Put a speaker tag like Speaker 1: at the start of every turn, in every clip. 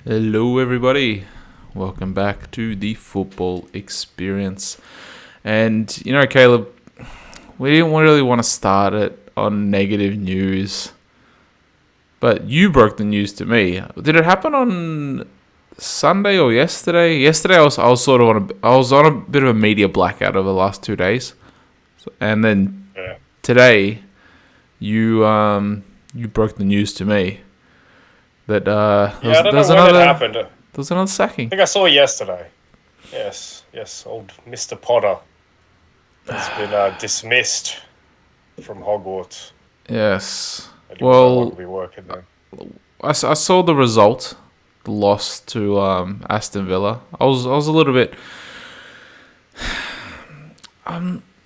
Speaker 1: Hello, everybody. Welcome back to the football experience. And Caleb, we didn't really want to start it on negative news, but you broke the news to me. Did it happen on Sunday or yesterday? Yesterday, I was sort of on a bit of a media blackout over the last 2 days, and then
Speaker 2: Yeah.
Speaker 1: today, you broke the news to me that
Speaker 2: Yeah, I don't
Speaker 1: there's
Speaker 2: know when it
Speaker 1: another
Speaker 2: happened. I
Speaker 1: there's another sacking.
Speaker 2: think I saw it yesterday. Yes, old Mr. Potter has been dismissed from Hogwarts.
Speaker 1: Yes.
Speaker 2: And he will no longer
Speaker 1: Well,
Speaker 2: be working there.
Speaker 1: I saw the result, the loss to Aston Villa. I was a little bit.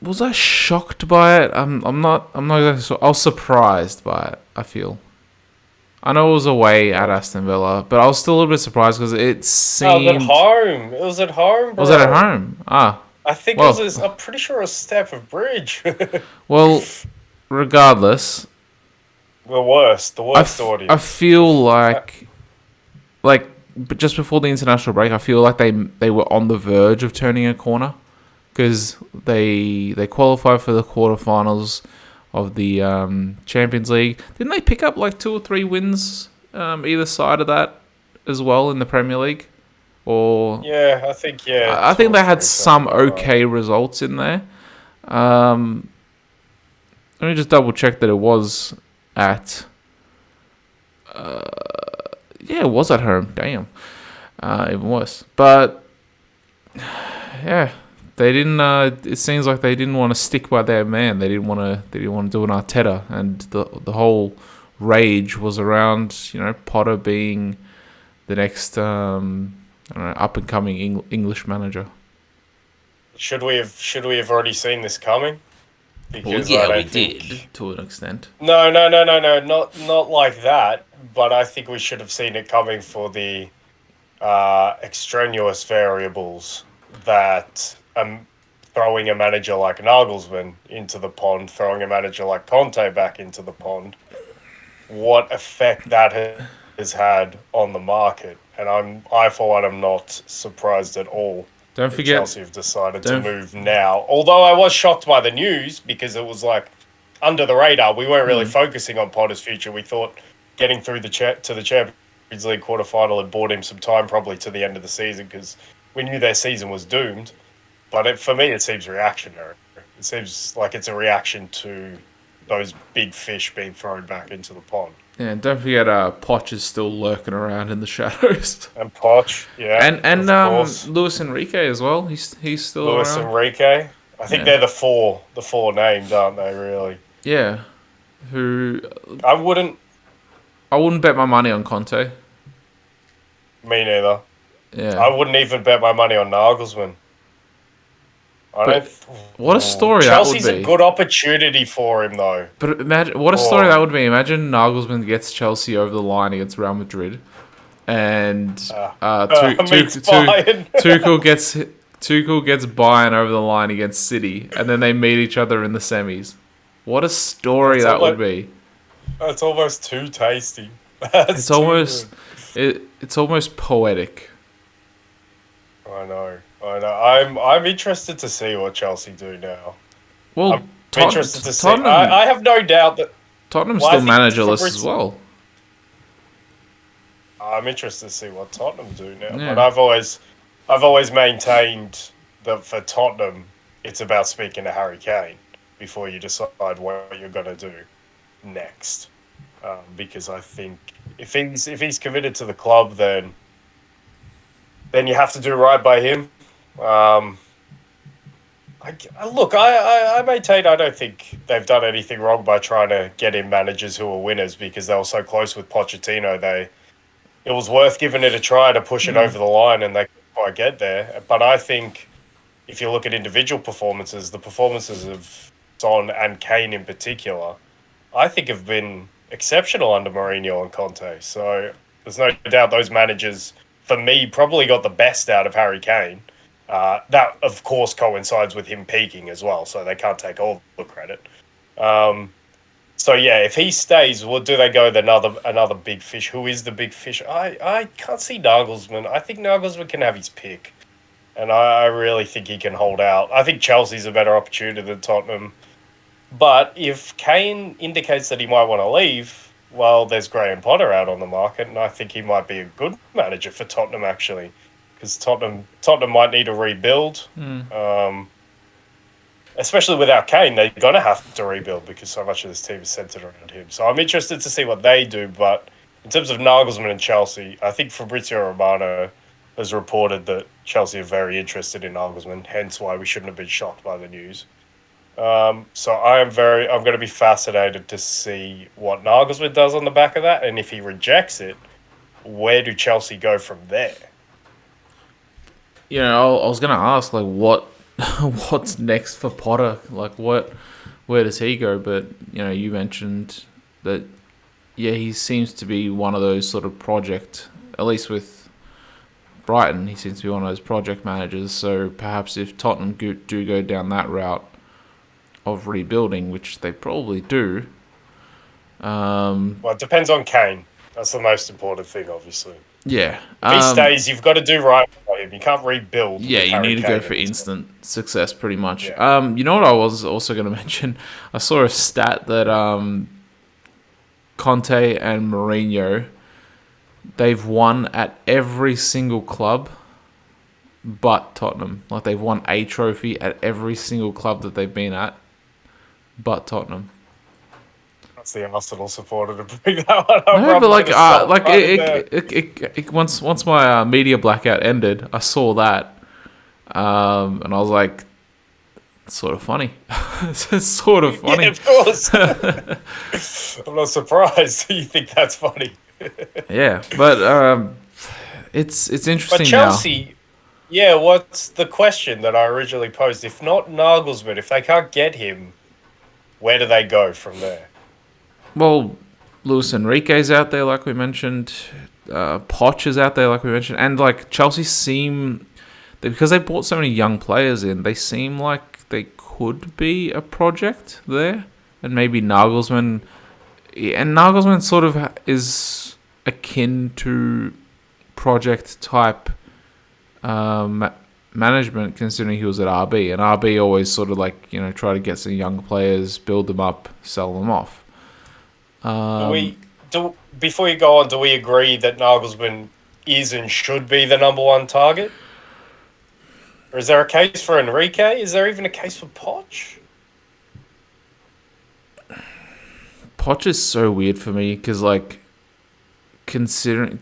Speaker 1: Was I shocked by it? I'm not exactly sure. I was surprised by it. I feel. I know it was away at
Speaker 2: Yeah.
Speaker 1: Aston Villa, but I was still a little bit surprised because it
Speaker 2: No, it was at
Speaker 1: seemed.
Speaker 2: home. It was at home,
Speaker 1: Was that at
Speaker 2: bro.
Speaker 1: home? Ah,
Speaker 2: I think it
Speaker 1: well,
Speaker 2: was. I'm pretty sure it was Stamford Bridge.
Speaker 1: well. Regardless,
Speaker 2: The
Speaker 1: I,
Speaker 2: worst
Speaker 1: I
Speaker 2: audience.
Speaker 1: feel like but just before the international break, I feel like they were on the verge of turning a corner because they qualified for the quarterfinals of the Champions League. Didn't they pick up like 2 or 3 wins either side of that as well in the Premier League? Or
Speaker 2: Yeah, I think
Speaker 1: I
Speaker 2: two
Speaker 1: think
Speaker 2: or
Speaker 1: they had
Speaker 2: three sounds
Speaker 1: some
Speaker 2: about right.
Speaker 1: okay results in there. Um, Let me just double check that it was at. Yeah, it was at home. Damn, even worse. But yeah, they didn't. It seems like they didn't want to stick by their man. They didn't want to. They didn't want to do an Arteta, and the whole rage was around Potter being the next I don't know, up and coming English manager.
Speaker 2: Should we have already seen this coming?
Speaker 1: Well,
Speaker 2: Because I
Speaker 1: yeah, we
Speaker 2: don't
Speaker 1: did
Speaker 2: think.
Speaker 1: to an extent.
Speaker 2: No, not like that. But I think we should have seen it coming for the extraneous variables that throwing a manager like Nagelsmann into the pond, throwing a manager like Conte back into the pond, what effect that has had on the market. And I for one am not surprised at all
Speaker 1: Don't
Speaker 2: that
Speaker 1: forget.
Speaker 2: Chelsea have decided to
Speaker 1: Don't.
Speaker 2: move now. Although I was shocked by the news because it was like under the radar. We weren't really
Speaker 1: Hmm.
Speaker 2: focusing on Potter's future. We thought getting through to the Champions League quarterfinal had bought him some time, probably to the end of the season, because we knew their season was doomed. But for me, it seems reactionary. It seems like it's a reaction to those big fish being thrown back into the pond.
Speaker 1: Yeah, don't forget, Poch is still lurking around in the shadows,
Speaker 2: And Poch, yeah,
Speaker 1: and
Speaker 2: of course.
Speaker 1: Luis Enrique as well. He's still
Speaker 2: Luis
Speaker 1: around.
Speaker 2: Enrique. I think
Speaker 1: Yeah,
Speaker 2: they're the four names, aren't they? Really.
Speaker 1: yeah. Who
Speaker 2: I wouldn't.
Speaker 1: I wouldn't bet my money on Conte.
Speaker 2: Me neither.
Speaker 1: Yeah,
Speaker 2: I wouldn't even bet my money on Nagelsmann. I
Speaker 1: but
Speaker 2: don't.
Speaker 1: what a
Speaker 2: Ooh.
Speaker 1: story that would
Speaker 2: Chelsea's a
Speaker 1: be.
Speaker 2: good opportunity for him, though.
Speaker 1: But imagine what a story that
Speaker 2: Oh,
Speaker 1: would be. Imagine Nagelsmann gets Chelsea over the line against Real Madrid, and
Speaker 2: meets Bayern.
Speaker 1: Tuchel gets Bayern over the line against City, and then they meet each other in the semis. What a story
Speaker 2: That's
Speaker 1: that would
Speaker 2: almost,
Speaker 1: be.
Speaker 2: that's almost too tasty. That's
Speaker 1: It's
Speaker 2: too
Speaker 1: almost
Speaker 2: good.
Speaker 1: it's almost poetic.
Speaker 2: I know. I'm interested to see what Chelsea do now.
Speaker 1: Well,
Speaker 2: I'm interested to see.
Speaker 1: Tottenham
Speaker 2: I have no doubt that.
Speaker 1: Tottenham's
Speaker 2: Well, I
Speaker 1: still
Speaker 2: think
Speaker 1: managerless as well.
Speaker 2: I'm interested to see what Tottenham do now. But
Speaker 1: Yeah.
Speaker 2: I've always maintained that for Tottenham, it's about speaking to Harry Kane before you decide what you're going to do next. Because I think if he's committed to the club, then you have to do right by him. Um, look, I maintain I don't think they've done anything wrong by trying to get in managers who are winners because they were so close with Pochettino. It was worth giving it a try to push it over the line, and they couldn't quite get there. But I think if you look at individual performances, the performances of Son and Kane in particular, I think have been exceptional under Mourinho and Conte. So there's no doubt those managers, for me, probably got the best out of Harry Kane. That, of course, coincides with him peaking as well, so they can't take all the credit. Um, So yeah, if he stays, well, do they go with another big fish? Who is the big fish? I can't see Nagelsmann. I think Nagelsmann can have his pick, and I really think he can hold out. I think Chelsea's a better opportunity than Tottenham. But if Kane indicates that he might want to leave, well, there's Graham Potter out on the market, and I think he might be a good manager for Tottenham actually, because Tottenham might need to rebuild. Especially without Kane, they're going to have to rebuild because so much of this team is centered around him. So I'm interested to see what they do. But in terms of Nagelsmann and Chelsea, I think Fabrizio Romano has reported that Chelsea are very interested in Nagelsmann, hence why we shouldn't have been shocked by the news. So I'm going to be fascinated to see what Nagelsmann does on the back of that, and if he rejects it, where do Chelsea go from there?
Speaker 1: You know, I was going to ask, like, what's next for Potter? Like, where does he go? But, you know, you mentioned that, yeah, he seems to be one of those sort of project, at least with Brighton, he seems to be one of those project managers. So perhaps if Tottenham do go down that route of rebuilding, which they probably do.
Speaker 2: Well, it depends on Kane. That's the most important thing, obviously.
Speaker 1: Yeah.
Speaker 2: If he stays, you've got to do right by him. You can't rebuild.
Speaker 1: Yeah, you need to go for instant success, pretty much.
Speaker 2: Yeah.
Speaker 1: You know what I was also going to mention? I saw a stat that Conte and Mourinho, they've won at every single club but Tottenham. Like, they've won a trophy at every single club that they've been at but Tottenham.
Speaker 2: That's the Arsenal supporter to bring that one up.
Speaker 1: No, but once my media blackout ended, I saw that, and I was like, it's sort of funny. It's sort of funny.
Speaker 2: Yeah, of course. I'm not surprised you think that's funny.
Speaker 1: Yeah, but it's interesting.
Speaker 2: But Chelsea, now. Yeah, what's the question that I originally posed? If not Nagelsmann, if they can't get him, where do they go from there?
Speaker 1: Well, Luis Enrique's out there, like we mentioned. Poch is out there, like we mentioned. And, like, Chelsea seem... Because they bought so many young players in, they seem like they could be a project there. And maybe Nagelsmann... And Nagelsmann sort of is akin to project-type management, considering he was at RB. And RB always sort of, like, you know, try to get some young players, build them up, sell them off.
Speaker 2: Before you go on, do we agree that Nagelsmann is and should be the number one target? Or is there a case for Enrique? Is there even a case for Poch?
Speaker 1: Poch is so weird for me because, like, considering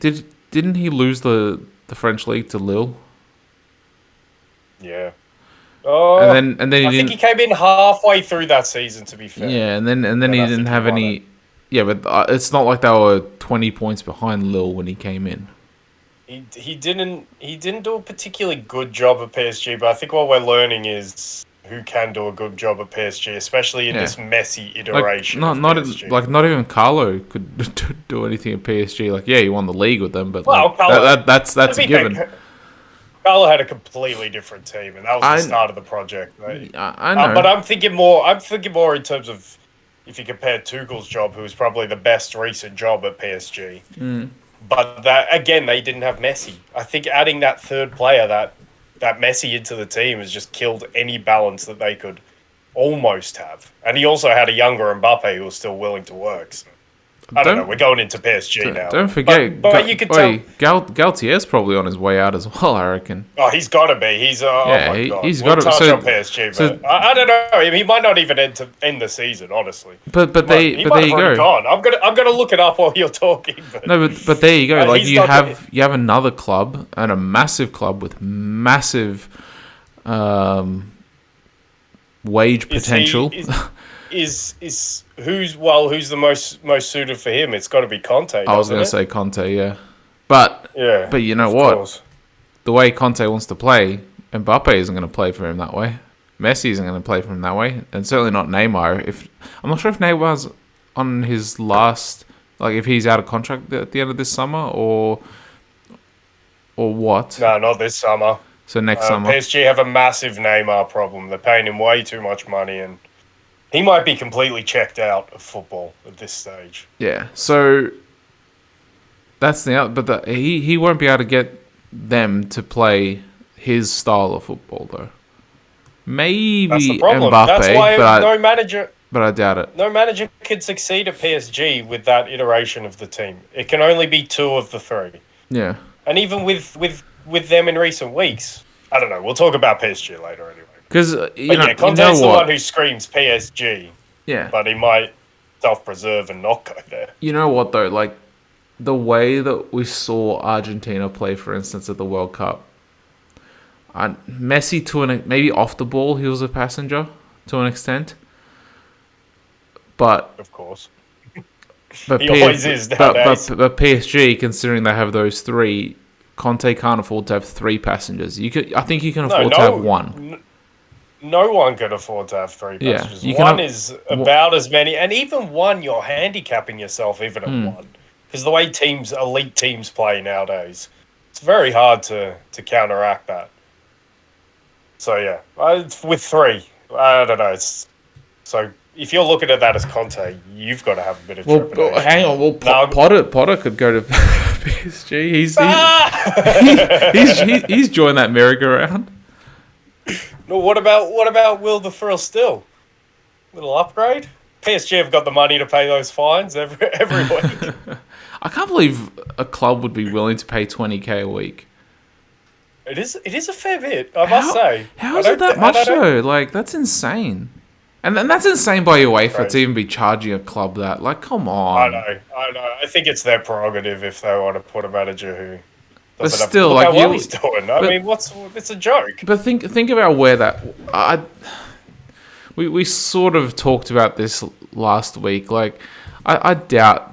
Speaker 1: didn't he lose the French league to Lille?
Speaker 2: Yeah. Oh,
Speaker 1: and then
Speaker 2: I think he came in halfway through that season. To be fair.
Speaker 1: Yeah, and then he didn't have any. Yeah, but it's not like they were 20 points behind Lille when he came in.
Speaker 2: He didn't do a particularly good job at PSG, but I think what we're learning is who can do a good job at PSG, especially in this messy iteration.
Speaker 1: Not even Carlo could do anything at PSG. Like, yeah, he won the league with them, but that's a given.
Speaker 2: Carlo had a completely different team, and that was the start of the project. Right?
Speaker 1: I know,
Speaker 2: but I'm thinking more in terms of if you compare Tuchel's job, who was probably the best recent job at PSG. But that again, they didn't have Messi. I think adding that third player, that Messi into the team, has just killed any balance that they could almost have. And he also had a younger Mbappe who was still willing to work. So. I don't know. We're going into PSG now.
Speaker 1: Don't forget,
Speaker 2: but you could tell
Speaker 1: Galtier's probably on his way out as well. I reckon.
Speaker 2: Oh, he's got to be. He's oh my god.
Speaker 1: He's got to.
Speaker 2: Touch on PSG, but I don't know. He might not even end the season, honestly.
Speaker 1: But there you go.
Speaker 2: Gone. I'm gonna look it up while you're talking.
Speaker 1: But there you go. Like you have another club, and a massive club with massive wage potential.
Speaker 2: Is who's the most suited for him? It's got to be Conte.
Speaker 1: I was going to say Conte, yeah. But you know what? Course. The way Conte wants to play, Mbappe isn't going to play for him that way. Messi isn't going to play for him that way, and certainly not Neymar. I'm not sure if Neymar's on his last, like if he's out of contract at the end of this summer or what.
Speaker 2: No, not this summer.
Speaker 1: So next summer.
Speaker 2: PSG have a massive Neymar problem. They're paying him way too much money, and He might be completely checked out of football at this stage.
Speaker 1: Yeah, so that's he won't be able to get them to play his style of football though.
Speaker 2: That's the
Speaker 1: Maybe
Speaker 2: problem. That's
Speaker 1: Mbappe,
Speaker 2: why
Speaker 1: but I doubt it.
Speaker 2: no manager could succeed at PSG with that iteration of the team. It can only be two of the three.
Speaker 1: Yeah,
Speaker 2: And even with them in recent weeks, I don't know. We'll talk about PSG later anyway.
Speaker 1: because
Speaker 2: Conte's the one who screams PSG.
Speaker 1: Yeah,
Speaker 2: But he might self-preserve and not go there.
Speaker 1: you know what though, like the way that we saw Argentina play, for instance, at the World Cup. Messi maybe off the ball, he was a passenger to an extent, but
Speaker 2: Of course.
Speaker 1: he
Speaker 2: always is nowadays.
Speaker 1: But PSG, considering they have those three, Conte can't afford to have three passengers. I think you can afford to have one.
Speaker 2: No one can afford to have three passengers.
Speaker 1: Yeah,
Speaker 2: one is about as many, and even one, you're handicapping yourself even at one. Because the way elite teams play nowadays, it's very hard to counteract that. So yeah, with three, I don't know. So if you're looking at that as Conte, you've got to have a bit of trepidation.
Speaker 1: Hang on. Well, Potter could go to PSG. He's joined that merry-go-round.
Speaker 2: No, what about Will the Thrill Still? Little upgrade. PSG have got the money to pay those fines every week.
Speaker 1: I can't believe a club would be willing to pay $20,000 a week.
Speaker 2: It is a fair bit, I must say.
Speaker 1: How is it that much though? Like, that's insane. And then that's insane by UEFA to even be charging a club that. Like, come on.
Speaker 2: I know. I think it's their prerogative if they want to put a manager who.
Speaker 1: But still, like,
Speaker 2: what he's doing. I mean, it's a joke.
Speaker 1: But think about where that. We sort of talked about this last week. Like, I doubt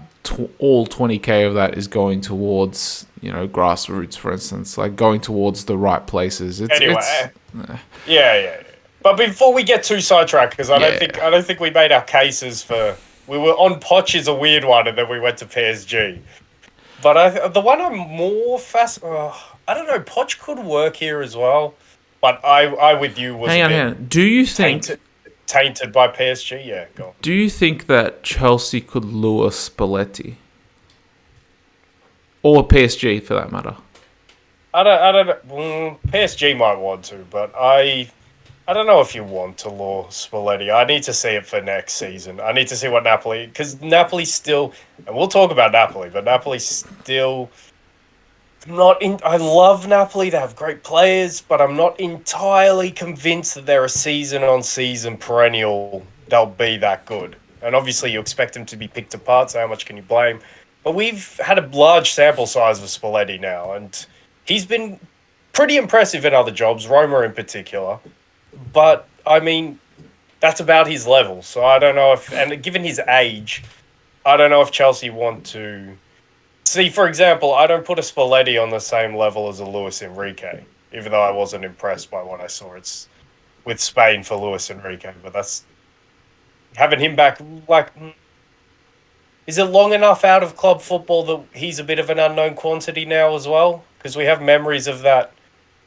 Speaker 1: all $20,000 of that is going towards, grassroots, for instance, like going towards the right places. Yeah.
Speaker 2: But before we get too sidetracked, because I don't think we made our cases for. We were on Poch is a weird one, and then we went to PSG. But the one I'm more I don't know. Poch could work here as well, but I with you was
Speaker 1: hang on. Do you think
Speaker 2: tainted by PSG? Yeah, go on.
Speaker 1: Do you think that Chelsea could lure Spalletti, or PSG for that matter?
Speaker 2: I don't know. PSG might want to, but I don't know if you want to lure Spalletti. I need to see it for next season. I need to see what Napoli, because Napoli still, and we'll talk about Napoli, but Napoli still not in. I love Napoli. They have great players, but I'm not entirely convinced that they're a season-on-season perennial. They'll be that good. And obviously, you expect them to be picked apart. So how much can you blame? But we've had a large sample size of Spalletti now, and he's been pretty impressive in other jobs, Roma in particular. But, I mean, that's about his level. So I don't know and given his age, I don't know if Chelsea want to. See, for example, I don't put a Spalletti on the same level as a Luis Enrique, even though I wasn't impressed by what I saw. It's with Spain for Luis Enrique, but that's having him back. Like, is it long enough out of club football that he's a bit of an unknown quantity now as well? Because we have memories of that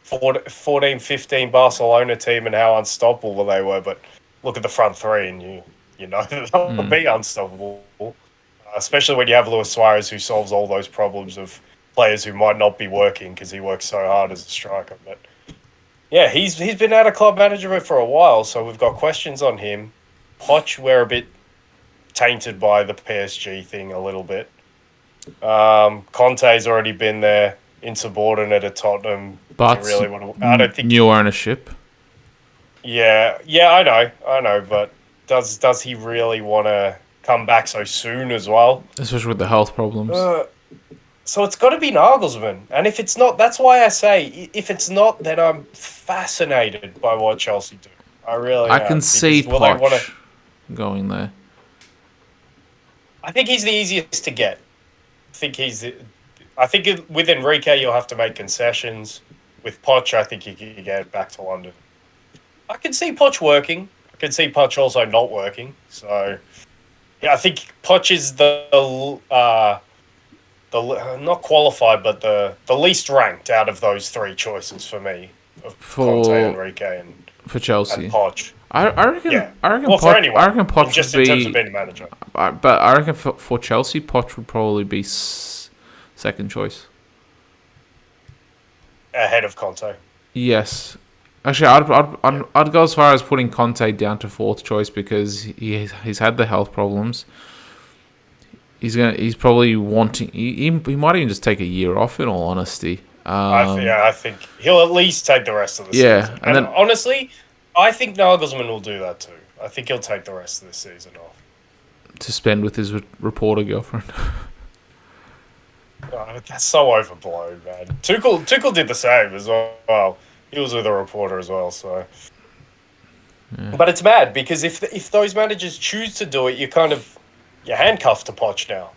Speaker 2: 14-15 Barcelona team and how unstoppable they were, but look at the front three and you know they'll be unstoppable. Especially when you have Luis Suarez, who solves all those problems of players who might not be working because he works so hard as a striker. But yeah, he's been out of club management for a while, so we've got questions on him. Poch, we're a bit tainted by the PSG thing a little bit. Conte's already been there, insubordinate at Tottenham.
Speaker 1: But
Speaker 2: I don't think
Speaker 1: new ownership.
Speaker 2: Yeah, I know, but does he really want to come back so soon as well?
Speaker 1: Especially with the health problems.
Speaker 2: So it's got to be Nagelsmann. And if it's not, that's why I say, if it's not, then I'm fascinated by what Chelsea do. I
Speaker 1: can see Poch going there.
Speaker 2: I think he's the easiest to get. I think with Enrique, you'll have to make concessions. With Poch, I think you can get back to London. I can see Poch working. I can see Poch also not working. So, yeah, I think Poch is the not qualified, but the least ranked out of those three choices for me, of Conte, Enrique, and
Speaker 1: for Chelsea.
Speaker 2: And Poch.
Speaker 1: I reckon.
Speaker 2: Yeah.
Speaker 1: I reckon.
Speaker 2: Well, for anyone.
Speaker 1: I reckon Poch
Speaker 2: Just
Speaker 1: would
Speaker 2: in terms
Speaker 1: be.
Speaker 2: of being a manager.
Speaker 1: But I reckon for Chelsea, Poch would probably be second choice.
Speaker 2: Ahead of Conte.
Speaker 1: Yes. Actually, I'd go as far as putting Conte down to fourth choice because he's had the health problems. He's probably wanting. He might even just take a year off. In all honesty.
Speaker 2: I think he'll at least take the rest of the season. And then, honestly, I think Nagelsmann will do that too. I think he'll take the rest of the season off.
Speaker 1: To spend with his reporter girlfriend.
Speaker 2: Oh, that's so overblown, man. Tuchel did the same as well. He was with a reporter as well, so. Yeah. But it's mad because if those managers choose to do it, you're handcuffed to Poch now.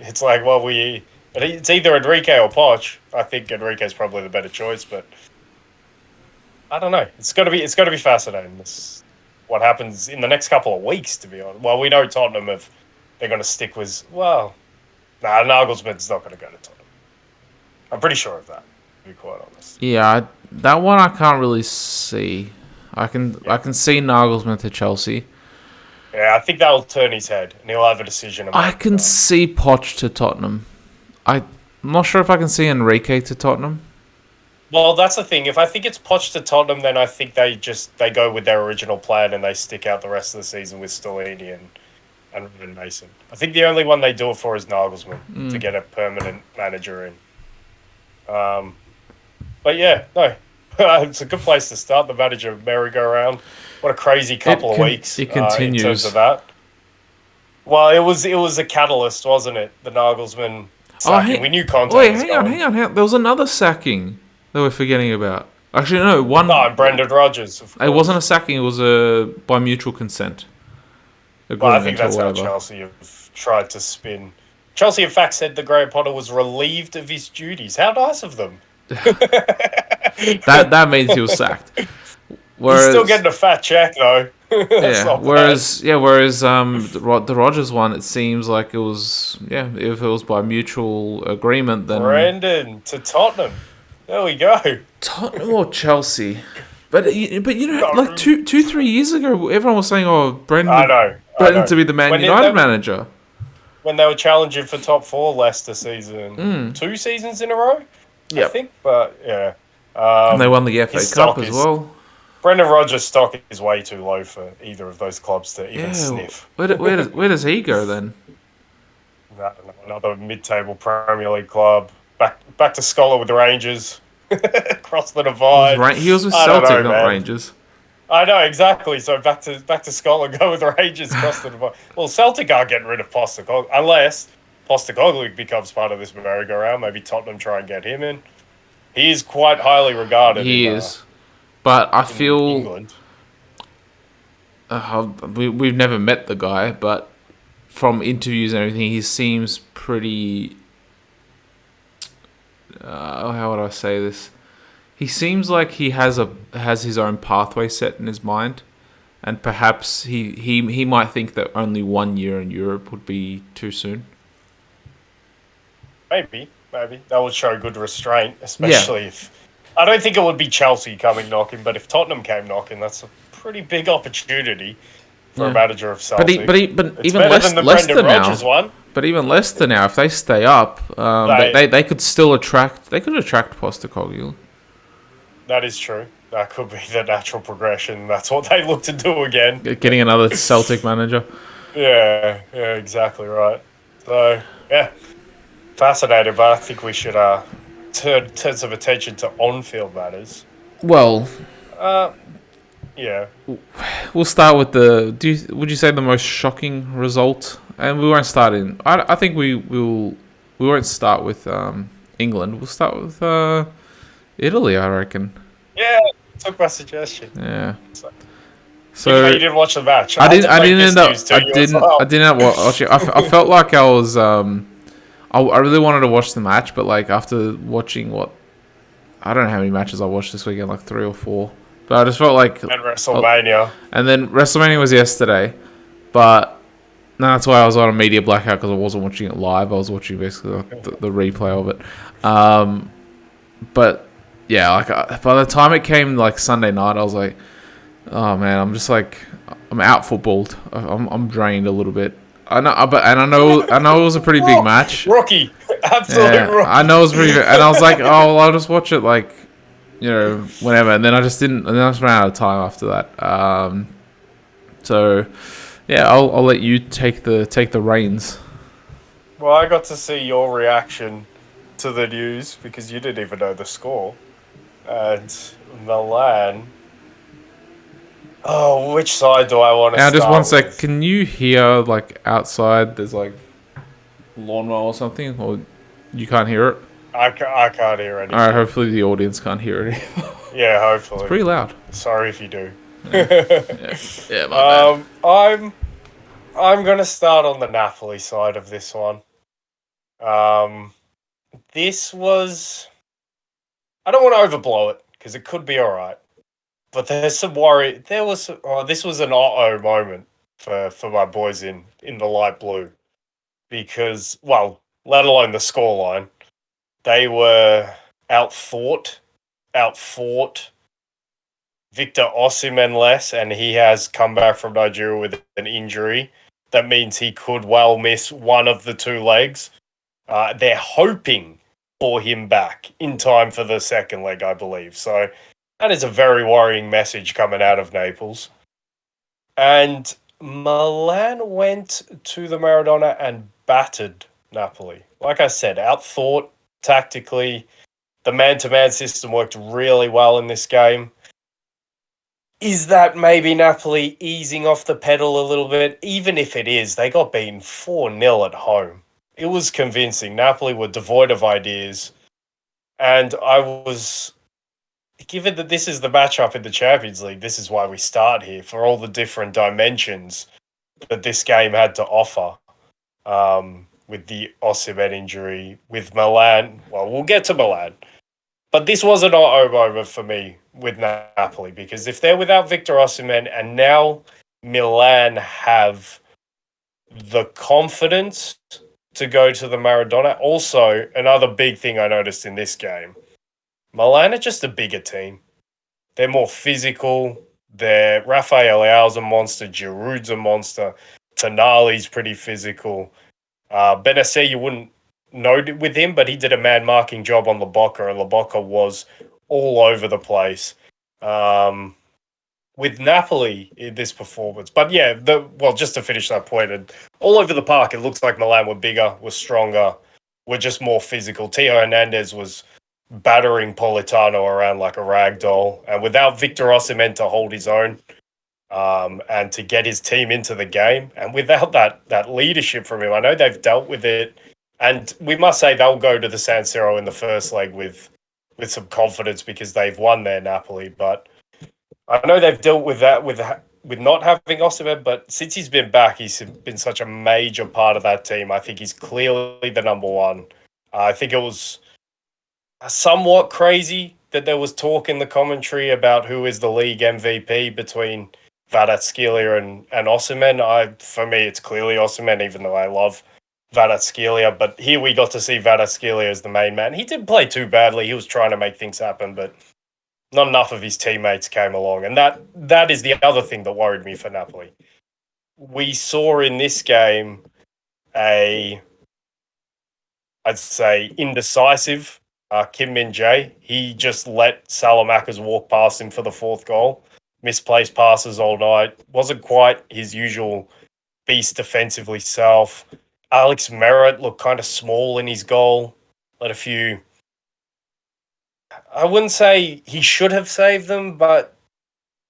Speaker 2: It's like, well, it's either Enrique or Poch. I think Enrique's probably the better choice, but I don't know. It's gonna be fascinating. What happens in the next couple of weeks, to be honest. Well, we know Tottenham they're going to stick with. Nagelsmann's not going to go to Tottenham. I'm pretty sure of that, to be quite honest.
Speaker 1: Yeah, that one I can't really see. I can see Nagelsmann to Chelsea.
Speaker 2: Yeah, I think that will turn his head, and he'll have a decision.
Speaker 1: I can see Poch to Tottenham. I'm not sure if I can see Enrique to Tottenham.
Speaker 2: Well, that's the thing. If I think it's Poch to Tottenham, then I think they go with their original plan and they stick out the rest of the season with Stellini and Mason. I think the only one they do it for is Nagelsmann to get a permanent manager in. But yeah, no, it's a good place to start. The manager merry-go-round. What a crazy couple of weeks.
Speaker 1: It continues
Speaker 2: in terms of that. Well, it was a catalyst, wasn't it? The Nagelsmann sacking. We knew Conte.
Speaker 1: Wait, hang on. There was another sacking that we're forgetting about. Actually, no, one.
Speaker 2: No, Brendan Rodgers.
Speaker 1: It wasn't a sacking. It was by mutual consent.
Speaker 2: Well, I think that's how Chelsea have tried to spin. Chelsea, in fact, said the Graham Potter was relieved of his duties. How nice of them.
Speaker 1: that means he was sacked.
Speaker 2: He's still getting a fat check though.
Speaker 1: Yeah. Whereas the Rodgers one, it seems like it was if it was by mutual agreement, then
Speaker 2: Brendan to Tottenham. There we go.
Speaker 1: Tottenham or Chelsea. But you know, like 2-3 years ago, everyone was saying, "Oh, Brendan to be the Man United manager."
Speaker 2: When they were challenging for top 4 Leicester season, 2 seasons in a row, I think. But yeah,
Speaker 1: and they won the FA Cup as well.
Speaker 2: Brendan Rodgers' stock is way too low for either of those clubs to even sniff.
Speaker 1: Where does he go then?
Speaker 2: I don't know, another mid-table Premier League club. Back to Scholar with the Rangers. Across the divide.
Speaker 1: He was with Celtic, not Rangers.
Speaker 2: I know, exactly. So back to Scotland, go with the Rangers across the divide. Well, Celtic aren't getting rid of Postecoglou unless Postecoglou becomes part of this merry-go-round. Maybe Tottenham try and get him in. He is quite highly regarded.
Speaker 1: He is. But I feel
Speaker 2: England.
Speaker 1: We've never met the guy, but from interviews and everything, he seems pretty. How would I say this? He seems like he has his own pathway set in his mind, and perhaps he might think that only 1 year in Europe would be too soon.
Speaker 2: Maybe that would show good restraint, especially if. I don't think it would be Chelsea coming knocking, but if Tottenham came knocking, that's a pretty big opportunity for a manager of Celtic.
Speaker 1: But even Leicester now.
Speaker 2: One.
Speaker 1: But even Leicester now, if they stay up, they could still attract. They could attract Postecoglou.
Speaker 2: That is true. That could be the natural progression. That's what they look to do again.
Speaker 1: Getting another Celtic manager.
Speaker 2: Yeah, exactly right. So yeah, fascinating. But I think we should turn some attention to on-field matters.
Speaker 1: Well,
Speaker 2: yeah.
Speaker 1: We'll start with would you say the most shocking result? And we won't start in. I think we won't start with England. We'll start with Italy, I reckon.
Speaker 2: Yeah, took my suggestion.
Speaker 1: Yeah.
Speaker 2: So you didn't watch the match.
Speaker 1: I didn't end up watching. I felt like I was. I really wanted to watch the match, but like after watching I don't know how many matches I watched this weekend, like 3 or 4. But I just felt like
Speaker 2: and WrestleMania.
Speaker 1: And then WrestleMania was yesterday, but that's why I was on a media blackout because I wasn't watching it live. I was watching basically the replay of it. But yeah, like by the time it came like Sunday night, I was like, Oh man, I'm just like I'm out footballed. I'm drained a little bit. I know, but and I know it was a pretty big match.
Speaker 2: Rookie, absolute
Speaker 1: Yeah, I know
Speaker 2: rookie.
Speaker 1: it was pretty. And I was like, oh, well, I'll just watch it like whenever. And then I just didn't. And then I just ran out of time after that. So yeah, I'll let you take the reins.
Speaker 2: Well, I got to see your reaction to the news because you didn't even know the score. And Milan. Oh, which side do I want to
Speaker 1: Now, just one
Speaker 2: start
Speaker 1: sec.
Speaker 2: with?
Speaker 1: Can you hear like outside? There's like lawnmower or something, or you can't hear it.
Speaker 2: I can't hear
Speaker 1: All right.
Speaker 2: anything.
Speaker 1: Hopefully the audience can't hear it.
Speaker 2: Yeah,
Speaker 1: It's
Speaker 2: hopefully.
Speaker 1: pretty loud.
Speaker 2: Sorry if you do.
Speaker 1: Yeah. Yeah. My bad.
Speaker 2: I'm gonna start on the Napoli side of this one. Um, this was. I don't want to overblow it because it could be all right, but there's some worry. This was an uh-oh moment for my boys in the light blue because, well, let alone the scoreline, they were outthought, outfought Victor Osimhen less, and he has come back from Nigeria with an injury. That means he could well miss one of the two legs. They're hoping for him back in time for the second leg, I believe. So that is a very worrying message coming out of Naples. And Milan went to the Maradona and battered Napoli. Like I said, outthought tactically. The man-to-man system worked really well in this game. Is that maybe Napoli easing off the pedal a little bit? Even if it is, they got beaten 4-0 at home. It was convincing. Napoli were devoid of ideas. And I was, given that this is the matchup in the Champions League, this is why we start here, for all the different dimensions that this game had to offer. With the Osimhen injury, with Milan. Well, we'll get to Milan. But this was an moment for me with Napoli because if they're without Victor Osimhen and now Milan have the confidence to go to the Maradona. Also, another big thing I noticed in this game, Milan are just a bigger team. They're more physical. Rafael Leao's a monster. Giroud's a monster. Tonali's pretty physical. Benacer, you wouldn't know with him, but he did a man marking job on Lobotka, and Lobotka was all over the place with Napoli in this performance. But yeah, just to finish that point, and all over the park, it looks like Milan were bigger, were stronger, were just more physical. Theo Hernandez was battering Politano around like a rag doll, and without Victor Osimhen to hold his own, and to get his team into the game. And without that leadership from him, I know they've dealt with it. And we must say they'll go to the San Siro in the first leg with some confidence because they've won their Napoli. But I know they've dealt with that with not having Osimhen. But since he's been back, he's been such a major part of that team. I think he's clearly the number one. I think it was somewhat crazy that there was talk in the commentary about who is the league MVP between Kvaratskhelia and Osimhen. For me, it's clearly Osimhen, even though I love Kvaratskhelia. But here we got to see Kvaratskhelia as the main man. He didn't play too badly. He was trying to make things happen, but not enough of his teammates came along. And that is the other thing that worried me for Napoli. We saw in this game I'd say, indecisive Kim Min Jae. He just let Salamakers walk past him for the fourth goal. Misplaced passes all night. Wasn't quite his usual beast defensively self. Alex Merritt looked kind of small in his goal. Let a few. I wouldn't say he should have saved them, but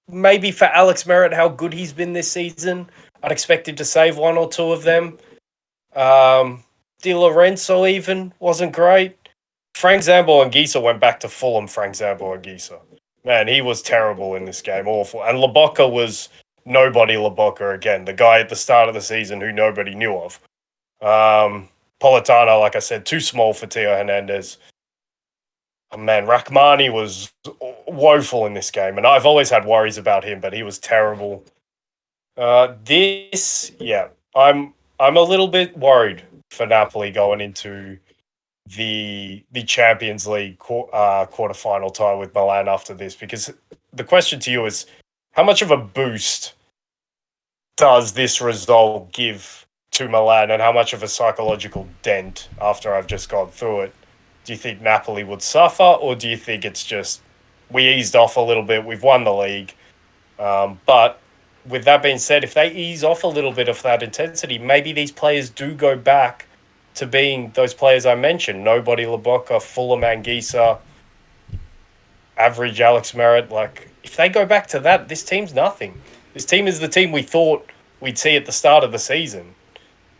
Speaker 2: maybe for Alex Merritt, how good he's been this season, I'd expect him to save one or two of them. Di Lorenzo even wasn't great. Frank Zambo Anguissa went back to Fulham. Frank Zambo Anguissa, man, he was terrible in this game, awful. And Lobotka was nobody. Lobotka again, the guy at the start of the season who nobody knew of. Politano, like I said, too small for Theo Hernandez. Oh, man, Rahmani was woeful in this game, and I've always had worries about him, but he was terrible. I'm a little bit worried for Napoli going into the Champions League quarterfinal tie with Milan after this, because the question to you is, how much of a boost does this result give to Milan, and how much of a psychological dent after I've just gone through it? Do you think Napoli would suffer, or do you think it's just we eased off a little bit, we've won the league? But with that being said, if they ease off a little bit of that intensity, maybe these players do go back to being those players I mentioned. Nobody Laboca, Fuller Manguisa, average Alex Merritt. Like, if they go back to that, this team's nothing. This team is the team we thought we'd see at the start of the season.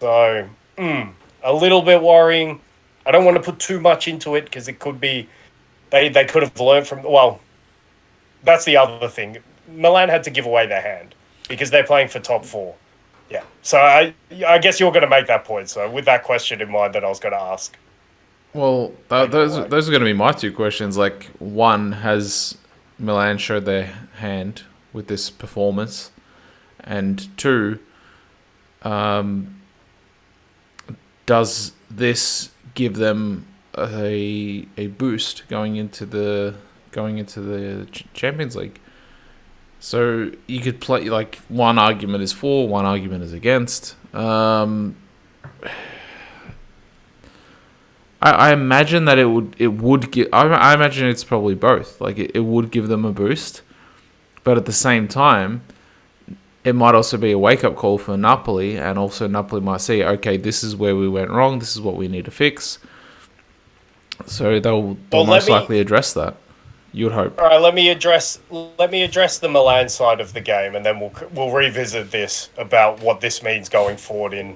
Speaker 2: So, a little bit worrying. I don't want to put too much into it because it could be they could have learned from. Well, that's the other thing. Milan had to give away their hand because they're playing for top four. Yeah. So I guess you're going to make that point. So with that question in mind that I was going to ask.
Speaker 1: Well, those are going to be my two questions. Like, one, has Milan showed their hand with this performance? And two, does this give them a boost going into the Champions League? So you could play, like, one argument is for, one argument is against. I imagine that it would give. I imagine it's probably both. Like, it would give them a boost, but at the same time, it might also be a wake up call for Napoli, and also Napoli might see, okay, this is where we went wrong. This is what we need to fix. So they'll most likely address that. You would hope.
Speaker 2: All right, let me address the Milan side of the game, and then we'll revisit this about what this means going forward in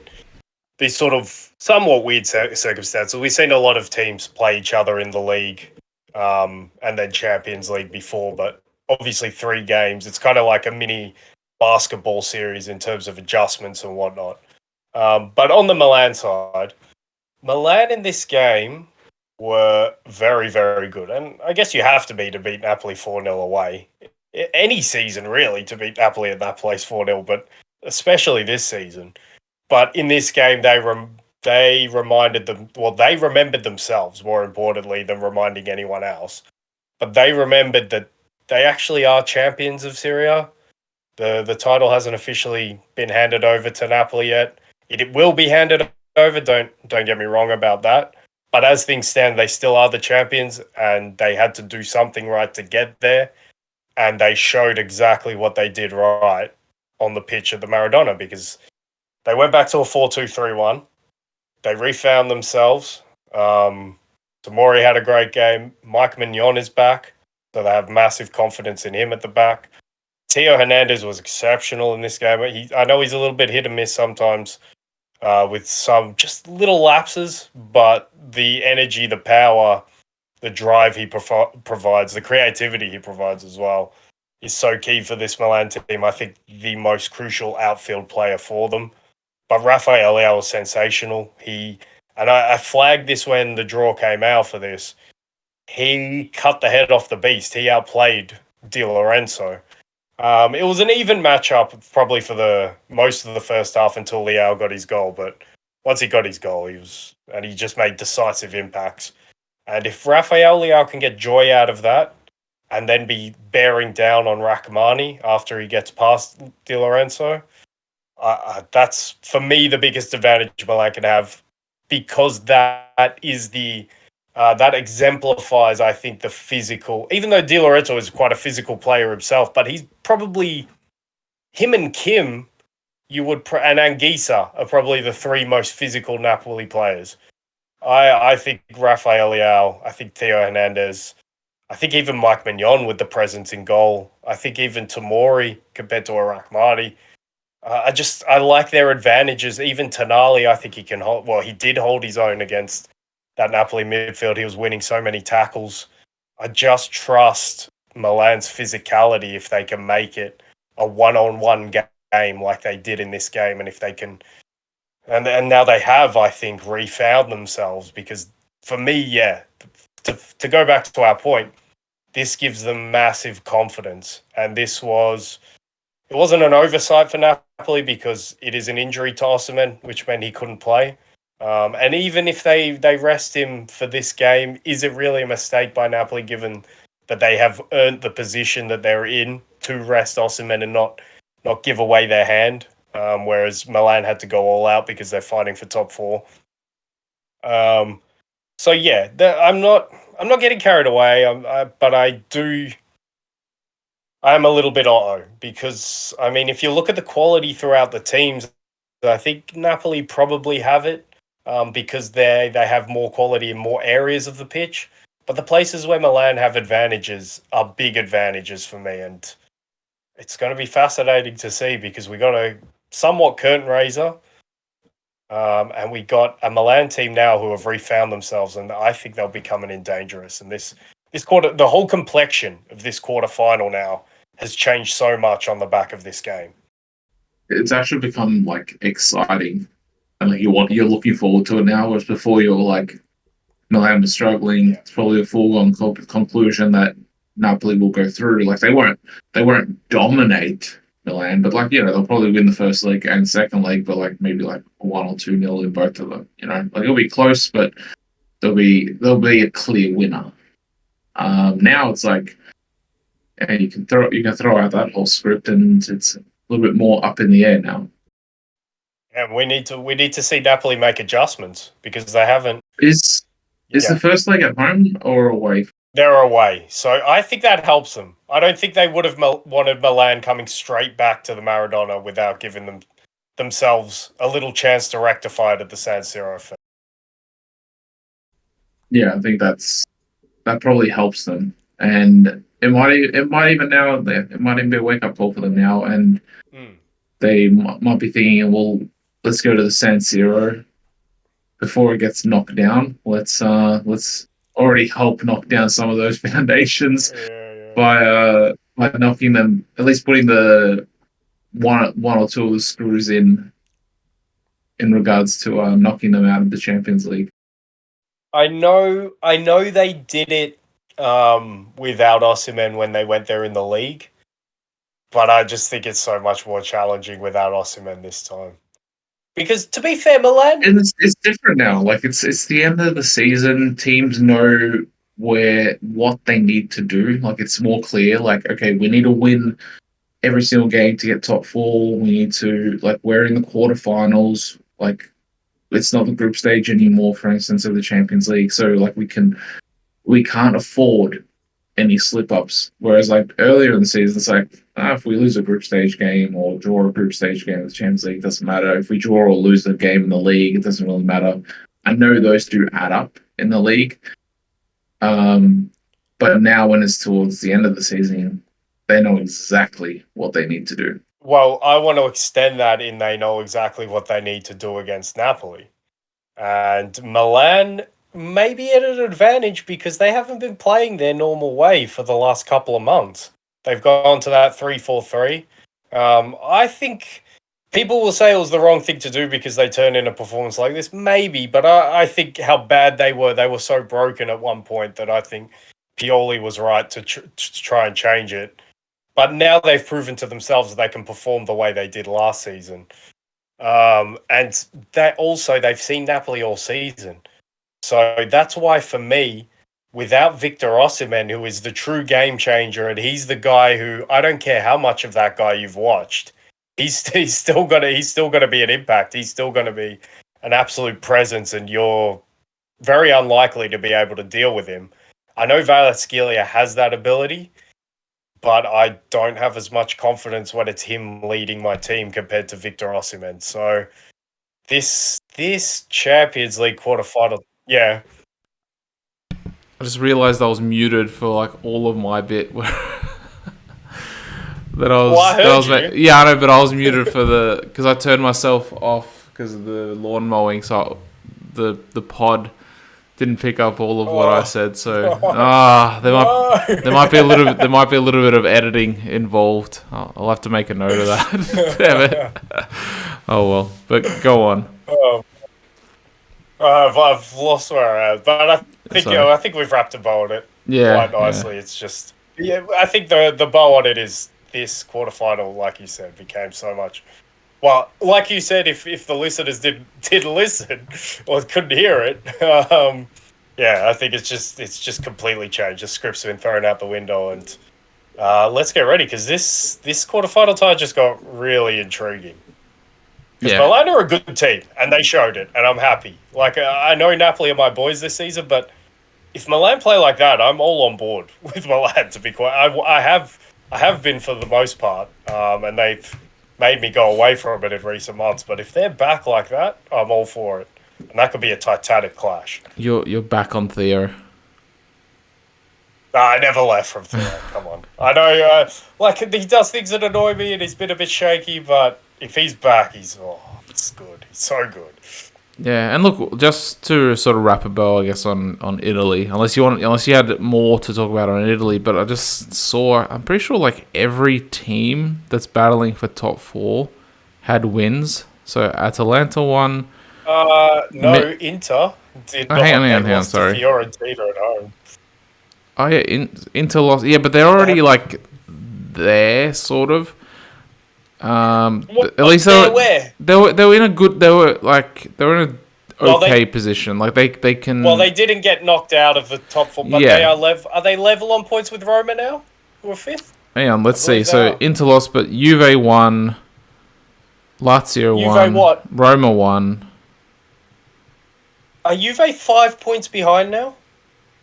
Speaker 2: these sort of somewhat weird circumstances. We've seen a lot of teams play each other in the league, and then Champions League before, but obviously 3 games. It's kind of like a mini basketball series in terms of adjustments and whatnot. But on the Milan side, Milan in this game were very, very good. And I guess you have to be to beat Napoli 4-0 away. Any season, really, to beat Napoli at that place 4-0, but especially this season. But in this game, they reminded them, well, they remembered themselves, more importantly, than reminding anyone else. But they remembered that they actually are champions of Syria. The title hasn't officially been handed over to Napoli yet. It will be handed over, don't get me wrong about that. But as things stand, they still are the champions, and they had to do something right to get there. And they showed exactly what they did right on the pitch at the Maradona, because they went back to a 4-2-3-1. They refound themselves. Tamori had a great game. Mike Mignon is back, so they have massive confidence in him at the back. Theo Hernandez was exceptional in this game. I know he's a little bit hit and miss sometimes, with some just little lapses, but the energy, the power, the drive he provides, the creativity he provides as well, is so key for this Milan team. I think the most crucial outfield player for them. But Rafael Leao was sensational. I flagged this when the draw came out for this. He cut the head off the beast. He outplayed Di Lorenzo. It was an even matchup probably for the most of the first half until Leao got his goal. But once he got his goal, he just made decisive impacts. And if Rafael Leao can get joy out of that and then be bearing down on Rachmani after he gets past Di Lorenzo, that's, for me, the biggest advantage Milan can have, because that is that exemplifies, I think, the physical. Even though Di Lorenzo is quite a physical player himself, but he's probably, him and Kim, and Anguissa are probably the 3 most physical Napoli players. I think Rafael Leao, I think Theo Hernandez, I think even Mike Mignon with the presence in goal. I think even Tamori compared to Rachmani. I like their advantages. Even Tonali, I think he can hold. Well, he did hold his own against that Napoli midfield. He was winning so many tackles. I just trust Milan's physicality if they can make it a one-on-one game like they did in this game, and if they can, and now they have, I think, refound themselves. Because for me, yeah, to go back to our point, this gives them massive confidence, and it wasn't an oversight for Napoli because it is an injury to Osimhen, which meant he couldn't play. And even if they rest him for this game, is it really a mistake by Napoli given that they have earned the position that they're in to rest Osimhen and not give away their hand. Whereas Milan had to go all out because they're fighting for top four. So yeah, I'm not getting carried away. But I'm a little bit because I mean, if you look at the quality throughout the teams, I think Napoli probably have it because they have more quality in more areas of the pitch. But the places where Milan have advantages are big advantages for me, and it's going to be fascinating to see because we got a somewhat curtain raiser, and we got a Milan team now who have refound themselves, and I think they'll be coming in dangerous. And this quarter, the whole complexion of this quarterfinal now has changed so much on the back of this game.
Speaker 3: It's actually become like exciting, and like you're looking forward to it now. Whereas before you were like Milan was struggling. It's probably a foregone conclusion that Napoli will go through. Like they won't dominate Milan, but like they'll probably win the first leg and second leg, but like maybe like 1 or 2-0 in both of them. Like it'll be close, but there'll be a clear winner. Now it's like you can throw out that whole script, and it's a little bit more up in the air now.
Speaker 2: And we need to see Napoli make adjustments because they haven't.
Speaker 3: Is the first leg at home or away?
Speaker 2: They're away, so I think that helps them. I don't think they would have wanted Milan coming straight back to the Maradona without giving themselves a little chance to rectify it at the San Siro.
Speaker 3: Yeah, I think that probably helps them, and it might even be a wake up call for them now, and they might be thinking, well, let's go to the San Siro before it gets knocked down. Let's already help knock down some of those foundations by knocking them, at least putting the one or two of the screws in regards to knocking them out of the Champions League.
Speaker 2: I know they did it without Osimhen when they went there in the league, but I just think it's so much more challenging without Osimhen this time. Because to be fair, Milan,
Speaker 3: it's different now. Like it's the end of the season. Teams know what they need to do. Like it's more clear. Like, okay, we need to win every single game to get top four. We need to, like, we're in the quarterfinals. Like, it's not the group stage anymore, for instance, of the Champions League. So like we can't afford any slip ups. Whereas like earlier in the season, it's like, if we lose a group stage game or draw a group stage game in the Champions League, it doesn't matter. If we draw or lose the game in the league, it doesn't really matter. I know those do add up in the league. But now when it's towards the end of the season, they know exactly what they need to do.
Speaker 2: Well, I want to extend that in they know exactly what they need to do against Napoli. And Milan may be at an advantage because they haven't been playing their normal way for the last couple of months. They've gone to that 3-4-3. I think people will say it was the wrong thing to do because they turned in a performance like this. Maybe, but I think how bad they were so broken at one point that I think Pioli was right to try and change it. But now they've proven to themselves that they can perform the way they did last season. And that also, they've seen Napoli all season. So that's why, for me, without Victor Osimhen, who is the true game changer, and he's the guy who, I don't care how much of that guy you've watched, he's still gonna be an impact. He's still gonna be an absolute presence, and you're very unlikely to be able to deal with him. I know Kvaratskhelia has that ability, but I don't have as much confidence when it's him leading my team compared to Victor Osimhen. So this Champions League quarterfinal, yeah.
Speaker 1: I just realized I was muted for like all of my bit where that I was.
Speaker 2: Well, I heard you.
Speaker 1: Yeah, I know, but I was muted because I turned myself off because of the lawn mowing, so the pod didn't pick up all of what I said. So there might be a little bit of editing involved. I'll have to make a note of that. Damn it. Oh well, but go on.
Speaker 2: I've lost where I am, but I think we've wrapped a bow on it quite nicely. Yeah. It's just, I think the bow on it is this quarterfinal, like you said, became so much. Well, like you said, if the listeners did listen or couldn't hear it, Yeah, I think it's just completely changed. The script's been thrown out the window, and let's get ready because this quarterfinal tie just got really intriguing. Because
Speaker 1: Yeah.
Speaker 2: Milan are a good team, and they showed it, and I'm happy. Like I know Napoli are my boys this season, but if Milan play like that, I'm all on board with Milan. To be quite, I have been for the most part, and they've made me go away from it in recent months. But if they're back like that, I'm all for it, and that could be a titanic clash.
Speaker 1: You're back on Theo.
Speaker 2: Nah, I never left from Theo. Come on, I know, like he does things that annoy me, and he's been a bit shaky. But if he's back, it's good. He's so good.
Speaker 1: Yeah, and look, just to sort of wrap a bow, I guess on Italy. Unless you had more to talk about on Italy, but I just saw. I'm pretty sure like every team that's battling for top four had wins. So Atalanta won.
Speaker 2: No, Inter did not.
Speaker 1: Hang on,
Speaker 2: They lost
Speaker 1: sorry.
Speaker 2: to Fiorentina at home.
Speaker 1: Oh yeah, Inter lost. Yeah, but they're already like there, sort of. At least they were in a good. They were in a okay position. Like they can.
Speaker 2: Well, they didn't get knocked out of the top four, but they are level. Are they level on points with Roma now? Who are fifth?
Speaker 1: Hang on, let's see. So Inter lost, but Juve won. Lazio won.
Speaker 2: What?
Speaker 1: Roma won.
Speaker 2: Are Juve 5 points behind now?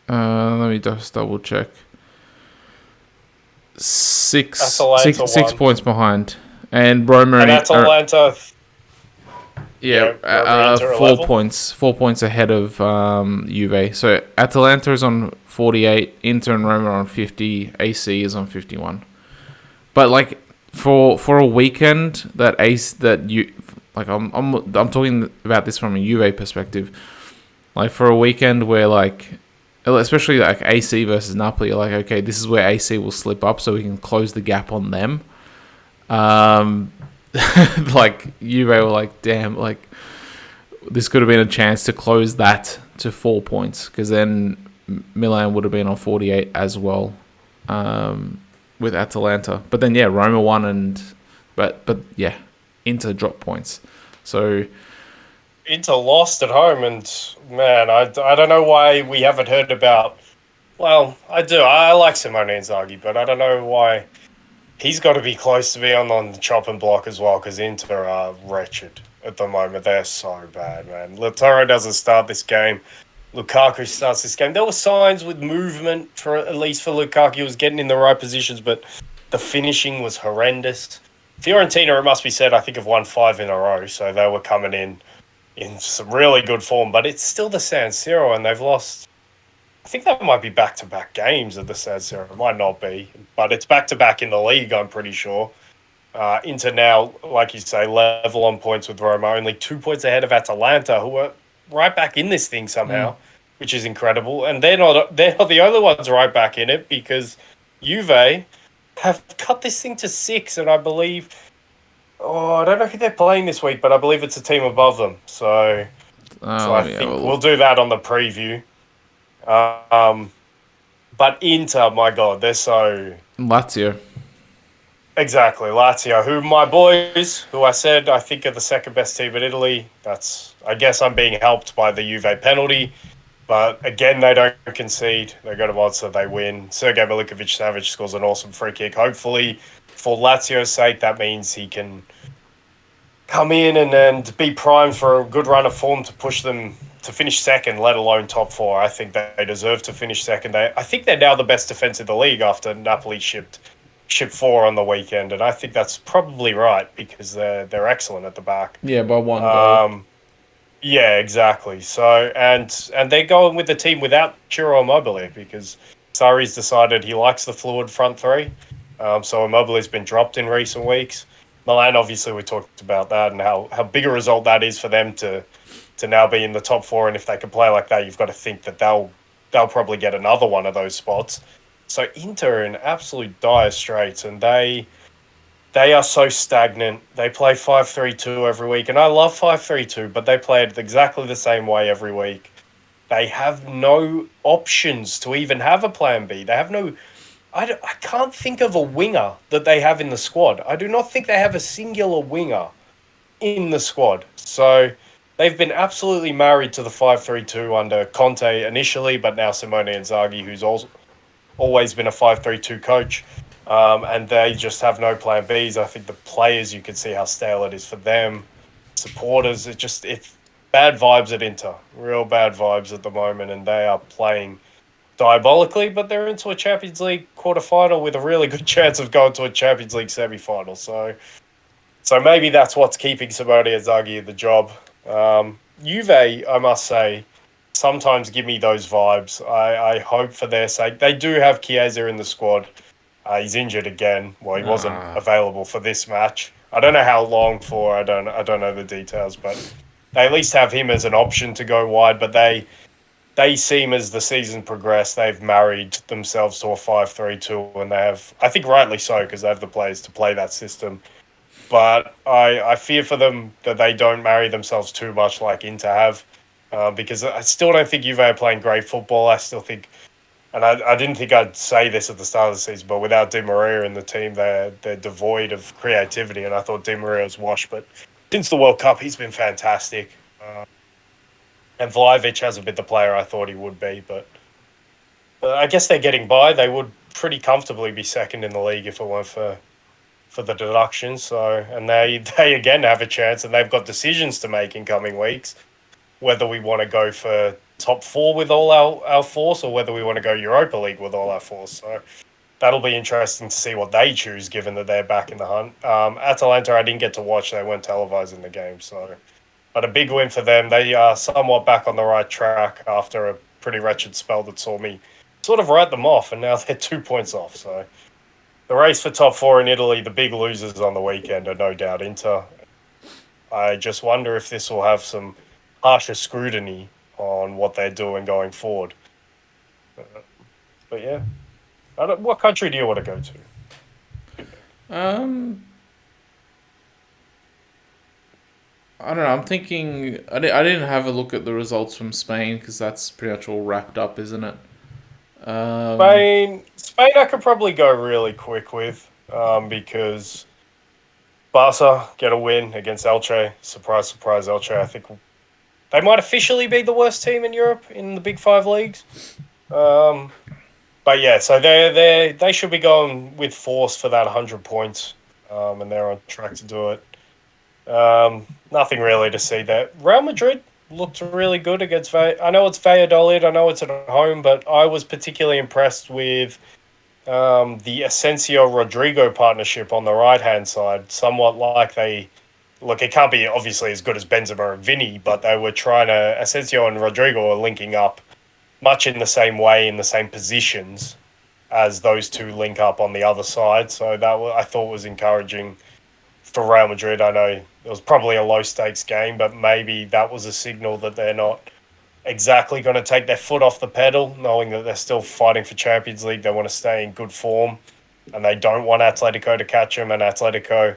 Speaker 1: Let me just double check. Six points behind, and Roma
Speaker 2: and Atalanta.
Speaker 1: Inter 4 points ahead of Juve. So Atalanta is on 48, Inter and Roma are on 50, AC is on 51. But like for a weekend I'm talking about this from a Juve perspective. Like for a weekend where like, especially like AC versus Napoli, you're like, okay, this is where AC will slip up so we can close the gap on them. Like Juve were like, damn, like this could have been a chance to close that to 4 points, because then Milan would have been on 48 as well, with Atalanta. But then Roma won, but Inter dropped points. So
Speaker 2: Inter lost at home, and man, I don't know why we haven't heard about. Well, I do. I like Simone Inzaghi, but I don't know why. He's got to be close to be on the chopping block as well, because Inter are wretched at the moment. They're so bad, man. Lautaro doesn't start this game. Lukaku starts this game. There were signs with movement, at least for Lukaku. He was getting in the right positions, but the finishing was horrendous. Fiorentina, it must be said, I think have won 5 in a row, so they were coming in some really good form. But it's still the San Siro, and they've lost. I think that might be back-to-back games at the San Siro. It might not be, but it's back-to-back in the league, I'm pretty sure. Inter now, like you say, level on points with Roma, only 2 points ahead of Atalanta, who are right back in this thing somehow, which is incredible. And they're not the only ones right back in it, because Juve have cut this thing to 6, and I believe... I don't know who they're playing this week, but I believe it's a team above them. So I think we'll do that on the preview. But Inter, my God, they're so...
Speaker 1: Lazio.
Speaker 2: Exactly, Lazio, who my boys, who I said I think are the second best team in Italy. I guess I'm being helped by the Juve penalty. But again, they don't concede. They go to Monza, they win. Sergej Milinkovic-Savic scores an awesome free kick. Hopefully, for Lazio's sake, that means he can come in and be primed for a good run of form to push them to finish second, let alone top 4. I think they deserve to finish second. I think they're now the best defense in the league after Napoli shipped 4 on the weekend, and I think that's probably right, because they're excellent at the back.
Speaker 1: Yeah, by 1 goal.
Speaker 2: Yeah, exactly. So and they're going with the team without Ciro Immobile, because Sarri's decided he likes the fluid front three. So Immobile's been dropped in recent weeks. Milan, obviously, we talked about that and how big a result that is for them to now be in the top 4. And if they can play like that, you've got to think that they'll probably get another one of those spots. So Inter are in absolute dire straits, and they are so stagnant. They play 5-3-2 every week, and I love 5-3-2, but they play it exactly the same way every week. They have no options to even have a plan B. They have no... I can't think of a winger that they have in the squad. I do not think they have a singular winger in the squad. So they've been absolutely married to the 5-3-2 under Conte initially, but now Simone Inzaghi, who's also always been a 5-3-2 coach. And they just have no plan Bs. I think the players, you can see how stale it is for them. Supporters, it's bad vibes at Inter. Real bad vibes at the moment, and they are playing diabolically, but they're into a Champions League quarterfinal with a really good chance of going to a Champions League semi-final. So maybe that's what's keeping Simone Inzaghi in the job. Juve, I must say, sometimes give me those vibes. I hope for their sake. They do have Chiesa in the squad. He's injured again. Well, he wasn't available for this match. I don't know how long for. I don't know the details, but they at least have him as an option to go wide. But they seem, as the season progressed, they've married themselves to a 5-3-2, and they have, I think rightly so, because they have the players to play that system. But I fear for them that they don't marry themselves too much like Inter have, because I still don't think Juve are playing great football. I still think, and I didn't think I'd say this at the start of the season, but without Di Maria in the team, they're devoid of creativity, and I thought Di Maria was washed. But since the World Cup, he's been fantastic. And Vlahovic hasn't been the player I thought he would be, but I guess they're getting by. They would pretty comfortably be second in the league if it weren't for the deductions. So, and they again have a chance, and they've got decisions to make in coming weeks, whether we want to go for top four with all our force, or whether we want to go Europa League with all our force. So that'll be interesting to see what they choose, given that they're back in the hunt. Atalanta, I didn't get to watch. They weren't televising the game, so. But a big win for them. They are somewhat back on the right track after a pretty wretched spell that saw me sort of write them off, and now they're 2 points off. So the race for top four in Italy, the big losers on the weekend are no doubt Inter. I just wonder if this will have some harsher scrutiny on what they're doing going forward. But yeah, what country do you want to go to?
Speaker 1: I don't know. I'm thinking. I didn't have a look at the results from Spain because that's pretty much all wrapped up, isn't it?
Speaker 2: Spain, I could probably go really quick with, because Barca get a win against Elche. Surprise, surprise, Elche. I think they might officially be the worst team in Europe in the Big Five leagues. But yeah, so they should be going with force for that 100 points, and they're on track to do it. Nothing really to see there. Real Madrid looked really good against I know it's Valladolid, I know it's at home, but I was particularly impressed with the Asensio-Rodrigo partnership on the right-hand side. Somewhat like it can't be obviously as good as Benzema and Vinny, but they were Asensio and Rodrigo are linking up much in the same way, in the same positions as those two link up on the other side. So that I thought was encouraging for Real Madrid. I know it was probably a low-stakes game, but maybe that was a signal that they're not exactly going to take their foot off the pedal, knowing that they're still fighting for Champions League. They want to stay in good form, and they don't want Atletico to catch them, and Atletico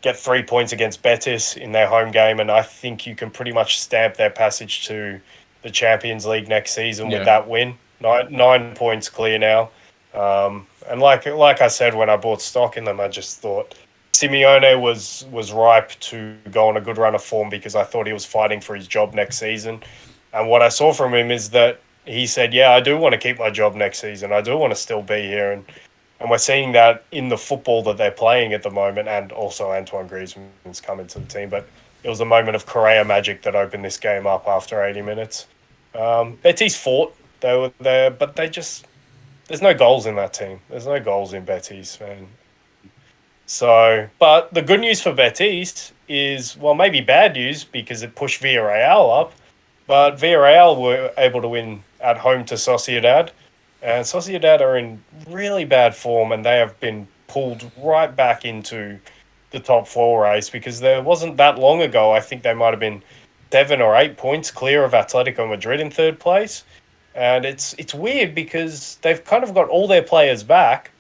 Speaker 2: get 3 points against Betis in their home game, and I think you can pretty much stamp their passage to the Champions League next season with that win. 9 points clear now. And like I said when I bought stock in them, I just thought Simeone was ripe to go on a good run of form, because I thought he was fighting for his job next season. And what I saw from him is that he said, yeah, I do want to keep my job next season. I do want to still be here. And we're seeing that in the football that they're playing at the moment, and also Antoine Griezmann's come into the team. But it was a moment of Correa magic that opened this game up after 80 minutes. Betis fought. They were there, but there's no goals in that team. There's no goals in Betis, man. So, but the good news for Betis is, well, maybe bad news because it pushed Villarreal up, but Villarreal were able to win at home to Sociedad, and Sociedad are in really bad form, and they have been pulled right back into the top four race, because there wasn't that long ago, I think they might have been 7 or 8 points clear of Atletico Madrid in third place. And it's weird because they've kind of got all their players back,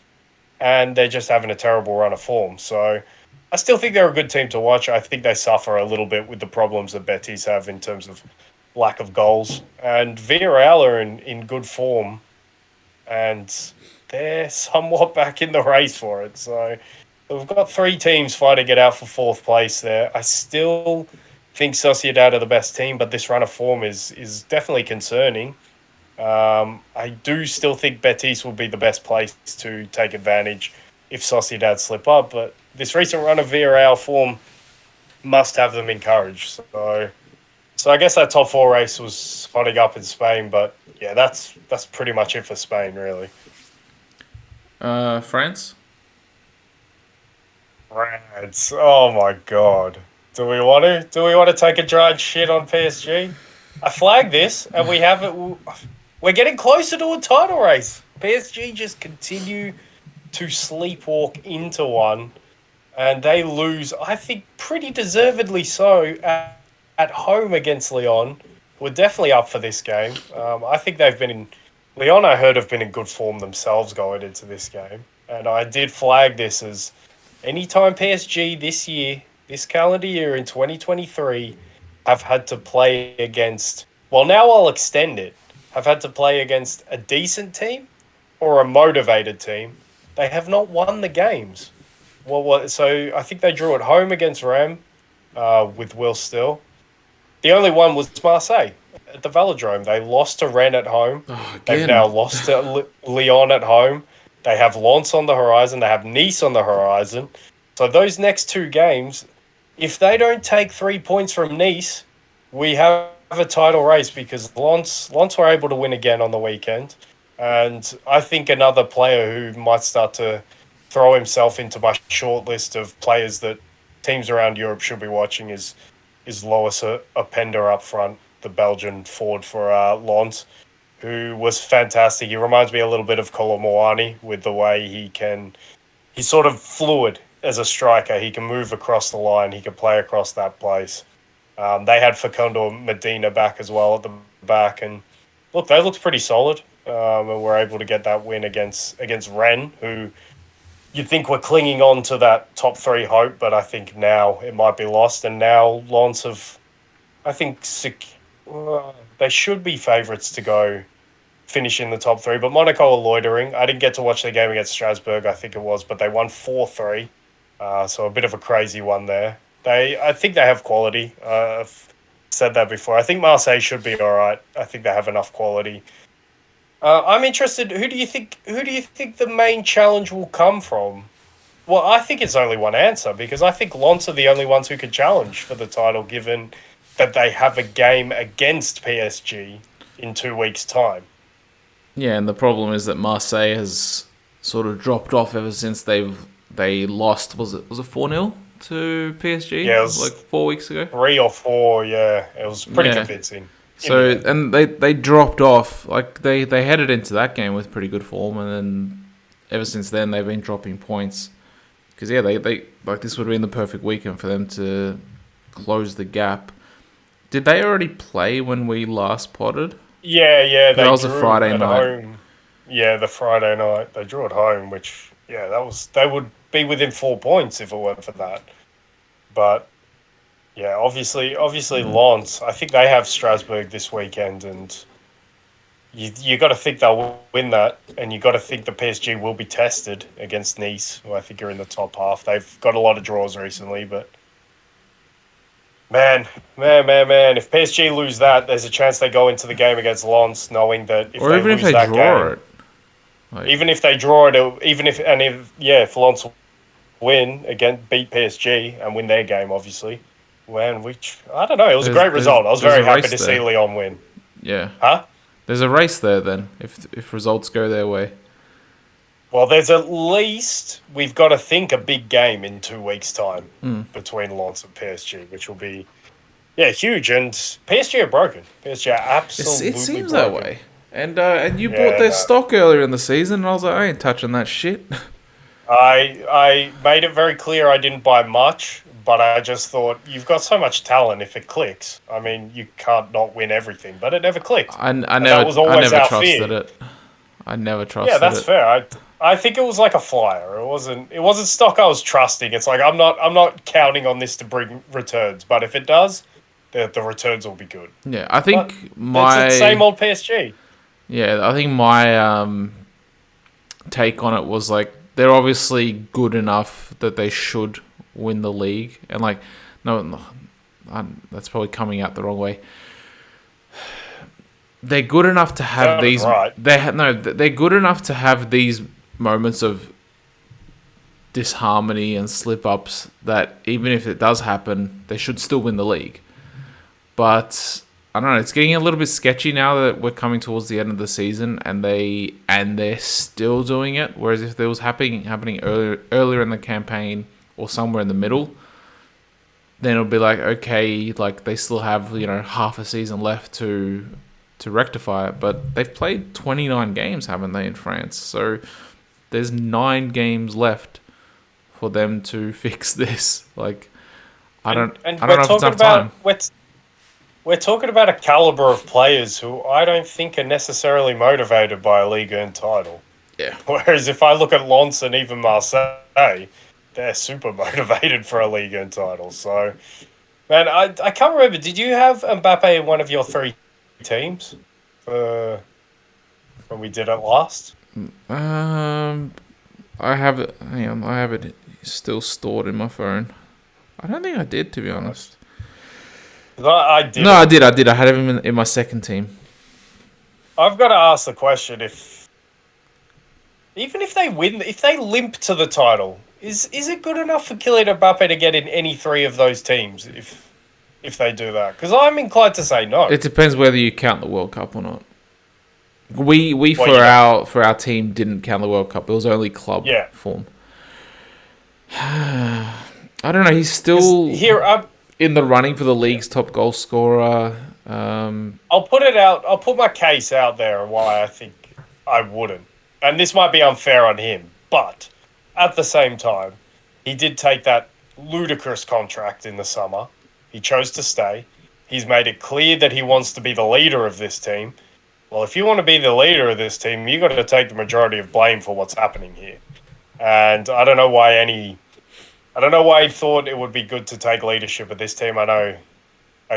Speaker 2: and they're just having a terrible run of form. So I still think they're a good team to watch. I think they suffer a little bit with the problems that Betis have in terms of lack of goals. And Villarreal are in good form, and they're somewhat back in the race for it. So we've got 3 teams fighting it out for fourth place there. I still think Sociedad are the best team, but this run of form is definitely concerning. I do still think Betis will be the best place to take advantage if Sociedad slip up, but this recent run of Villarreal form must have them encouraged. So I guess that top four race was hotting up in Spain, but yeah, that's pretty much it for Spain, really.
Speaker 1: France?
Speaker 2: France. Oh my god. Do we want to? Do we want to take a giant shit on PSG? I flagged this, and we have it. We're getting closer to a title race. PSG just continue to sleepwalk into one, and they lose, I think, pretty deservedly so at home against Lyon. We're definitely up for this game. I think they've been in Lyon. I heard have been in good form themselves going into this game, and I did flag this as anytime PSG this year, this calendar year in 2023, have had to play against. Well, now I'll extend it. Have had to play against a decent team or a motivated team. They have not won the games. So I think they drew at home against Rennes with Will Still. The only one was Marseille at the Velodrome. They lost to Rennes at home. They've now lost to Lyon at home. They have Lens on the horizon. They have Nice on the horizon. So those next two games, if they don't take 3 points from Nice, we have a title race because Lens were able to win again on the weekend. And I think another player who might start to throw himself into my short list of players that teams around Europe should be watching is Lois Openda up front, the Belgian forward for Lens, who was fantastic. He reminds me a little bit of Colomboani with the way he's sort of fluid as a striker. He can move across the line. He can play across that place. They had Facundo Medina back as well at the back. And look, they looked pretty solid. And were able to get that win against Rennes, who you'd think were clinging on to that top three hope, but I think now it might be lost. And now Lens have, I think, they should be favourites to go finish in the top three. But Monaco are loitering. I didn't get to watch the game against Strasbourg, I think it was, but they won 4-3. So a bit of a crazy one there. I think they have quality. I've said that before. I think Marseille should be all right. I think they have enough quality. I'm interested. Who do you think the main challenge will come from? Well, I think it's only one answer because I think Lens are the only ones who could challenge for the title, given that they have a game against PSG in 2 weeks' time.
Speaker 1: Yeah, and the problem is that Marseille has sort of dropped off ever since they lost. Was it 4-0 to PSG?
Speaker 2: Yeah, it was
Speaker 1: like 4 weeks ago.
Speaker 2: 3 or 4. Yeah, it was pretty convincing.
Speaker 1: So and they dropped off. Like they headed into that game with pretty good form, and then ever since then they've been dropping points. Because they like this would have been the perfect weekend for them to close the gap. Did they already play when we last potted?
Speaker 2: Yeah.
Speaker 1: That was a Friday night.
Speaker 2: Home. Yeah, the Friday night they drew at home, which they would be within 4 points if it weren't for that. But yeah, obviously, Lens. I think they have Strasbourg this weekend, and you got to think they'll win that, and you got to think the PSG will be tested against Nice, who I think are in the top half. They've got a lot of draws recently, but man, if PSG lose that, there's a chance they go into the game against Lens knowing that if they lose that game, even if they draw it, if Lens win again, beat PSG and win their game, obviously. I don't know. It was a great result. I was very happy to see Lyon win.
Speaker 1: Yeah.
Speaker 2: Huh?
Speaker 1: There's a race there then, if results go their way.
Speaker 2: Well, there's at least, we've got to think, a big game in 2 weeks' time between Lens and PSG, which will be, huge. And PSG are broken. PSG are absolutely
Speaker 1: It seems
Speaker 2: broken.
Speaker 1: that way. And you bought their stock earlier in the season, and I was like, I ain't touching that shit.
Speaker 2: I made it very clear I didn't buy much, but I just thought, you've got so much talent if it clicks. I mean, you can't not win everything, but it never clicked.
Speaker 1: I never trusted it. I never trusted it.
Speaker 2: Yeah, that's fair. I think it was like a flyer. It wasn't stock I was trusting. It's like I'm not counting on this to bring returns, but if it does, the returns will be good.
Speaker 1: Yeah, I think
Speaker 2: it's the same old PSG.
Speaker 1: Yeah, I think my take on it was like they're obviously good enough that they should win the league, and like no, that's probably coming out the wrong way. They're good enough to have
Speaker 2: Sounded
Speaker 1: these.
Speaker 2: right.
Speaker 1: They're good enough to have these moments of disharmony and slip ups that even if it does happen, they should still win the league. But I don't know. It's getting a little bit sketchy now that we're coming towards the end of the season, and they're still doing it. Whereas if it was happening earlier in the campaign or somewhere in the middle, then it'll be like, okay, like they still have half a season left to rectify it. But they've played 29 games, haven't they, in France? So there's 9 games left for them to fix this. Like I don't know if it's enough time.
Speaker 2: We're talking about a caliber of players who I don't think are necessarily motivated by a Liga and title.
Speaker 1: Yeah.
Speaker 2: Whereas if I look at Lens and even Marseille, they're super motivated for a Liga and title. So, man, I can't remember. Did you have Mbappe in one of your 3 teams when we did it last?
Speaker 1: I have it. Hang on, I have it still stored in my phone. I don't think I did, to be honest.
Speaker 2: I did.
Speaker 1: No, I did. I had him in my second team.
Speaker 2: I've got to ask the question: even if they win, if they limp to the title, is it good enough for Kylian Mbappe to get in any 3 of those teams? If they do that, because I'm inclined to say no.
Speaker 1: It depends whether you count the World Cup or not. We for our team didn't count the World Cup. It was only club form. I don't know. He's still in the running for the league's top goal scorer.
Speaker 2: I'll put it out. I'll put my case out there why I think I wouldn't. And this might be unfair on him, but at the same time, he did take that ludicrous contract in the summer. He chose to stay. He's made it clear that he wants to be the leader of this team. Well, if you want to be the leader of this team, you've got to take the majority of blame for what's happening here. And I don't know why he thought it would be good to take leadership of this team. I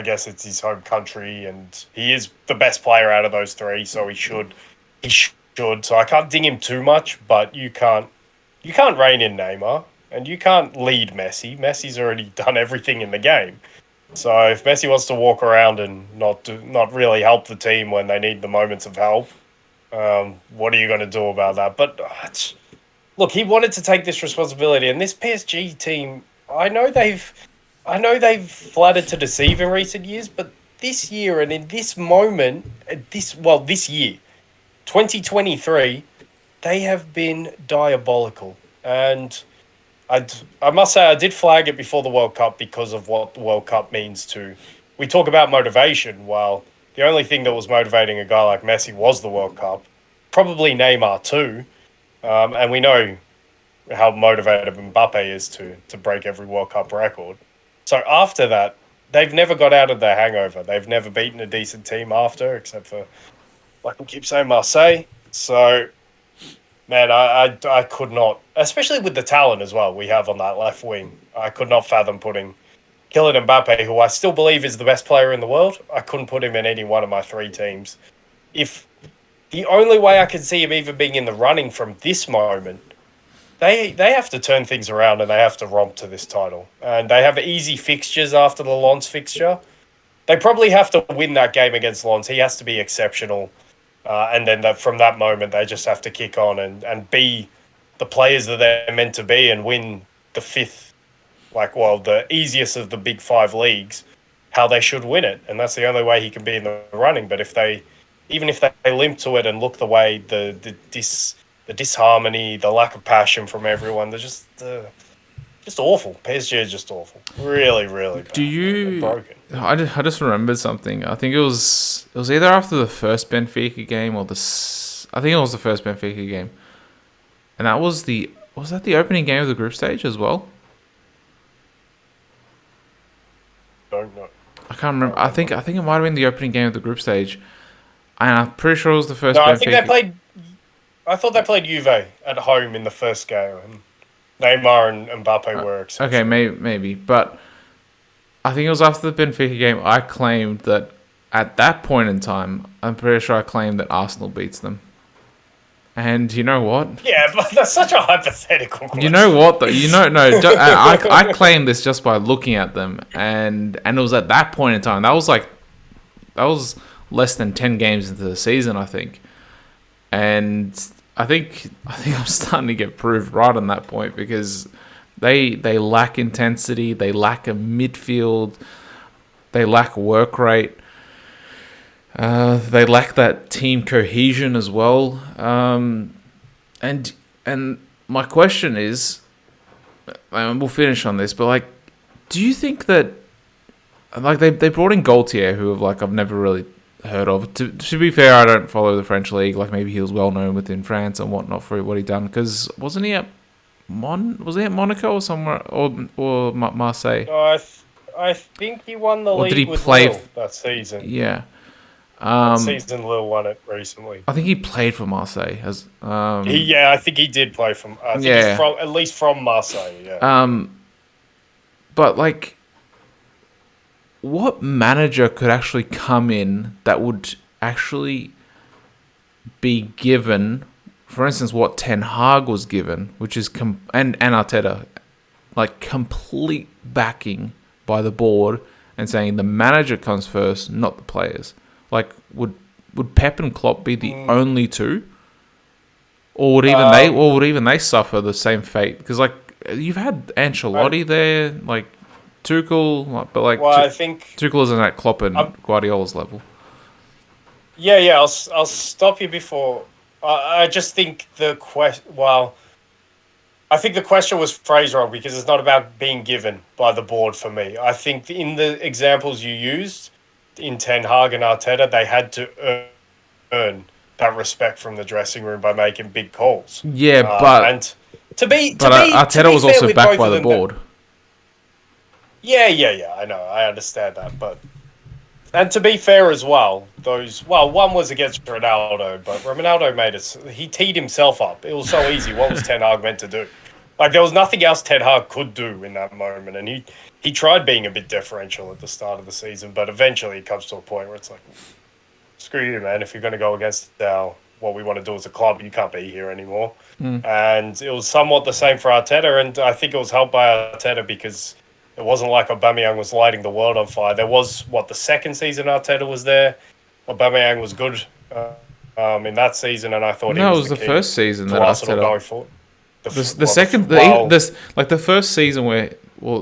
Speaker 2: guess it's his home country, and he is the best player out of those 3, so he should. So I can't ding him too much, but you can't rein in Neymar, and you can't lead Messi. Messi's already done everything in the game. So if Messi wants to walk around and not really help the team when they need the moments of help, what are you going to do about that? But look, he wanted to take this responsibility, and this PSG team, I know they've flattered to deceive in recent years, but this year and in this moment, this year, 2023, they have been diabolical. And I must say I did flag it before the World Cup because of what the World Cup means to... We talk about motivation. Well, the only thing that was motivating a guy like Messi was the World Cup. Probably Neymar too. And we know how motivated Mbappe is to break every World Cup record. So after that, they've never got out of their hangover. They've never beaten a decent team after, except for, like we keep saying, Marseille. So... Man, I could not, especially with the talent as well we have on that left wing, I could not fathom putting Kylian Mbappe, who I still believe is the best player in the world. I couldn't put him in any one of my 3 teams. If the only way I could see him even being in the running from this moment, they have to turn things around and they have to romp to this title. And they have easy fixtures after the Lens fixture. They probably have to win that game against Lens. He has to be exceptional. And then from that moment, they just have to kick on and be the players that they're meant to be and win the 5th, the easiest of the big 5 leagues, how they should win it. And that's the only way he can be in the running. But even if they limp to it and look the way the disharmony, the lack of passion from everyone, they're just awful. PSG is just awful. Really, really bad. They're broken.
Speaker 1: I just remembered something. I think it was either after the first Benfica game or I think it was the first Benfica game, and that was that the opening game of the group stage as well?
Speaker 2: Don't know.
Speaker 1: I can't remember. I think it might have been the opening game of the group stage, and I'm pretty sure it was the first.
Speaker 2: No,
Speaker 1: Benfica.
Speaker 2: I think they played. I thought they played Juve at home in the first game. And Neymar and Mbappe were exceptional.
Speaker 1: Okay, maybe, but I think it was after the Benfica game. I claimed that at that point in time, I'm pretty sure I claimed that Arsenal beats them. And you know what?
Speaker 2: Yeah, but that's such a hypothetical question.
Speaker 1: You know what? Though? I claim this just by looking at them, and it was at that point in time. That was less than 10 games into the season, I think. And I think I'm starting to get proved right on that point because they lack intensity, they lack a midfield, they lack work rate, they lack that team cohesion as well. And my question is, and we'll finish on this, but like, do you think that like they brought in Gaultier, who I've never really heard of. To be fair, I don't follow the French league. Like maybe he was well known within France and whatnot for what he done. Because wasn't he at Monaco or somewhere or Marseille?
Speaker 2: I think he won the
Speaker 1: Or
Speaker 2: league
Speaker 1: did he
Speaker 2: with
Speaker 1: play
Speaker 2: Lille that season.
Speaker 1: Yeah.
Speaker 2: That season Lille won it recently.
Speaker 1: I think he played for Marseille.
Speaker 2: I think he did play from. I think he's from at least from Marseille. Yeah.
Speaker 1: But like, what manager could actually come in that would actually be given, for instance, what Ten Hag was given, which is and Arteta, like complete backing by the board and saying the manager comes first, not the players. Like, would Pep and Klopp be the only two, or would even they suffer the same fate? Because like you've had Ancelotti there, like Tuchel, but like
Speaker 2: I think
Speaker 1: Tuchel isn't at Klopp and Guardiola's level.
Speaker 2: Yeah. I'll stop you before. I just think the question. Well, I think the question was phrased wrong because it's not about being given by the board for me. I think in the examples you used in Ten Hag and Arteta, they had to earn that respect from the dressing room by making big calls.
Speaker 1: Yeah, but Arteta was also backed by the board.
Speaker 2: Yeah. I know. I understand that, and to be fair as well, one was against Ronaldo, but Ronaldo he teed himself up. It was so easy. What was Ten Hag meant to do? Like, there was nothing else Ten Hag could do in that moment, and he tried being a bit deferential at the start of the season, but eventually it comes to a point where it's like, screw you, man. If you're going to go against what we want to do as a club, you can't be here anymore. And it was somewhat the same for Arteta, and I think it was helped by Arteta because it wasn't like Aubameyang was lighting the world on fire. There was, the second season Arteta was there. Aubameyang was good in that season, and I thought
Speaker 1: it was the first season that Arteta. The first season where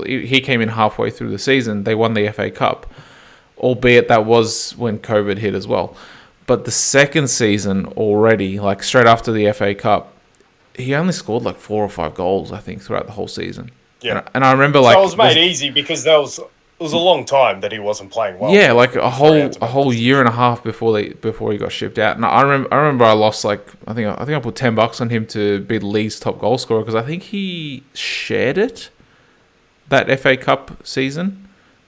Speaker 1: he came in halfway through the season, they won the FA Cup, albeit that was when COVID hit as well. But the second season already, like straight after the FA Cup, he only scored like 4 or 5 goals, I think, throughout the whole season.
Speaker 2: Yeah,
Speaker 1: and I remember like
Speaker 2: so it was made easy because it was a long time that he wasn't playing well.
Speaker 1: Yeah, like a whole year and a half before he got shipped out. And I remember I lost I think I put $10 on him to be the league's top goal scorer because I think he shared it that FA Cup season.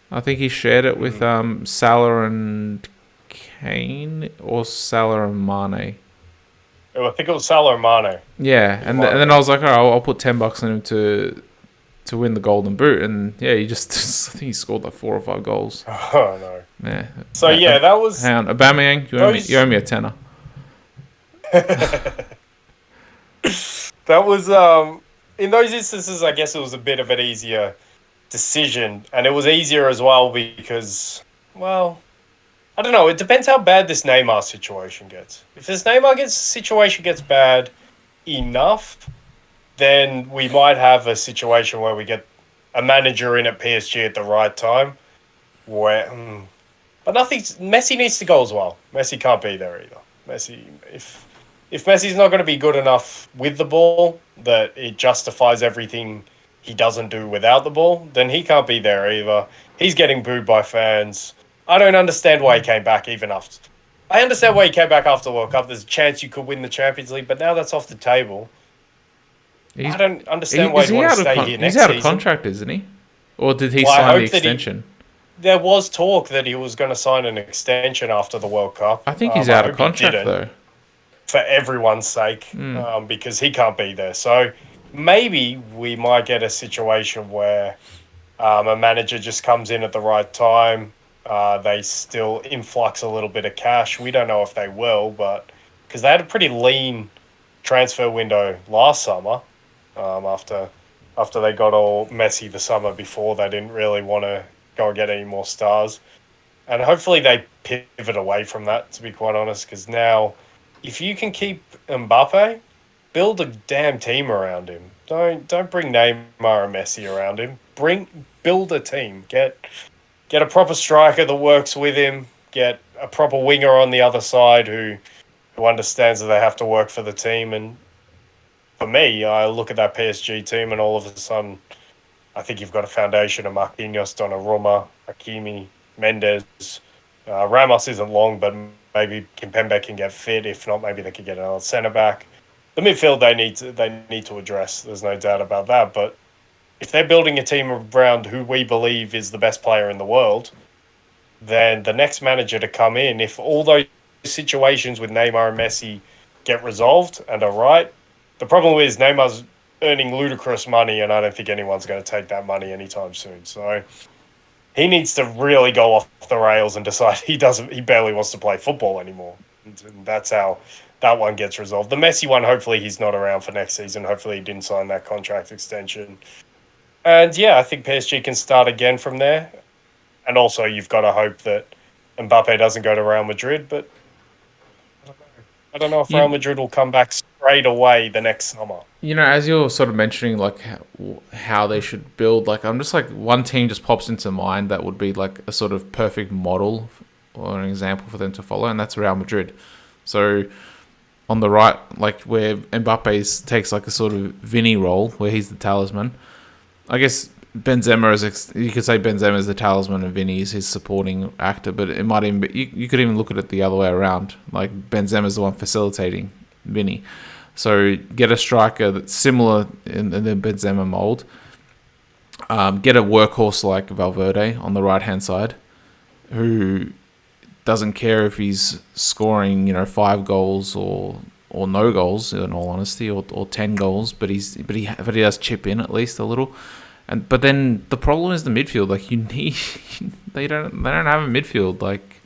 Speaker 1: I think he shared it with Salah and Kane or Salah and Mane.
Speaker 2: I think it was Salah and Mane.
Speaker 1: Yeah, and then I was like, all right, I'll put $10 on him to win the Golden Boot, and yeah, I think he scored like 4 or 5 goals.
Speaker 2: Oh no!
Speaker 1: Yeah.
Speaker 2: So that was.
Speaker 1: Hang on, Aubameyang, you owe me a tenner.
Speaker 2: That was in those instances. I guess it was a bit of an easier decision, and it was easier as well because, well, I don't know. It depends how bad this Neymar situation gets. If this Neymar situation gets bad enough, then we might have a situation where we get a manager in at PSG at the right time. But Messi needs to go as well. Messi can't be there either. If Messi's not going to be good enough with the ball that it justifies everything he doesn't do without the ball, then he can't be there either. He's getting booed by fans. I don't understand why he came back even after. I understand why he came back after the World Cup. There's a chance you could win the Champions League, but now that's off the table. I don't understand why he wants to stay here next season.
Speaker 1: He's out of contract, isn't he? Or did he sign the extension?
Speaker 2: There was talk that he was going to sign an extension after the World Cup.
Speaker 1: I think he's out of contract, though.
Speaker 2: For everyone's sake, because he can't be there. So maybe we might get a situation where a manager just comes in at the right time. They still influx a little bit of cash. We don't know if they will, but because they had a pretty lean transfer window last summer, after they got all messy the summer before. They didn't really want to go and get any more stars. And hopefully they pivot away from that, to be quite honest, because now if you can keep Mbappe, build a damn team around him. Don't bring Neymar and Messi around him. Build a team. Get a proper striker that works with him. Get a proper winger on the other side who understands that they have to work for the team. And for me, I look at that PSG team and all of a sudden, I think you've got a foundation of Marquinhos, Donnarumma, Hakimi, Mendes. Ramos isn't long, but maybe Kimpembe can get fit. If not, maybe they could get another centre back. The midfield they need to address. There's no doubt about that. But if they're building a team around who we believe is the best player in the world, then the next manager to come in, if all those situations with Neymar and Messi get resolved and are right, the problem is Neymar's earning ludicrous money, and I don't think anyone's going to take that money anytime soon. So he needs to really go off the rails and decide he barely wants to play football anymore. And that's how that one gets resolved. The Messi one, hopefully he's not around for next season. Hopefully he didn't sign that contract extension. And yeah, I think PSG can start again from there. And also you've got to hope that Mbappe doesn't go to Real Madrid, but I don't know if Real Madrid will come back straight away the next summer.
Speaker 1: As you're sort of mentioning, like how they should build, like I'm just like one team just pops into mind that would be like a sort of perfect model or an example for them to follow, and that's Real Madrid. So on the right, like where Mbappe takes like a sort of Vinny role, where he's the talisman. I guess Benzema you could say Benzema is the talisman and Vinny is his supporting actor, but it might even be, you could even look at it the other way around. Like Benzema is the one facilitating Vinny. So get a striker that's similar in the Benzema mold. Get a workhorse like Valverde on the right hand side, who doesn't care if he's scoring 5 goals or no goals, in all honesty, or 10 goals, but he does chip in at least a little. But then the problem is the midfield. Like they don't have a midfield. Like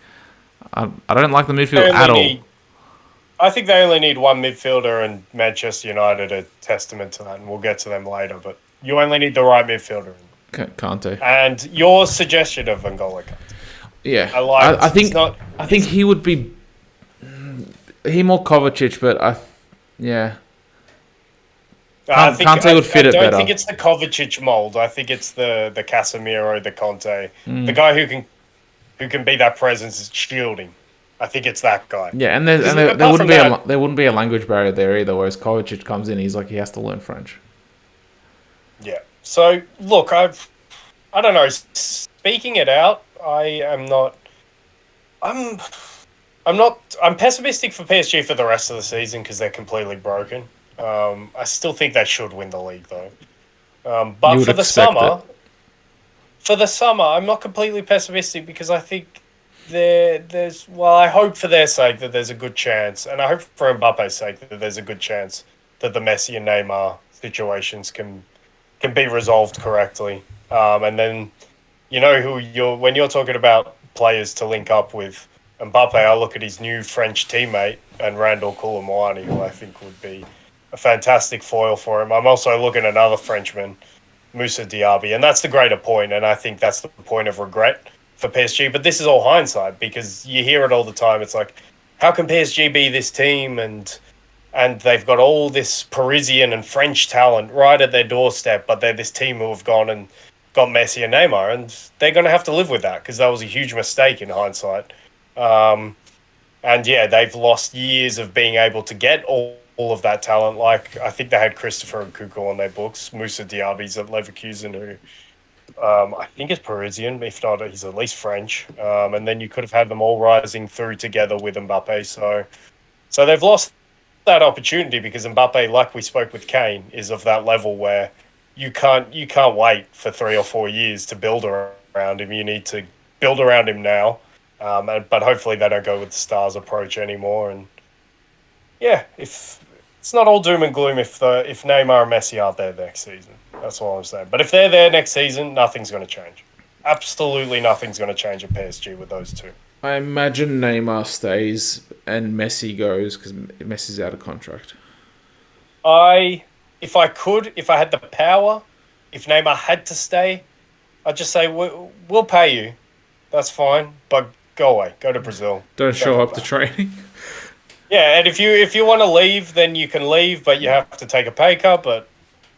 Speaker 1: I don't like the midfield at all.
Speaker 2: I think they only need one midfielder, and Manchester United are testament to that, and we'll get to them later. But you only need the right midfielder.
Speaker 1: Kante.
Speaker 2: And your suggestion of N'Golo Kante.
Speaker 1: Yeah, I think he would be more Kovacic, but Kante would fit it better.
Speaker 2: I don't think it's the Kovacic mold. I think it's the Casemiro, the Conte, the guy who can be that presence shielding. I think it's that guy.
Speaker 1: Yeah, and there wouldn't be a language barrier there either. Whereas Kovacic comes in, he's like he has to learn French.
Speaker 2: Yeah. So look, I don't know. Speaking it out, I'm pessimistic for PSG for the rest of the season because they're completely broken. I still think they should win the league though. But for the summer, I'm not completely pessimistic because I think I hope for their sake that there's a good chance, and I hope for Mbappe's sake that there's a good chance that the Messi and Neymar situations can be resolved correctly. And then, when you're talking about players to link up with Mbappe, I look at his new French teammate and Randall Koulibaly, who I think would be a fantastic foil for him. I'm also looking at another Frenchman, Moussa Diaby, and that's the greater point, and I think that's the point of regret for PSG. But this is all hindsight because you hear it all the time. It's like, how can PSG be this team and they've got all this Parisian and French talent right at their doorstep, but they're this team who have gone and got Messi and Neymar, and they're going to have to live with that because that was a huge mistake in hindsight. And yeah, they've lost years of being able to get all of that talent. Like, I think they had Christopher Nkunku on their books. Moussa Diaby's at Leverkusen, who I think is Parisian. If not, he's at least French. And then you could have had them all rising through together with Mbappe. So they've lost that opportunity because Mbappe, like we spoke with Kane, is of that level where you can't wait for 3 or 4 years to build around him. You need to build around him now. But hopefully they don't go with the stars approach anymore. And yeah, if it's not all doom and gloom if Neymar and Messi aren't there next season. That's all I'm saying. But if they're there next season, nothing's going to change. Absolutely nothing's going to change at PSG with those two.
Speaker 1: I imagine Neymar stays and Messi goes because Messi's out of contract.
Speaker 2: If I had the power, if Neymar had to stay, I'd just say we'll pay you. That's fine, but go away. Go to Brazil.
Speaker 1: Don't show up to training.
Speaker 2: Yeah, and if you want to leave, then you can leave, but you have to take a pay cut. But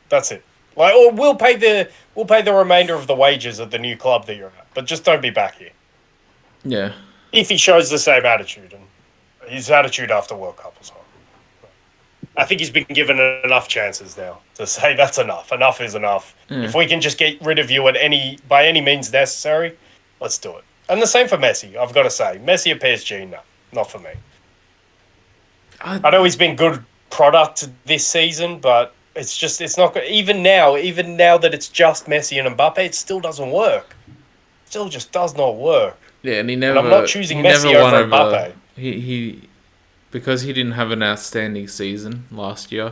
Speaker 2: that's it. Like, or we'll pay the remainder of the wages at the new club that you're at, but just don't be back here.
Speaker 1: Yeah.
Speaker 2: If he shows the same attitude, and his attitude after World Cup as well. I think he's been given enough chances now to say that's enough. Enough is enough.
Speaker 1: Yeah.
Speaker 2: If we can just get rid of you by any means necessary, let's do it. And the same for Messi, I've got to say. Messi at PSG, no, not for me. I know he's been good product this season, but it's not good. Even now that it's just Messi and Mbappe, it still doesn't work. Still just does not work.
Speaker 1: Yeah, and I'm
Speaker 2: not choosing Messi over Mbappe.
Speaker 1: He because he didn't have an outstanding season last year.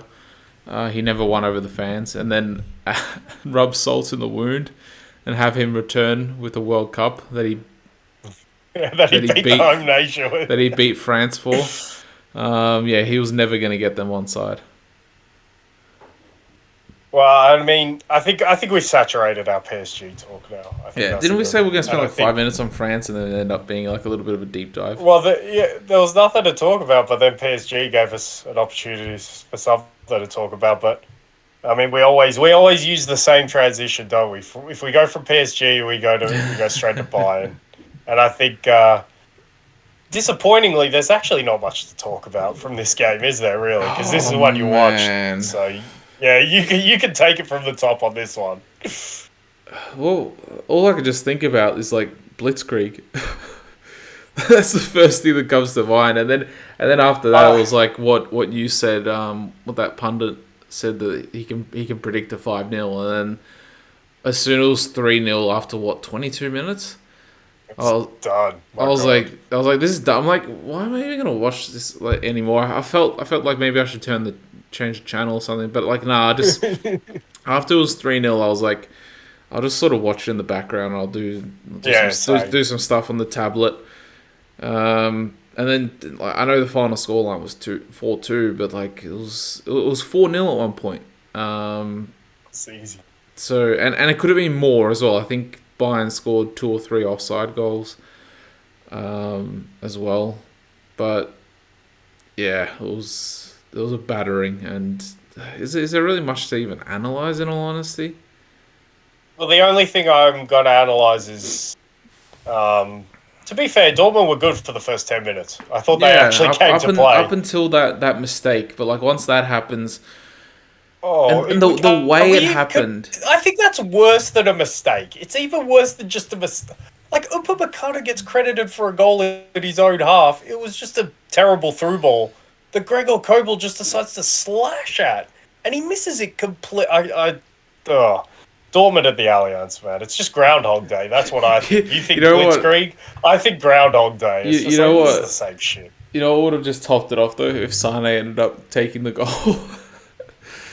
Speaker 1: He never won over the fans, and then rub salt in the wound and have him return with a World Cup that he
Speaker 2: beat the home nation with.
Speaker 1: That he beat France for. He was never going to get them on side.
Speaker 2: Well, I mean, I think we've saturated our PSG talk now.
Speaker 1: Didn't we say we're going to spend 5 minutes on France and then end up being like a little bit of a deep dive?
Speaker 2: Well, there was nothing to talk about, but then PSG gave us an opportunity for something to talk about. But I mean, we always use the same transition, don't we? If we go from PSG, we go straight to Bayern, and I think disappointingly, there's actually not much to talk about from this game, is there? Really? Because this is what you watched, so. Yeah, you can take it from the top on this one.
Speaker 1: Well, all I could just think about is like blitzkrieg. That's the first thing that comes to mind, and then after that, it was like what you said. What that pundit said that he can predict a 5-0, and then as soon as it was 3-0 after 22 minutes, I was done. I was like, this is dumb. I'm like, why am I even gonna watch this anymore? I felt like maybe I should change the channel or something, but nah, just after it was 3-0, I was like, I'll just sort of watch it in the background. I'll do some stuff on the tablet, and then I know the final scoreline was 4-2, but like it was 4-0 at one point.
Speaker 2: It's easy.
Speaker 1: So and it could have been more as well. I think Bayern scored 2 or 3 offside goals, as well, but yeah, it was a battering, and is there really much to even analyse, in all honesty?
Speaker 2: Well, the only thing I'm going to analyse is, to be fair, Dortmund were good for the first 10 minutes. I thought they actually came to play.
Speaker 1: Up until that mistake, but like once that happens, and the way it happened.
Speaker 2: I think that's worse than a mistake. It's even worse than just a mistake. Like, Upamecano gets credited for a goal in his own half. It was just a terrible through ball that Gregor Kobel just decides to slash at, and he misses it completely. Dortmund at the Allianz, man. It's just Groundhog Day. That's what I think. You think blitzkrieg? I think Groundhog Day. It's the same shit.
Speaker 1: You know what would have just topped it off though if Sane ended up taking the goal.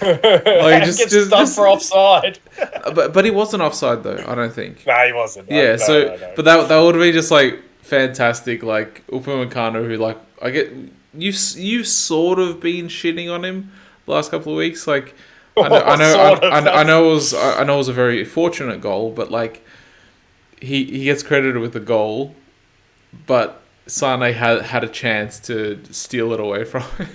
Speaker 2: Like just done for offside.
Speaker 1: but he wasn't offside though. I don't think.
Speaker 2: Nah, he wasn't.
Speaker 1: Yeah. No. But that would be just like fantastic. Like Upamecano, who like I get. You've sort of been shitting on him the last couple of weeks. Like, I know it was a very fortunate goal, but like, he gets credited with the goal, but Sane had a chance to steal it away from him.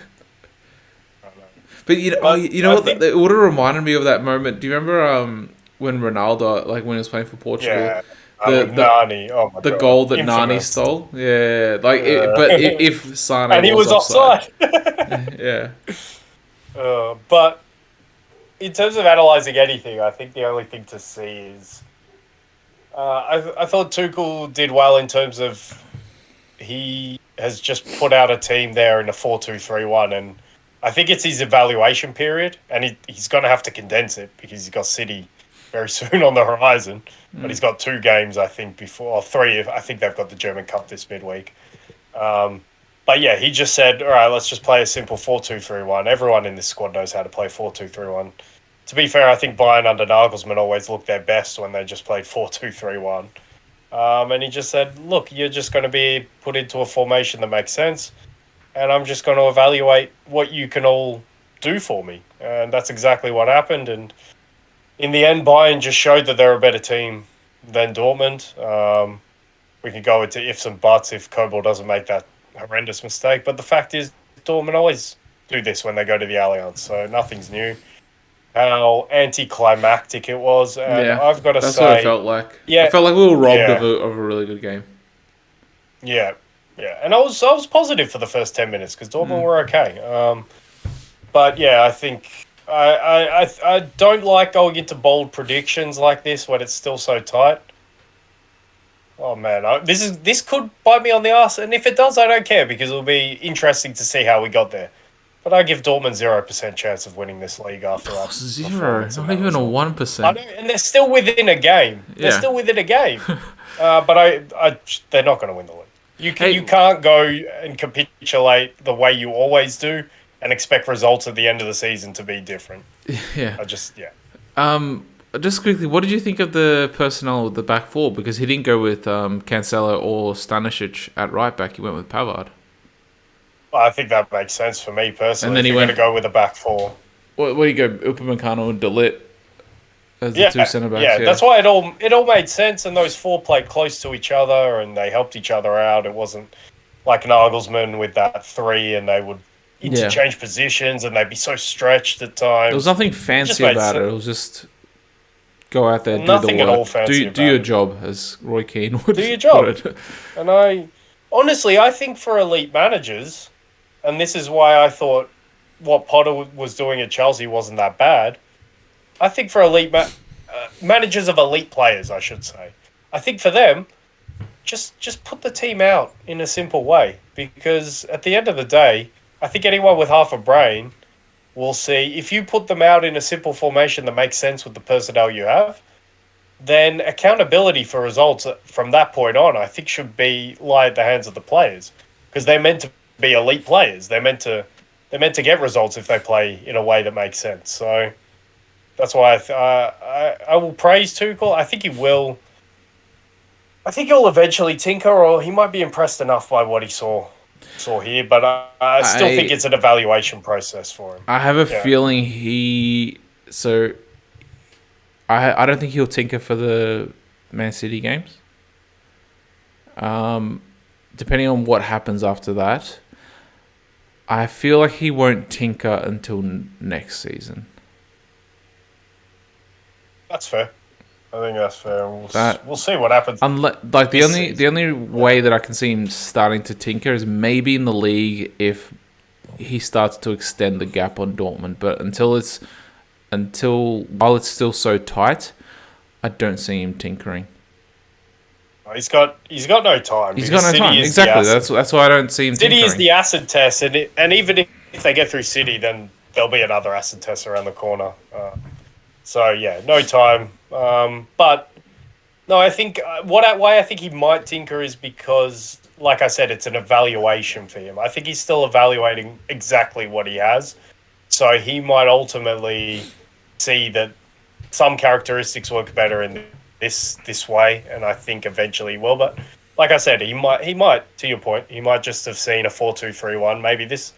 Speaker 1: But it would have reminded me of that moment. Do you remember when Ronaldo, like when he was playing for Portugal?
Speaker 2: Yeah. Nani,
Speaker 1: the goal that Nani stole, if Sane
Speaker 2: and he was offside.
Speaker 1: Yeah.
Speaker 2: But in terms of analysing anything, I think the only thing to see is I thought Tuchel did well in terms of he has just put out a team there in a 4-2-3-1, and I think it's his evaluation period, and he's going to have to condense it because he's got City very soon on the horizon. But he's got 2 games, I think, before, or 3. I think they've got the German Cup this midweek. But yeah, he just said, all right, let's just play a simple 4-2-3-1. Everyone in this squad knows how to play 4-2-3-1. To be fair, I think Bayern under Nagelsmann always looked their best when they just played 4-2-3-1. And he just said, look, you're just going to be put into a formation that makes sense, and I'm just going to evaluate what you can all do for me. And that's exactly what happened. And in the end, Bayern just showed that they're a better team than Dortmund. We can go into ifs and buts if Kobel doesn't make that horrendous mistake. But the fact is, Dortmund always do this when they go to the Allianz, so nothing's new. How anticlimactic it was, and I've got to
Speaker 1: that's
Speaker 2: say,
Speaker 1: what it felt like.
Speaker 2: Yeah,
Speaker 1: I felt like we were robbed
Speaker 2: yeah.
Speaker 1: of a really good game.
Speaker 2: Yeah, and I was positive for the first 10 minutes because Dortmund were okay. But yeah, I think I don't like going into bold predictions like this when it's still so tight. Oh man, this could bite me on the ass, and if it does, I don't care because it'll be interesting to see how we got there. But I give Dortmund 0% chance of winning this league after that.
Speaker 1: Zero, not even a 1%.
Speaker 2: I know, and they're still within a game.
Speaker 1: Yeah.
Speaker 2: They're still within a game. But they're not going to win the league. You can't go and capitulate the way you always do and expect results at the end of the season to be different.
Speaker 1: Yeah.
Speaker 2: Just
Speaker 1: quickly, what did you think of the personnel with the back four? Because he didn't go with Cancelo or Stanisic at right back. He went with Pavard.
Speaker 2: I think that makes sense for me personally.
Speaker 1: And then he
Speaker 2: went to go with a back four.
Speaker 1: What do you go? Upamecano and De Ligt as the two centre backs.
Speaker 2: Yeah, that's why it all made sense. And those four played close to each other, and they helped each other out. It wasn't like Nagelsmann with that three, and they would interchange positions, and they'd be so stretched at times.
Speaker 1: There was nothing fancy about it. It was just go out there,
Speaker 2: nothing
Speaker 1: do the work.
Speaker 2: At all fancy.
Speaker 1: Do your job, as Roy Keane would.
Speaker 2: Do your job. And I think for elite managers. And this is why I thought what Potter was doing at Chelsea wasn't that bad. I think for elite managers of elite players, I should say, I think for them, just put the team out in a simple way. Because at the end of the day, I think anyone with half a brain will see if you put them out in a simple formation that makes sense with the personnel you have, then accountability for results from that point on, I think should lie at the hands of the players. Because they're meant to be elite players. They're meant to get results if they play in a way that makes sense. So that's why I will praise Tuchel. I think he will. I think he'll eventually tinker, or he might be impressed enough by what he saw here. But I still think it's an evaluation process for him.
Speaker 1: I have a feeling I don't think he'll tinker for the Man City games. Depending on what happens after that, I feel like he won't tinker until next season.
Speaker 2: That's fair. I think that's fair. We'll see what happens.
Speaker 1: The only way that I can see him starting to tinker is maybe in the league if he starts to extend the gap on Dortmund. But while it's still so tight, I don't see him tinkering.
Speaker 2: He's got no time.
Speaker 1: He's got no time. Exactly. That's why I don't see him
Speaker 2: City
Speaker 1: tinkering.
Speaker 2: is the acid test, and even if they get through City, then there'll be another acid test around the corner. So yeah, no time. But no, I think why I think he might tinker is because, like I said, it's an evaluation for him. I think he's still evaluating exactly what he has. So he might ultimately see that some characteristics work better in this way, and I think eventually he will. But like I said, he might, to your point, he might just have seen a 4-2-3-1. Maybe this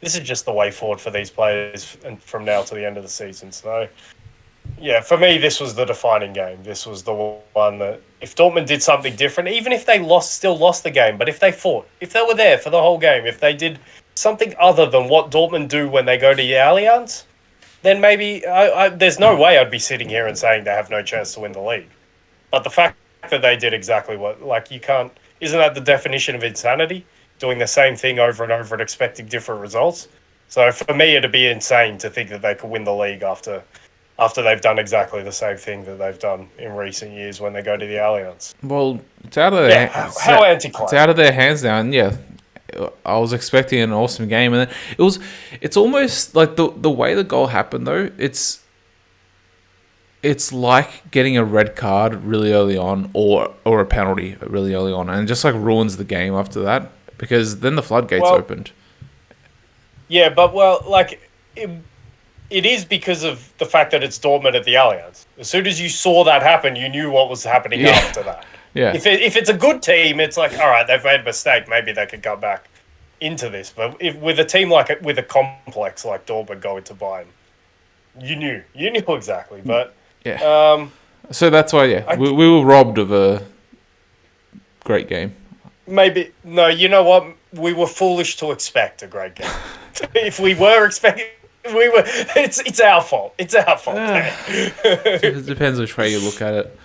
Speaker 2: is just the way forward for these players and from now to the end of the season. So yeah, for me, this was the defining game. This was the one that if Dortmund did something different, even if they still lost the game, but if they fought, if they were there for the whole game, if they did something other than what Dortmund do when they go to the Allianz, then maybe there's no way I'd be sitting here and saying they have no chance to win the league. But the fact that they did exactly isn't that the definition of insanity? Doing the same thing over and over and expecting different results. So for me, it'd be insane to think that they could win the league after they've done exactly the same thing that they've done in recent years when they go to the Allianz.
Speaker 1: Well, it's out of their
Speaker 2: how anticlimactic.
Speaker 1: It's out of their hands now, and yeah, I was expecting an awesome game, and then it's almost like the way the goal happened though. It's like getting a red card really early on, or a penalty really early on, and it just like ruins the game after that because then the floodgates opened.
Speaker 2: Yeah, but it is because of the fact that it's Dortmund at the Allianz. As soon as you saw that happen, you knew what was happening after that.
Speaker 1: Yeah.
Speaker 2: If it's a good team, it's like, all right, they've made a mistake. Maybe they could come back into this. But with a team with a complex like Dortmund going to Bayern, You knew exactly, but
Speaker 1: Yeah.
Speaker 2: um,
Speaker 1: So that's why, yeah,
Speaker 2: I
Speaker 1: we were robbed of a great game.
Speaker 2: maybe no. You know what? We were foolish to expect a great game. If we were expecting, we were. It's our fault. It's our fault.
Speaker 1: It depends which way you look at it.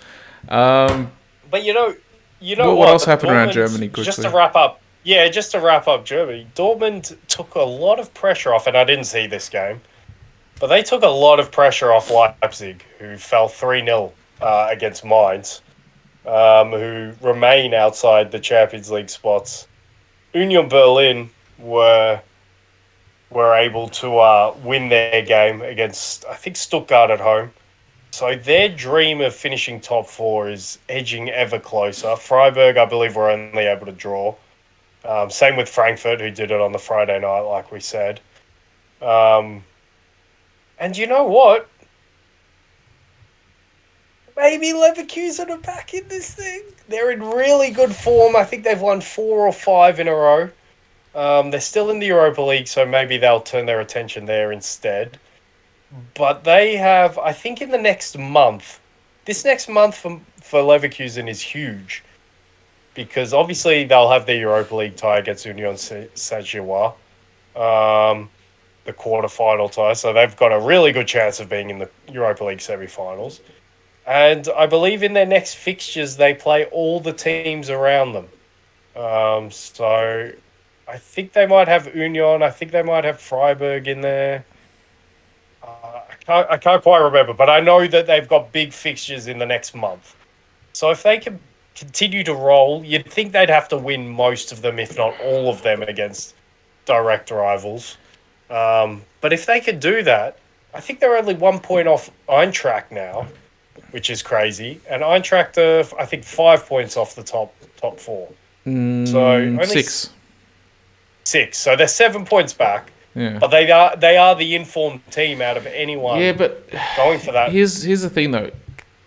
Speaker 1: Um,
Speaker 2: But you know
Speaker 1: what else
Speaker 2: what?
Speaker 1: happened around
Speaker 2: Dortmund.
Speaker 1: Germany
Speaker 2: Just to
Speaker 1: quickly?
Speaker 2: wrap up. Yeah, just to wrap up Germany. Dortmund took a lot of pressure off, and I didn't see this game, but they took a lot of pressure off Leipzig, who fell 3-0 against Mainz, who remain outside the Champions League spots. Union Berlin were able to win their game against, I think, Stuttgart at home. So their dream of finishing top four is edging ever closer. Freiburg, I believe, were only able to draw. Same with Frankfurt, who did it on the Friday night, like we said. And you know what? Maybe Leverkusen are back in this thing. They're in really good form. I think they've won 4 or 5 in a row. They're still in the Europa League, so maybe they'll turn their attention there instead. But they have, I think, in the next month, this next month for Leverkusen is huge because obviously they'll have their Europa League tie against Union Saint-Gilloise, the quarterfinal tie. So they've got a really good chance of being in the Europa League semi-finals. And I believe in their next fixtures, they play all the teams around them. So I think they might have Union. I think they might have Freiburg in there. I can't quite remember, but I know that they've got big fixtures in the next month. So if they can continue to roll, you'd think they'd have to win most of them, if not all of them, against direct rivals. But if they could do that, I think they're only 1 point off Eintracht now, which is crazy. And Eintracht are, I think, 5 points off the top four. So only
Speaker 1: 6.
Speaker 2: 6. So they're 7 points back.
Speaker 1: Yeah.
Speaker 2: But they are the informed team out of anyone.
Speaker 1: Yeah, but
Speaker 2: going for that.
Speaker 1: Here's the thing though.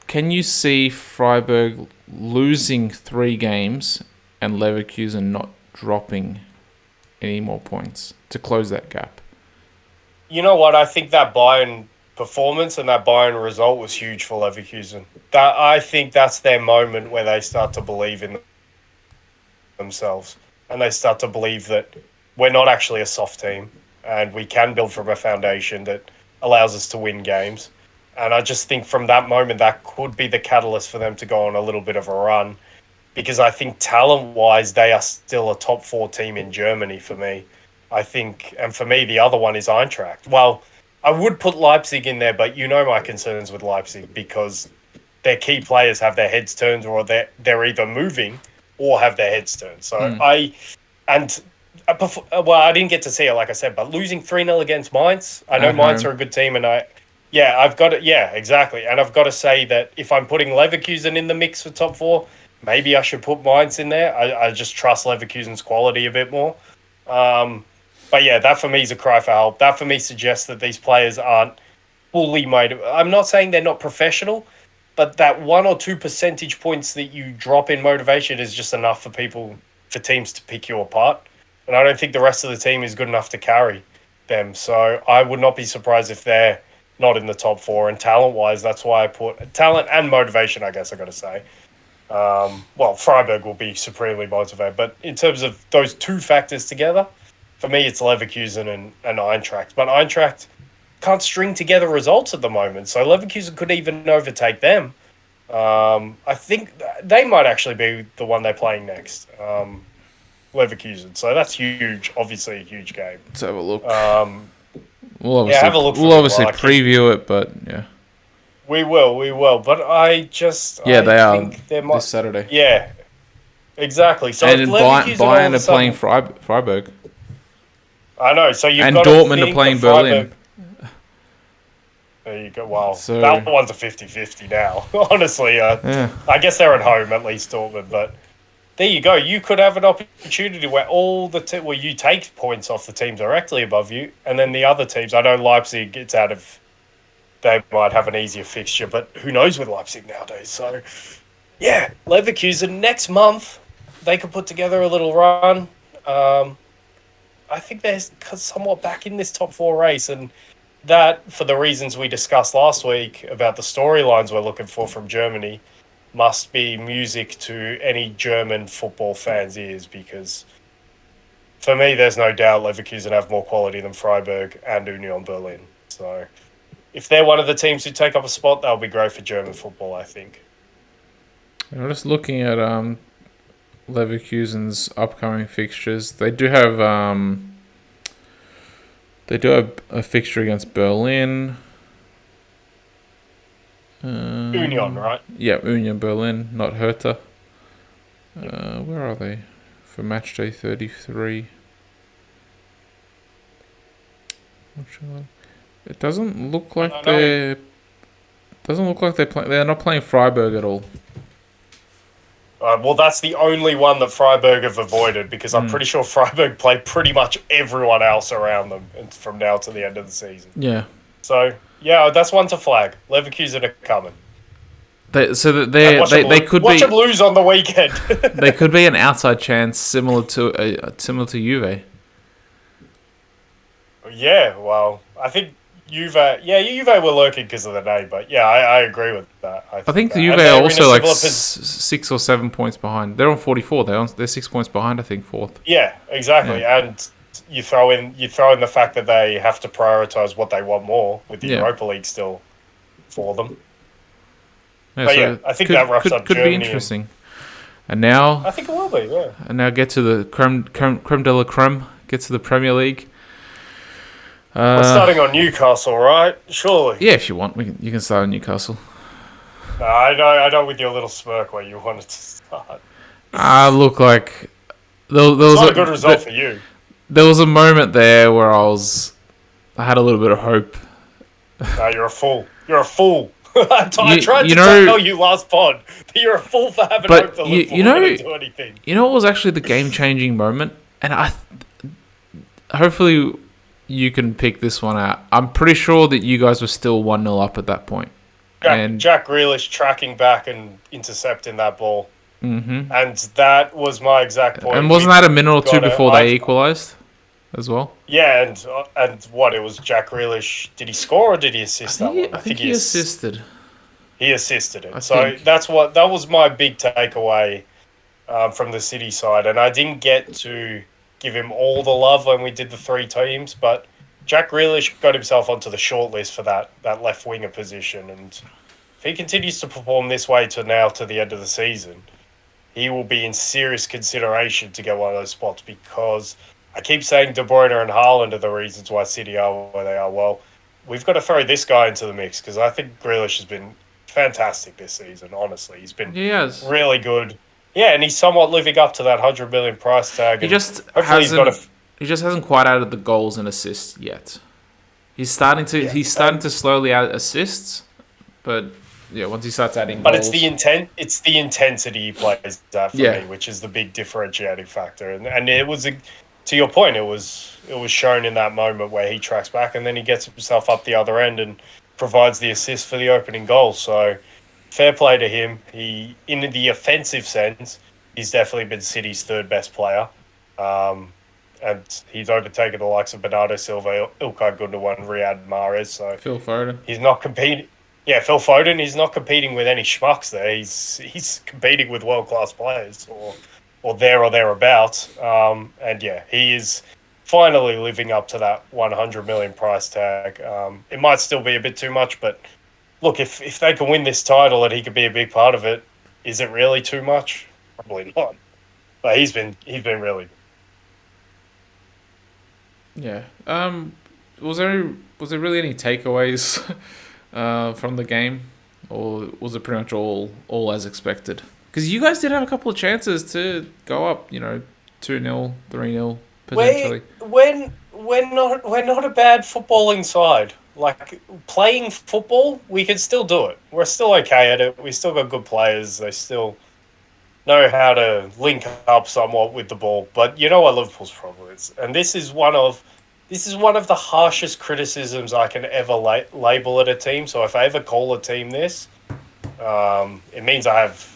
Speaker 1: Can you see Freiburg losing 3 games and Leverkusen not dropping any more points to close that gap?
Speaker 2: You know what? I think that Bayern performance and that Bayern result was huge for Leverkusen. I think that's their moment where they start to believe in themselves and they start to believe that we're not actually a soft team and we can build from a foundation that allows us to win games. And I just think from that moment, that could be the catalyst for them to go on a little bit of a run. Because I think talent-wise, they are still a top 4 team in Germany for me. I think, and for me, the other one is Eintracht. Well, I would put Leipzig in there, but you know my concerns with Leipzig because their key players have their heads turned or they're either moving or have their heads turned. So I didn't get to see it, like I said, but losing 3-0 against Mainz, I know Mainz are a good team, and I've got it. Yeah, exactly. And I've got to say that if I'm putting Leverkusen in the mix for top 4, maybe I should put Mainz in there. I just trust Leverkusen's quality a bit more. But yeah, that for me is a cry for help. That for me suggests that these players aren't fully motivated. I'm not saying they're not professional, but that 1 or 2 percentage points that you drop in motivation is just enough for teams to pick you apart. And I don't think the rest of the team is good enough to carry them. So I would not be surprised if they're not in the top 4. And talent-wise, that's why I put talent and motivation, I guess I got to say. Freiburg will be supremely motivated. But in terms of those 2 factors together, for me, it's Leverkusen and Eintracht. But Eintracht can't string together results at the moment. So Leverkusen could even overtake them. I think they might actually be the one they're playing next. Leverkusen. So that's huge. Obviously, a huge game.
Speaker 1: Let's have a look.
Speaker 2: We'll have a look.
Speaker 1: We'll obviously preview it, but yeah.
Speaker 2: We will. But I
Speaker 1: think
Speaker 2: they might,
Speaker 1: this Saturday.
Speaker 2: Yeah, exactly. So
Speaker 1: and
Speaker 2: if
Speaker 1: Bayern are playing Freiburg.
Speaker 2: I know. So you've
Speaker 1: and
Speaker 2: got
Speaker 1: Dortmund are playing Berlin.
Speaker 2: There you go. Wow. So, that one's a 50-50 now. Honestly, I guess they're at home, at least Dortmund. But there you go. You could have an opportunity where where you take points off the teams directly above you, and then the other teams. I know Leipzig gets out of. They might have an easier fixture, but who knows with Leipzig nowadays? So, yeah, Leverkusen next month they could put together a little run. I think they're somewhat back in this top 4 race, and that, for the reasons we discussed last week about the storylines we're looking for from Germany, must be music to any German football fans' ears, because for me, there's no doubt Leverkusen have more quality than Freiburg and Union Berlin. So if they're one of the teams who take up a spot, that'll be great for German football, I think.
Speaker 1: I'm just looking at Leverkusen's upcoming fixtures. They do have a fixture against Berlin.
Speaker 2: Union, right?
Speaker 1: Yeah, Union Berlin, not Hertha. Where are they for match day 33? It doesn't look like they're playing. They're not playing Freiburg at all.
Speaker 2: Well, that's the only one that Freiburg have avoided, because I'm pretty sure Freiburg play pretty much everyone else around them from now to the end of the season.
Speaker 1: Yeah.
Speaker 2: So, yeah, that's one to flag. Leverkusen are coming.
Speaker 1: They could
Speaker 2: watch them lose on the weekend.
Speaker 1: They could be an outside chance, similar to Juve.
Speaker 2: Yeah, well, I think Juve were lurking because of the name, but yeah, I agree with that.
Speaker 1: I think the Juve are also like 6 or 7 points behind. They're on 44. They're 6 points behind, I think, fourth.
Speaker 2: Yeah, exactly. Yeah. And you throw in the fact that they have to prioritize what they want more with the Europa League still for them.
Speaker 1: Yeah,
Speaker 2: but
Speaker 1: so
Speaker 2: yeah, I think that wraps up Germany.
Speaker 1: Could be interesting. And now
Speaker 2: I think it will be. Yeah.
Speaker 1: And now get to the creme de la creme. Get to the Premier League.
Speaker 2: We're starting on Newcastle, right? Surely.
Speaker 1: Yeah, if you want, you can start on Newcastle.
Speaker 2: No, I know. With your little smirk where you wanted to start.
Speaker 1: Look, like there was
Speaker 2: not a good result for you.
Speaker 1: There was a moment there where I had a little bit of hope.
Speaker 2: No, you're a fool. You're a fool. I tried to tell you last pod that you're a fool for having hope that Liverpool wouldn't do anything.
Speaker 1: You know what was actually the game-changing moment? And hopefully you can pick this one out. I'm pretty sure that you guys were still 1-0 up at that point.
Speaker 2: Jack Grealish tracking back and intercepting that ball.
Speaker 1: Mm-hmm.
Speaker 2: And that was my exact point.
Speaker 1: And wasn't that a minute or two before they equalised as well?
Speaker 2: Yeah, and what, it was Jack Grealish. Did he score or did he assist that one?
Speaker 1: I think he assisted.
Speaker 2: He assisted it. That was my big takeaway from the City side. And I didn't get to give him all the love when we did the 3 teams, but Jack Grealish got himself onto the shortlist for that left winger position. And if he continues to perform this way to the end of the season, he will be in serious consideration to get one of those spots, because I keep saying De Bruyne and Haaland are the reasons why City are where they are. Well, we've got to throw this guy into the mix, because I think Grealish has been fantastic this season, honestly. He's been really good. Yeah, and he's somewhat living up to that 100 million price tag.
Speaker 1: He just hasn't quite added the goals and assists yet. He's starting to slowly add assists, but yeah, once he starts adding goals.
Speaker 2: But it's the intensity he plays at for me, which is the big differentiating factor. And it was to your point, it was shown in that moment where he tracks back and then he gets himself up the other end and provides the assist for the opening goal. So fair play to him. He, in the offensive sense, he's definitely been City's third best player. And he's overtaken the likes of Bernardo Silva, Ilkay Gundogan, Riyad Mahrez. So
Speaker 1: Phil Foden.
Speaker 2: He's not competing. Yeah, Phil Foden. He's not competing with any schmucks there. He's competing with world-class players or there or thereabouts. And yeah, he is finally living up to that 100 million price tag. It might still be a bit too much, but look, if they can win this title and he could be a big part of it, is it really too much? Probably not. But he's been really good.
Speaker 1: Yeah. Was there really any takeaways from the game, or was it pretty much all as expected? Because you guys did have a couple of chances to go up, 2-0, 3-0 potentially.
Speaker 2: We're not a bad footballing side. Like, playing football, we can still do it. We're still okay at it. We still got good players. They still know how to link up somewhat with the ball. But you know what Liverpool's problem is, and this is one of the harshest criticisms I can ever label at a team. So if I ever call a team this, it means I have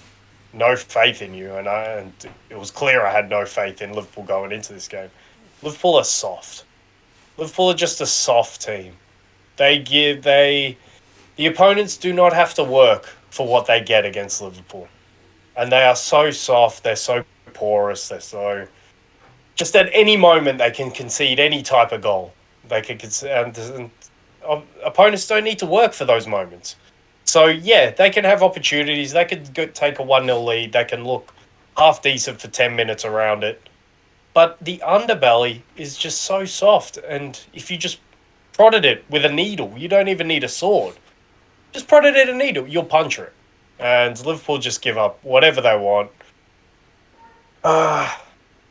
Speaker 2: no faith in you, and it was clear I had no faith in Liverpool going into this game. Liverpool are soft. Liverpool are just a soft team. The opponents do not have to work for what they get against Liverpool, and they are so soft. They're so porous. They're so just at any moment they can concede any type of goal. They can and opponents don't need to work for those moments. So yeah, they can have opportunities. They could take a 1-0 lead. They can look half decent for 10 minutes around it. But the underbelly is just so soft, and if you just prodded it with a needle, you don't even need a sword. Just prodded it a needle, you'll puncture it. And Liverpool just give up whatever they want.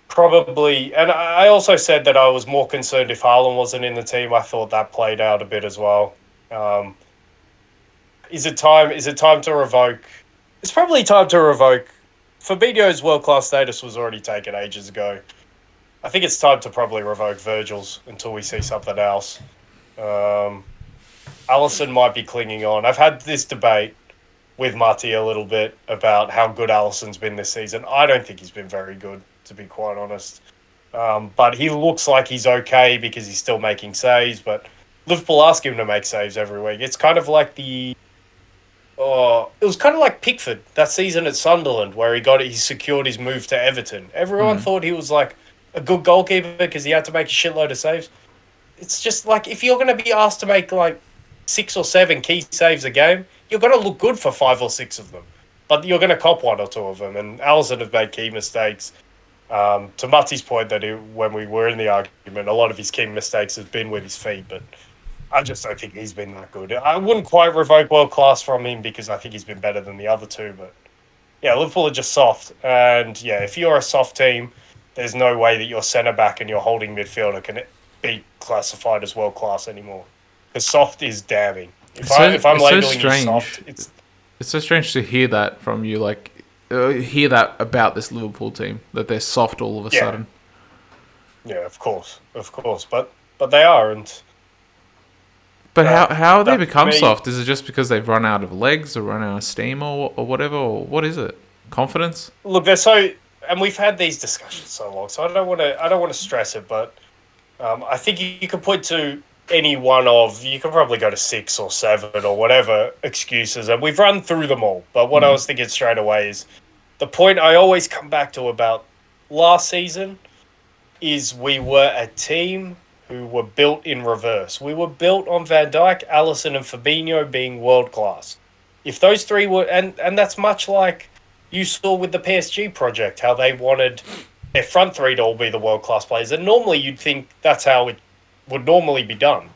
Speaker 2: Probably, and I also said that I was more concerned if Haaland wasn't in the team. I thought that played out a bit as well. Is it time? Is it time to revoke? It's probably time to revoke. Fabinho's world-class status was already taken ages ago. I think it's time to probably revoke Virgil's until we see something else. Alisson might be clinging on. I've had this debate with Marty a little bit about how good Alisson's been this season. I don't think he's been very good, to be quite honest. But he looks like he's okay because he's still making saves. But Liverpool ask him to make saves every week. It's kind of like it was kind of like Pickford that season at Sunderland, where he secured his move to Everton. Everyone thought he was like a good goalkeeper because he had to make a shitload of saves. It's just like, if you're going to be asked to make like 6 or 7 key saves a game, you're going to look good for 5 or 6 of them. But you're going to cop 1 or 2 of them. And Alisson has made key mistakes. To Mutty's point that when we were in the argument, a lot of his key mistakes have been with his feet, but I just don't think he's been that good. I wouldn't quite revoke world class from him because I think he's been better than the other two, but yeah, Liverpool are just soft. And yeah, if you're a soft team, there's no way that your centre back and your holding midfielder can be classified as world class anymore. Because soft is damning. If I'm labeling you soft, it's
Speaker 1: so strange to hear that from you. Like, hear that about this Liverpool team, that they're soft all of a sudden.
Speaker 2: Yeah, of course, but they are, and.
Speaker 1: But how have they become soft? Is it just because they've run out of legs or run out of steam or whatever? Or what is it? Confidence?
Speaker 2: Look, they're so, and we've had these discussions so long, so I don't want to stress it, but I think you could point to any one of, you could probably go to 6 or 7 or whatever excuses, and we've run through them all. But what I was thinking straight away is the point I always come back to about last season is we were a team who were built in reverse. We were built on Van Dijk, Alisson, and Fabinho being world class. If those three were, and that's much like you saw with the PSG project, how they wanted their front three to all be the world class players. And normally you'd think that's how it would normally be done.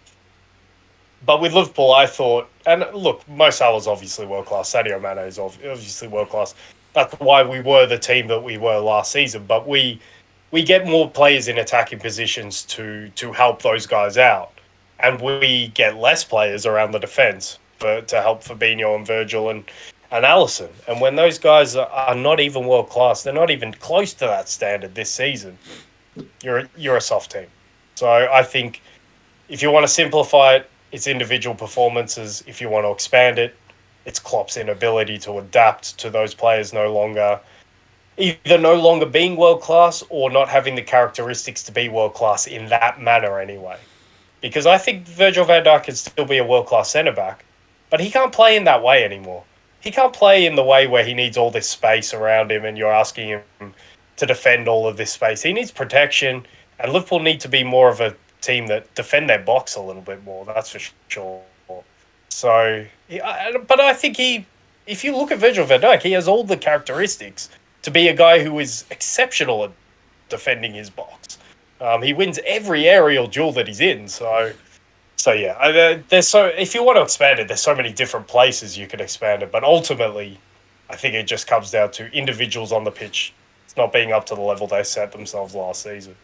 Speaker 2: But with Liverpool, I thought, and look, Mo Salah's obviously world class. Sadio Mane is obviously world class. That's why we were the team that we were last season. But we get more players in attacking positions to help those guys out. And we get less players around the defence to help Fabinho and Virgil and Alisson. And when those guys are not even world-class, they're not even close to that standard this season, you're a soft team. So I think if you want to simplify it, it's individual performances. If you want to expand it, it's Klopp's inability to adapt to those players no longer being world-class or not having the characteristics to be world-class in that manner anyway. Because I think Virgil van Dijk can still be a world-class centre-back, but he can't play in that way anymore. He can't play in the way where he needs all this space around him and you're asking him to defend all of this space. He needs protection, and Liverpool need to be more of a team that defend their box a little bit more, that's for sure. So, but I think if you look at Virgil van Dijk, he has all the characteristics to be a guy who is exceptional at defending his box. He wins every aerial duel that he's in. So yeah, if you want to expand it, there's so many different places you can expand it. But ultimately, I think it just comes down to individuals on the pitch. It's not being up to the level they set themselves last season.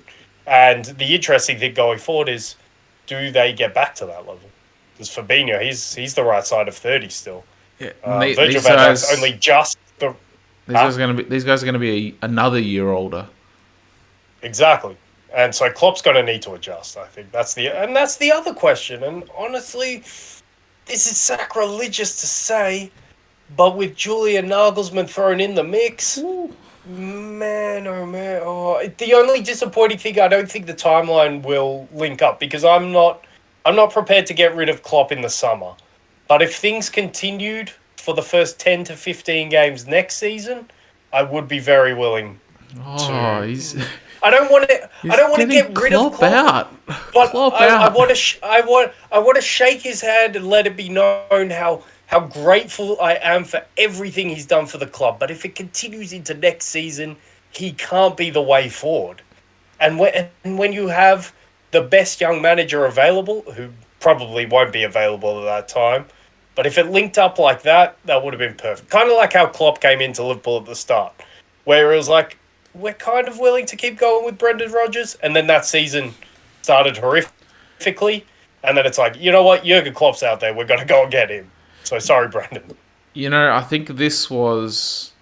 Speaker 2: And the interesting thing going forward is, do they get back to that level? Because Fabinho, he's the right side of 30 still.
Speaker 1: Yeah,
Speaker 2: Virgil van Dijk's only just the.
Speaker 1: These guys are going to be another year older.
Speaker 2: Exactly. And so Klopp's going to need to adjust, I think. That's the other question. And honestly, this is sacrilegious to say, but with Julian Nagelsmann thrown in the mix, man, the only disappointing thing, I don't think the timeline will link up, because I'm not I'm not prepared to get rid of Klopp in the summer. But if things continued for the first 10 to 15 games next season, I would be very willing
Speaker 1: Oh, he's
Speaker 2: I don't want to. I don't want to
Speaker 1: getting
Speaker 2: get rid of
Speaker 1: Klopp
Speaker 2: Klopp,
Speaker 1: out.
Speaker 2: but
Speaker 1: Klopp
Speaker 2: I
Speaker 1: out.
Speaker 2: want to. I want to shake his hand and let it be known how grateful I am for everything he's done for the club. But if it continues into next season, he can't be the way forward. And when you have the best young manager available, who probably won't be available at that time, but if it linked up like that, that would have been perfect. Kind of like how Klopp came into Liverpool at the start, where it was like, we're kind of willing to keep going with Brendan Rodgers, and then that season started horrifically, and then it's like, you know what, Jurgen Klopp's out there, we're going to go and get him. So sorry, Brendan.
Speaker 1: I think this was...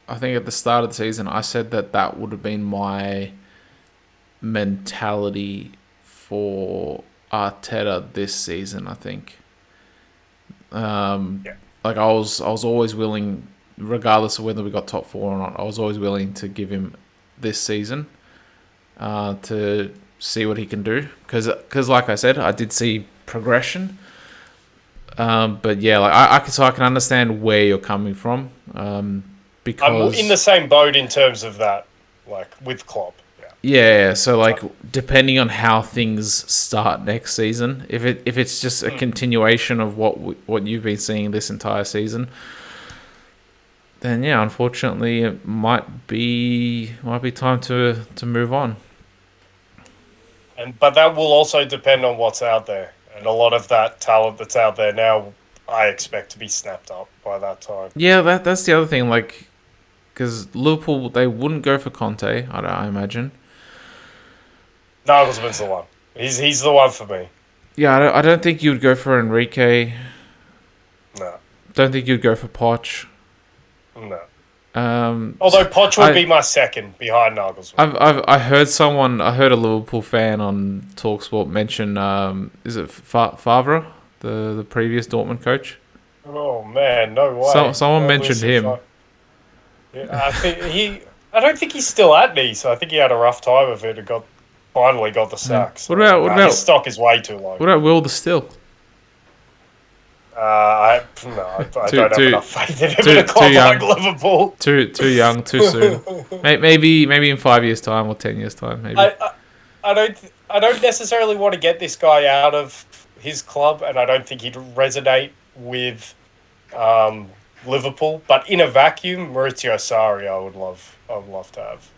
Speaker 1: I think at the start of the season, I said that would have been my mentality for Arteta this season, I think. Like I was always willing, regardless of whether we got top 4 or not, I was always willing to give him this season to see what he can do. Because like I said, I did see progression. But yeah, like I can understand where you're coming from. Because
Speaker 2: I'm in the same boat in terms of that, like with Klopp.
Speaker 1: Yeah, so like depending on how things start next season, if it's just a continuation of what you've been seeing this entire season, then yeah, unfortunately it might be time to move on.
Speaker 2: But that will also depend on what's out there, and a lot of that talent that's out there now, I expect to be snapped up by that time.
Speaker 1: Yeah, that's the other thing, like because Liverpool, they wouldn't go for Conte, I imagine.
Speaker 2: Nagelsmann's the one. He's the one for me.
Speaker 1: Yeah, I don't think you'd go for Enrique.
Speaker 2: No.
Speaker 1: Don't think you'd go for Poch.
Speaker 2: No. Although Poch would be my second behind Nagelsmann.
Speaker 1: I heard a Liverpool fan on TalkSport mention is it Favre, the previous Dortmund coach?
Speaker 2: Oh man, no way.
Speaker 1: Someone mentioned him.
Speaker 2: I don't think he's still at Nice. I think he had a rough time of it and finally got the sack. So
Speaker 1: What about
Speaker 2: his stock is way too low.
Speaker 1: What about Will the Still?
Speaker 2: I don't have enough faith in him in a club like Liverpool.
Speaker 1: Too young, too soon. Maybe in 5 years' time or 10 years' time. Maybe.
Speaker 2: I don't necessarily want to get this guy out of his club, and I don't think he'd resonate with Liverpool. But in a vacuum, Maurizio Sarri, I would love to have.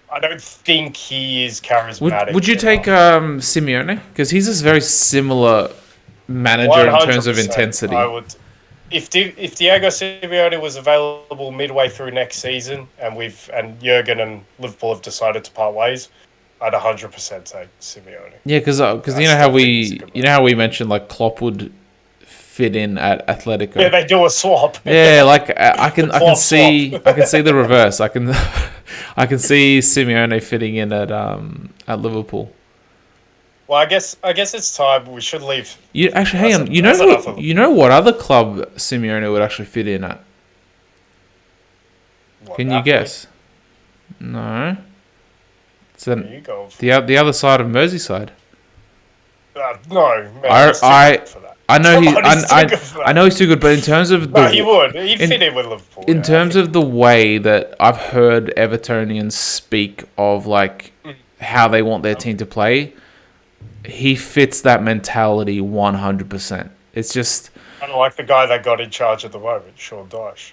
Speaker 2: I don't think he is charismatic.
Speaker 1: Would you take Simeone? Because he's a very similar manager in terms of intensity.
Speaker 2: I would. If Diego Simeone was available midway through next season, and Jurgen and Liverpool have decided to part ways, I'd 100% take Simeone.
Speaker 1: Yeah, because you know how we mentioned like Klopp would fit in at Atletico.
Speaker 2: Yeah, they do a swap.
Speaker 1: Yeah, like I can see the reverse. I can see Simeone fitting in at Liverpool.
Speaker 2: Well, I guess it's time we should leave.
Speaker 1: Hang on. You know what other club Simeone would actually fit in at? Can you guess? No. It's the other side of Merseyside.
Speaker 2: No, man,
Speaker 1: I know he's too good, but in terms of
Speaker 2: he'd fit in with Liverpool.
Speaker 1: In terms of the way that I've heard Evertonians speak of like how they want their team to play, he fits that mentality 100%. It's just
Speaker 2: kind of like the guy that got in charge at the moment, Sean Dyche.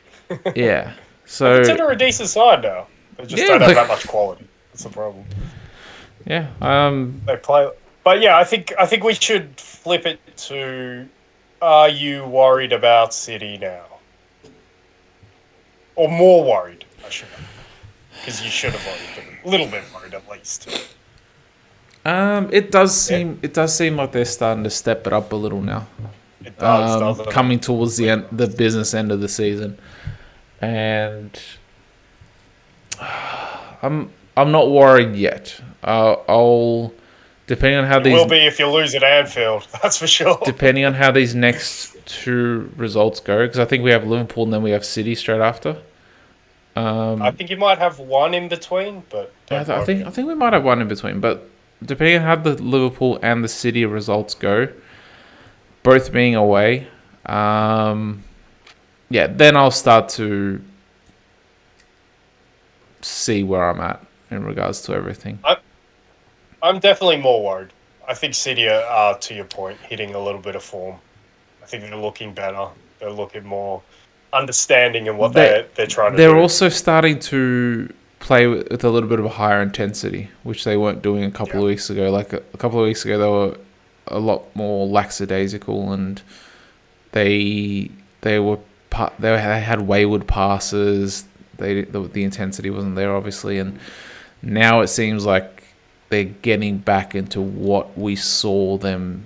Speaker 1: Yeah, so
Speaker 2: it's under a decent side now. They just don't have that much quality. That's the problem.
Speaker 1: Yeah,
Speaker 2: they play. But yeah, I think we should flip it to: are you worried about City now, or more worried? I should know, because you should have already been a little bit worried at least.
Speaker 1: It does seem like they're starting to step it up a little now.
Speaker 2: It does,
Speaker 1: coming towards the business end of the season, and I'm not worried yet. I'll. Depending on how these
Speaker 2: will be if you lose at Anfield, that's for sure.
Speaker 1: Depending on how these next two results go, because I think we have Liverpool and then we have City straight after.
Speaker 2: I think you might have one in between, but
Speaker 1: I think we might have one in between. But depending on how the Liverpool and the City results go, both being away, then I'll start to see where I'm at in regards to everything.
Speaker 2: I'm definitely more worried. I think City are, to your point, hitting a little bit of form. I think they're looking better. They're looking more understanding in what they're trying to do.
Speaker 1: They're also starting to play with a little bit of a higher intensity, which they weren't doing a couple of weeks ago. Like a couple of weeks ago, they were a lot more lackadaisical, and they had wayward passes. The intensity wasn't there, obviously, and now it seems like they're getting back into what we saw them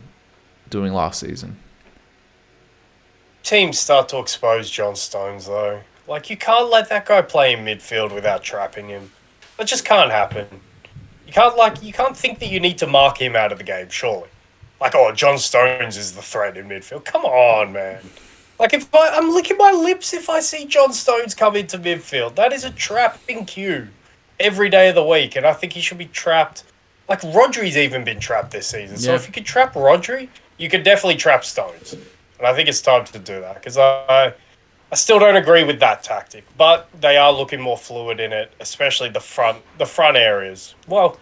Speaker 1: doing last season.
Speaker 2: Teams start to expose John Stones, though. Like, you can't let that guy play in midfield without trapping him. That just can't happen. You can't think that you need to mark him out of the game, surely. Like, oh, John Stones is the threat in midfield. Come on, man. Like, I'm licking my lips if I see John Stones come into midfield. That is a trapping cue every day of the week, and I think he should be trapped. Like, Rodri's even been trapped this season. So if you could trap Rodri, you could definitely trap Stones. And I think it's time to do that, because I still don't agree with that tactic. But they are looking more fluid in it, especially the front areas. Well,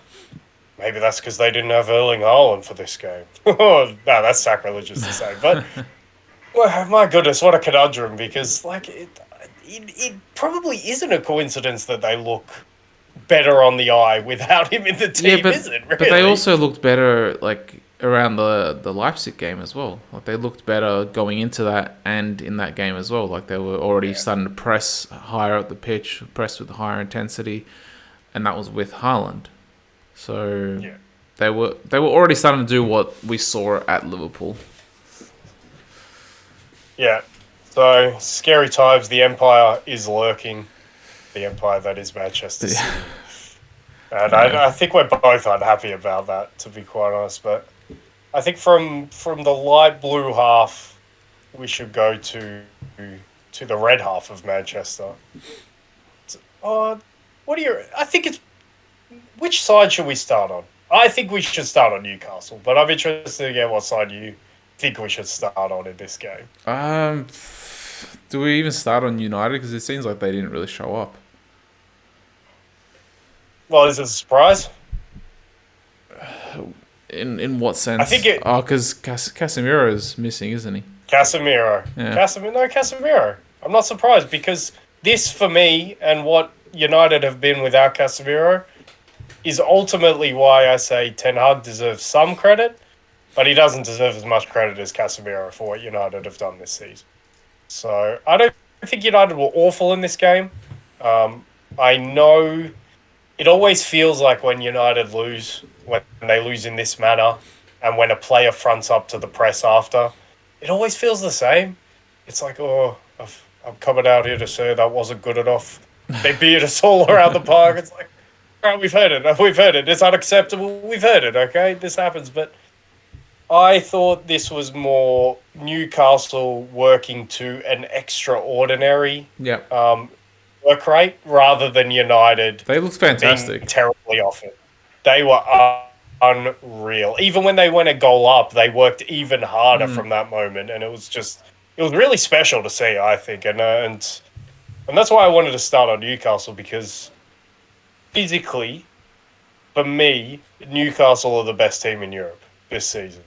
Speaker 2: maybe that's because they didn't have Erling Haaland for this game. No, that's sacrilegious to say. But, well, my goodness, what a conundrum, because like it probably isn't a coincidence that they look better on the eye without him in the team, is it? Really?
Speaker 1: But they also looked better, like, around the Leipzig game as well. Like, they looked better going into that and in that game as well. Like, they were already starting to press higher up the pitch, press with higher intensity, and that was with Haaland. So they were already starting to do what we saw at Liverpool.
Speaker 2: Yeah. So, scary times. The Empire is lurking. The Empire that is Manchester City. And I think we're both unhappy about that, to be quite honest. But I think from the light blue half, we should go to the red half of Manchester. I think it's... Which side should we start on? I think we should start on Newcastle, but I'm interested to get what side you think we should start on in this game.
Speaker 1: Do we even start on United? Because it seems like they didn't really show up.
Speaker 2: Well, is it a surprise?
Speaker 1: In what sense?
Speaker 2: I think
Speaker 1: because Casemiro is missing, isn't he?
Speaker 2: Casemiro.
Speaker 1: Yeah.
Speaker 2: Casemiro. I'm not surprised, because this, for me, and what United have been without Casemiro, is ultimately why I say Ten Hag deserves some credit, but he doesn't deserve as much credit as Casemiro for what United have done this season. So I don't think United were awful in this game. I know it always feels like when United lose, when they lose in this manner, and when a player fronts up to the press after, it always feels the same. It's like, oh, I'm coming out here to say that wasn't good enough. They beat us all around the park. It's like, all right, we've heard it. It's unacceptable. We've heard it, okay? This happens. But I thought this was more Newcastle working to an extraordinary work rate rather than United.
Speaker 1: They looked fantastic.
Speaker 2: Being terribly off it. They were unreal. Even when they went a goal up, they worked even harder from that moment, and it was really special to see, I think, and that's why I wanted to start on Newcastle, because physically, for me, Newcastle are the best team in Europe this season.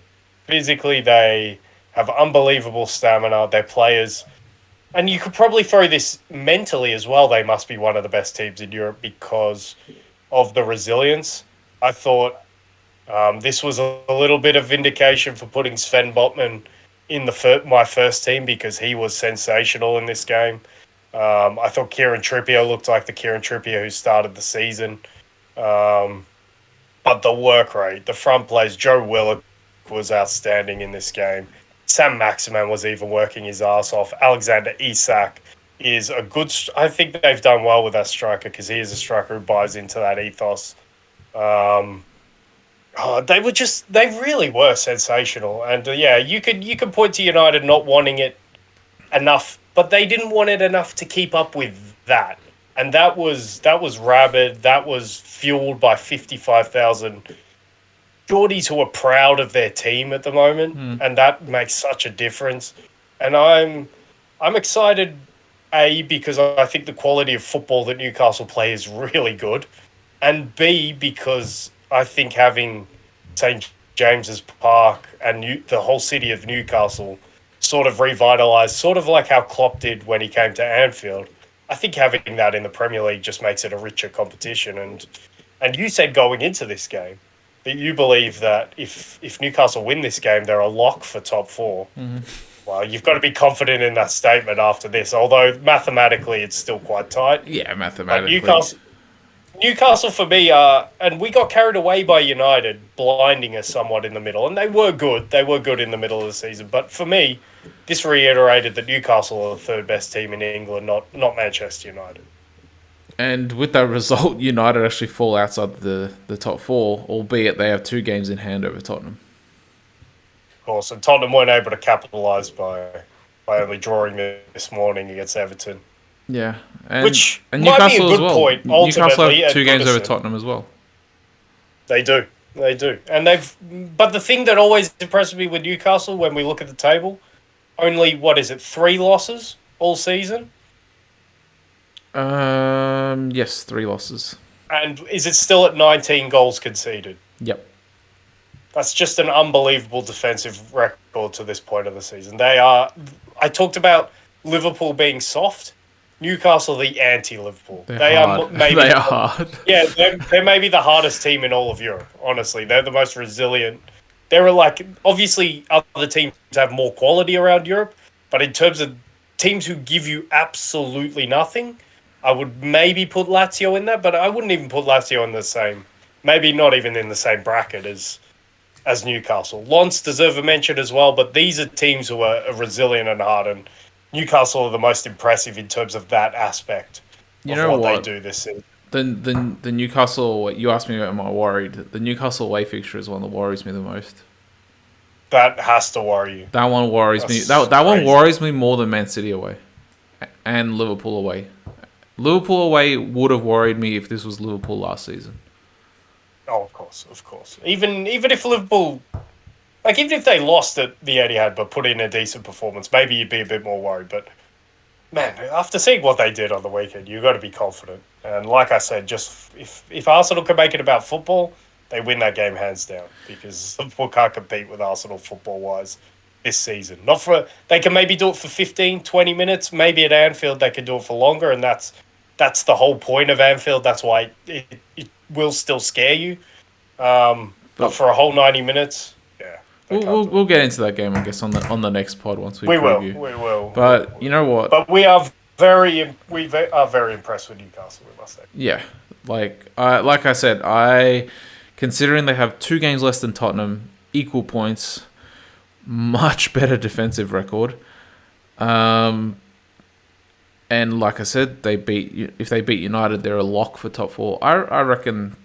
Speaker 2: Physically, they have unbelievable stamina. Their players, and you could probably throw this mentally as well, they must be one of the best teams in Europe because of the resilience. I thought this was a little bit of vindication for putting Sven Botman in my first team, because he was sensational in this game. I thought Kieran Trippier looked like the Kieran Trippier who started the season. But the work rate, the front plays, Joe Willock was outstanding in this game. Sam Maximan was even working his ass off. Alexander Isak is a good... I think they've done well with that striker, because he is a striker who buys into that ethos. They really were sensational. And you could point to United not wanting it enough, but they didn't want it enough to keep up with that. And that was rabid. That was fueled by 55,000 Geordies who are proud of their team at the moment, and that makes such a difference. And I'm excited, A, because I think the quality of football that Newcastle play is really good, and B, because I think having St. James's Park and the whole city of Newcastle sort of revitalised, sort of like how Klopp did when he came to Anfield. I think having that in the Premier League just makes it a richer competition. And you said going into this game that you believe that if Newcastle win this game, they're a lock for top 4.
Speaker 1: Mm-hmm.
Speaker 2: Well, you've got to be confident in that statement after this, although mathematically it's still quite tight.
Speaker 1: Yeah, mathematically.
Speaker 2: But Newcastle for me and we got carried away by United, blinding us somewhat in the middle. And they were good. They were good in the middle of the season. But for me, this reiterated that Newcastle are the third best team in England, not Manchester United.
Speaker 1: And with that result, United actually fall outside the top 4, albeit they have 2 games in hand over Tottenham.
Speaker 2: Of course, and Tottenham weren't able to capitalise by only drawing this morning against Everton.
Speaker 1: Yeah,
Speaker 2: which
Speaker 1: and
Speaker 2: might
Speaker 1: Newcastle
Speaker 2: be a
Speaker 1: as
Speaker 2: good
Speaker 1: well.
Speaker 2: point.
Speaker 1: Newcastle have 2
Speaker 2: at
Speaker 1: games over
Speaker 2: Goodison.
Speaker 1: Tottenham as well.
Speaker 2: They do, and But the thing that always impresses me with Newcastle when we look at the table, only 3 losses all season.
Speaker 1: Yes, 3 losses.
Speaker 2: And is it still at 19 goals conceded?
Speaker 1: Yep.
Speaker 2: That's just an unbelievable defensive record to this point of the season. I talked about Liverpool being soft. Newcastle, the anti-Liverpool.
Speaker 1: They are maybe they are hard.
Speaker 2: Yeah, they're maybe the hardest team in all of Europe. Honestly, they're the most resilient. They're obviously other teams have more quality around Europe, but in terms of teams who give you absolutely nothing, I would maybe put Lazio in there, but I wouldn't even put Lazio in the same. Maybe not even in the same bracket as Newcastle. Lens deserve a mention as well, but these are teams who are resilient and hard, and Newcastle are the most impressive in terms of that aspect of what they do this season.
Speaker 1: The Newcastle, you asked me, am I worried? The Newcastle away fixture is one that worries me the most.
Speaker 2: That has to worry you.
Speaker 1: That one worries me. That one worries me more than Man City away and Liverpool away. Liverpool away would have worried me if this was Liverpool last season.
Speaker 2: Oh, of course. Even if Liverpool, even if they lost at the Etihad but put in a decent performance, maybe you'd be a bit more worried. But man, after seeing what they did on the weekend, you've got to be confident. And like I said, just if Arsenal can make it about football, they win that game hands down, because Liverpool can't compete with Arsenal football-wise this season. They can maybe do it for 15, 20 minutes. Maybe at Anfield they can do it for longer, and that's the whole point of Anfield. That's why it will still scare you. But for a whole 90 minutes, yeah.
Speaker 1: We'll get into that game, I guess, on the next pod once we preview.
Speaker 2: We will.
Speaker 1: But you know what?
Speaker 2: But we are very impressed with Newcastle, we must say.
Speaker 1: Yeah, like I said, considering they have 2 games less than Tottenham, equal points, much better defensive record. And like I said, if they beat United, they're a lock for top 4. I reckon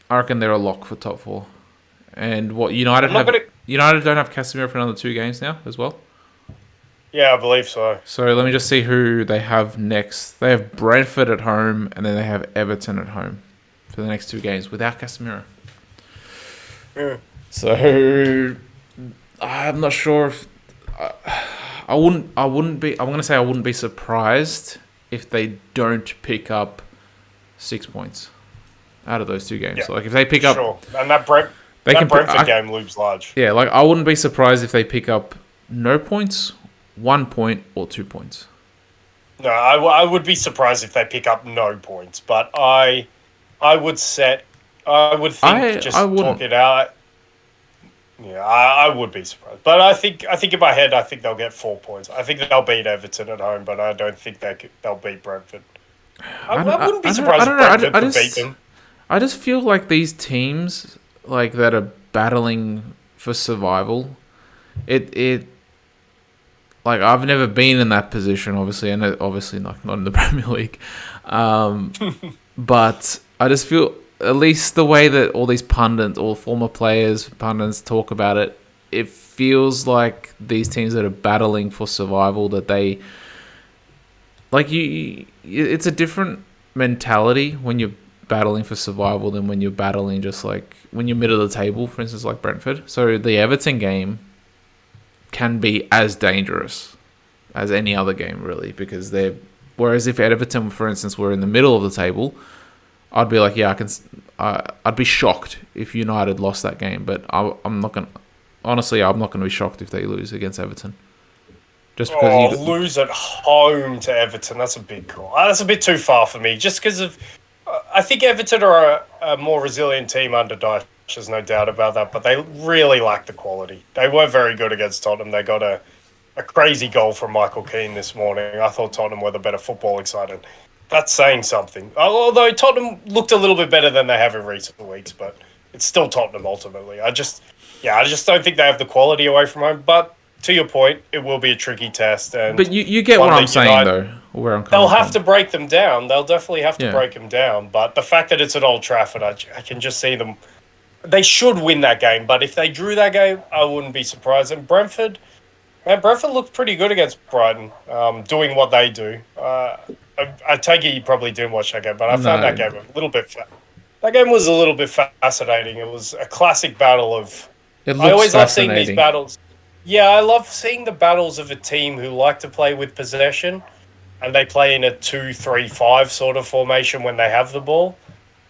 Speaker 1: they're a lock for top 4. And what United don't have Casemiro for another 2 games now as well.
Speaker 2: Yeah, I believe so.
Speaker 1: So let me just see who they have next. They have Brentford at home, and then they have Everton at home for the next 2 games without Casemiro.
Speaker 2: Yeah.
Speaker 1: So I'm not sure if I wouldn't be surprised if they don't pick up 6 points out of those 2 games.
Speaker 2: Yeah,
Speaker 1: So if they pick up,
Speaker 2: and that Brentford game looms large.
Speaker 1: Yeah, I wouldn't be surprised if they pick up no points, 1 point, or 2 points.
Speaker 2: No, I would be surprised if they pick up no points, but I would think talk it out. Yeah, I would be surprised, but I think in my head, I think they'll get 4 points. I think they'll beat Everton at home, but I don't think they'll beat Brentford. I wouldn't be surprised if Brentford could beat them.
Speaker 1: I just feel like these teams that are battling for survival, it I've never been in that position, obviously, and obviously not in the Premier League, but I just feel, at least the way that all these pundits, all former pundits talk about it, it feels like these teams that are battling for survival, that they it's a different mentality when you're battling for survival than when you're battling just like when you're middle of the table, for instance, like Brentford. So the Everton game can be as dangerous as any other game, really, because they're. Whereas if Everton, for instance, were in the middle of the table, I'd be like, yeah, I'd be shocked if United lost that game, but I'm not gonna. Honestly, I'm not gonna be shocked if they lose against Everton. Just because
Speaker 2: lose at home to Everton, that's a big call. That's a bit too far for me. Just because of, I think Everton are a more resilient team under Dyche. There's no doubt about that. But they really lack the quality. They weren't very good against Tottenham. They got a crazy goal from Michael Keane this morning. I thought Tottenham were the better footballing side, and that's saying something. Although Tottenham looked a little bit better than they have in recent weeks, but it's still Tottenham ultimately. I just don't think they have the quality away from home. But to your point, it will be a tricky test.
Speaker 1: But you get what I'm saying, though, where I'm coming
Speaker 2: They'll have
Speaker 1: from.
Speaker 2: to break them down. They'll definitely have to break them down. But the fact that it's at Old Trafford, I can just see them. They should win that game. But if they drew that game, I wouldn't be surprised. And Brentford looked pretty good against Brighton, doing what they do. I take it you probably didn't watch that game, but I found that game a little bit. That game was a little bit fascinating. It was a classic battle of. I always love seeing these battles. Yeah, I love seeing the battles of a team who like to play with possession, and they play in a 2-3-5 sort of formation when they have the ball.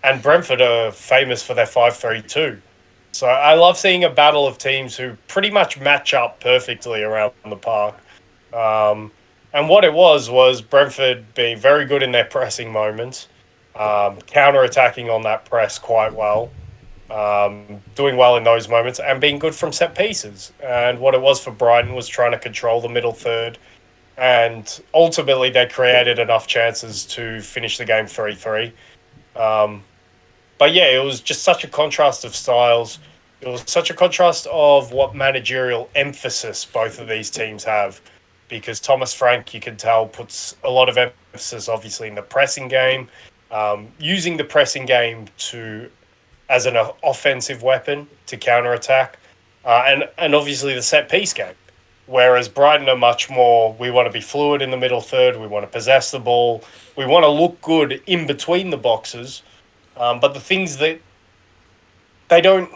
Speaker 2: And Brentford are famous for their 5-3-2. So I love seeing a battle of teams who pretty much match up perfectly around the park. And what it was Brentford being very good in their pressing moments, counter-attacking on that press quite well, doing well in those moments, and being good from set pieces. And what it was for Brighton was trying to control the middle third. And ultimately, they created enough chances to finish the game 3-3. But yeah, it was just such a contrast of styles. It was such a contrast of what managerial emphasis both of these teams have. Because Thomas Frank, you can tell, puts a lot of emphasis, obviously, in the pressing game, using the pressing game as an offensive weapon to counterattack, and obviously the set piece game. Whereas Brighton are much more, we want to be fluid in the middle third, we want to possess the ball, we want to look good in between the boxes. But the things that they don't,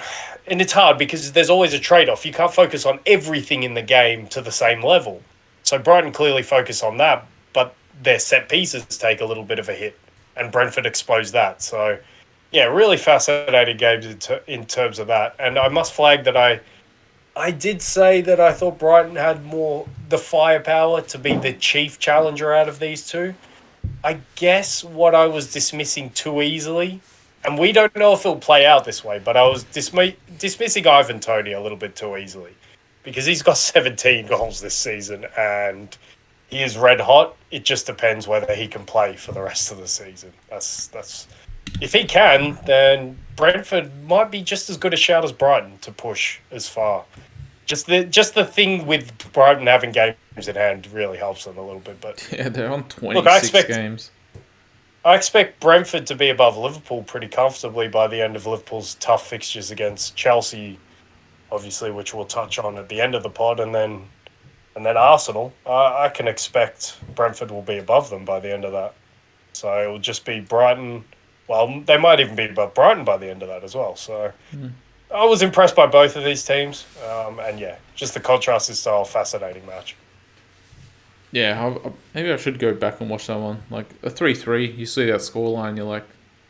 Speaker 2: and it's hard because there's always a trade-off. You can't focus on everything in the game to the same level. So Brighton clearly focus on that, but their set pieces take a little bit of a hit, and Brentford exposed that. So, yeah, really fascinating games in terms of that. And I must flag that I did say that I thought Brighton had more the firepower to be the chief challenger out of these two. I guess what I was dismissing too easily, and we don't know if it'll play out this way, but I was dismissing Ivan Toney a little bit too easily because he's got 17 goals this season and he is red hot. It just depends whether he can play for the rest of the season. That's if he can, then Brentford might be just as good a shout as Brighton to push as far. Just the thing with Brighton having games in hand really helps them a little bit. But
Speaker 1: yeah, they're on 26 games.
Speaker 2: I expect Brentford to be above Liverpool pretty comfortably by the end of Liverpool's tough fixtures against Chelsea, obviously, which we'll touch on at the end of the pod, and then Arsenal. I can expect Brentford will be above them by the end of that. So it will just be Brighton. Well, they might even be above Brighton by the end of that as well. So I was impressed by both of these teams. And yeah, just the contrast is style, fascinating match.
Speaker 1: Yeah, maybe I should go back and watch that one. Like a 3-3, you see that scoreline, you're like...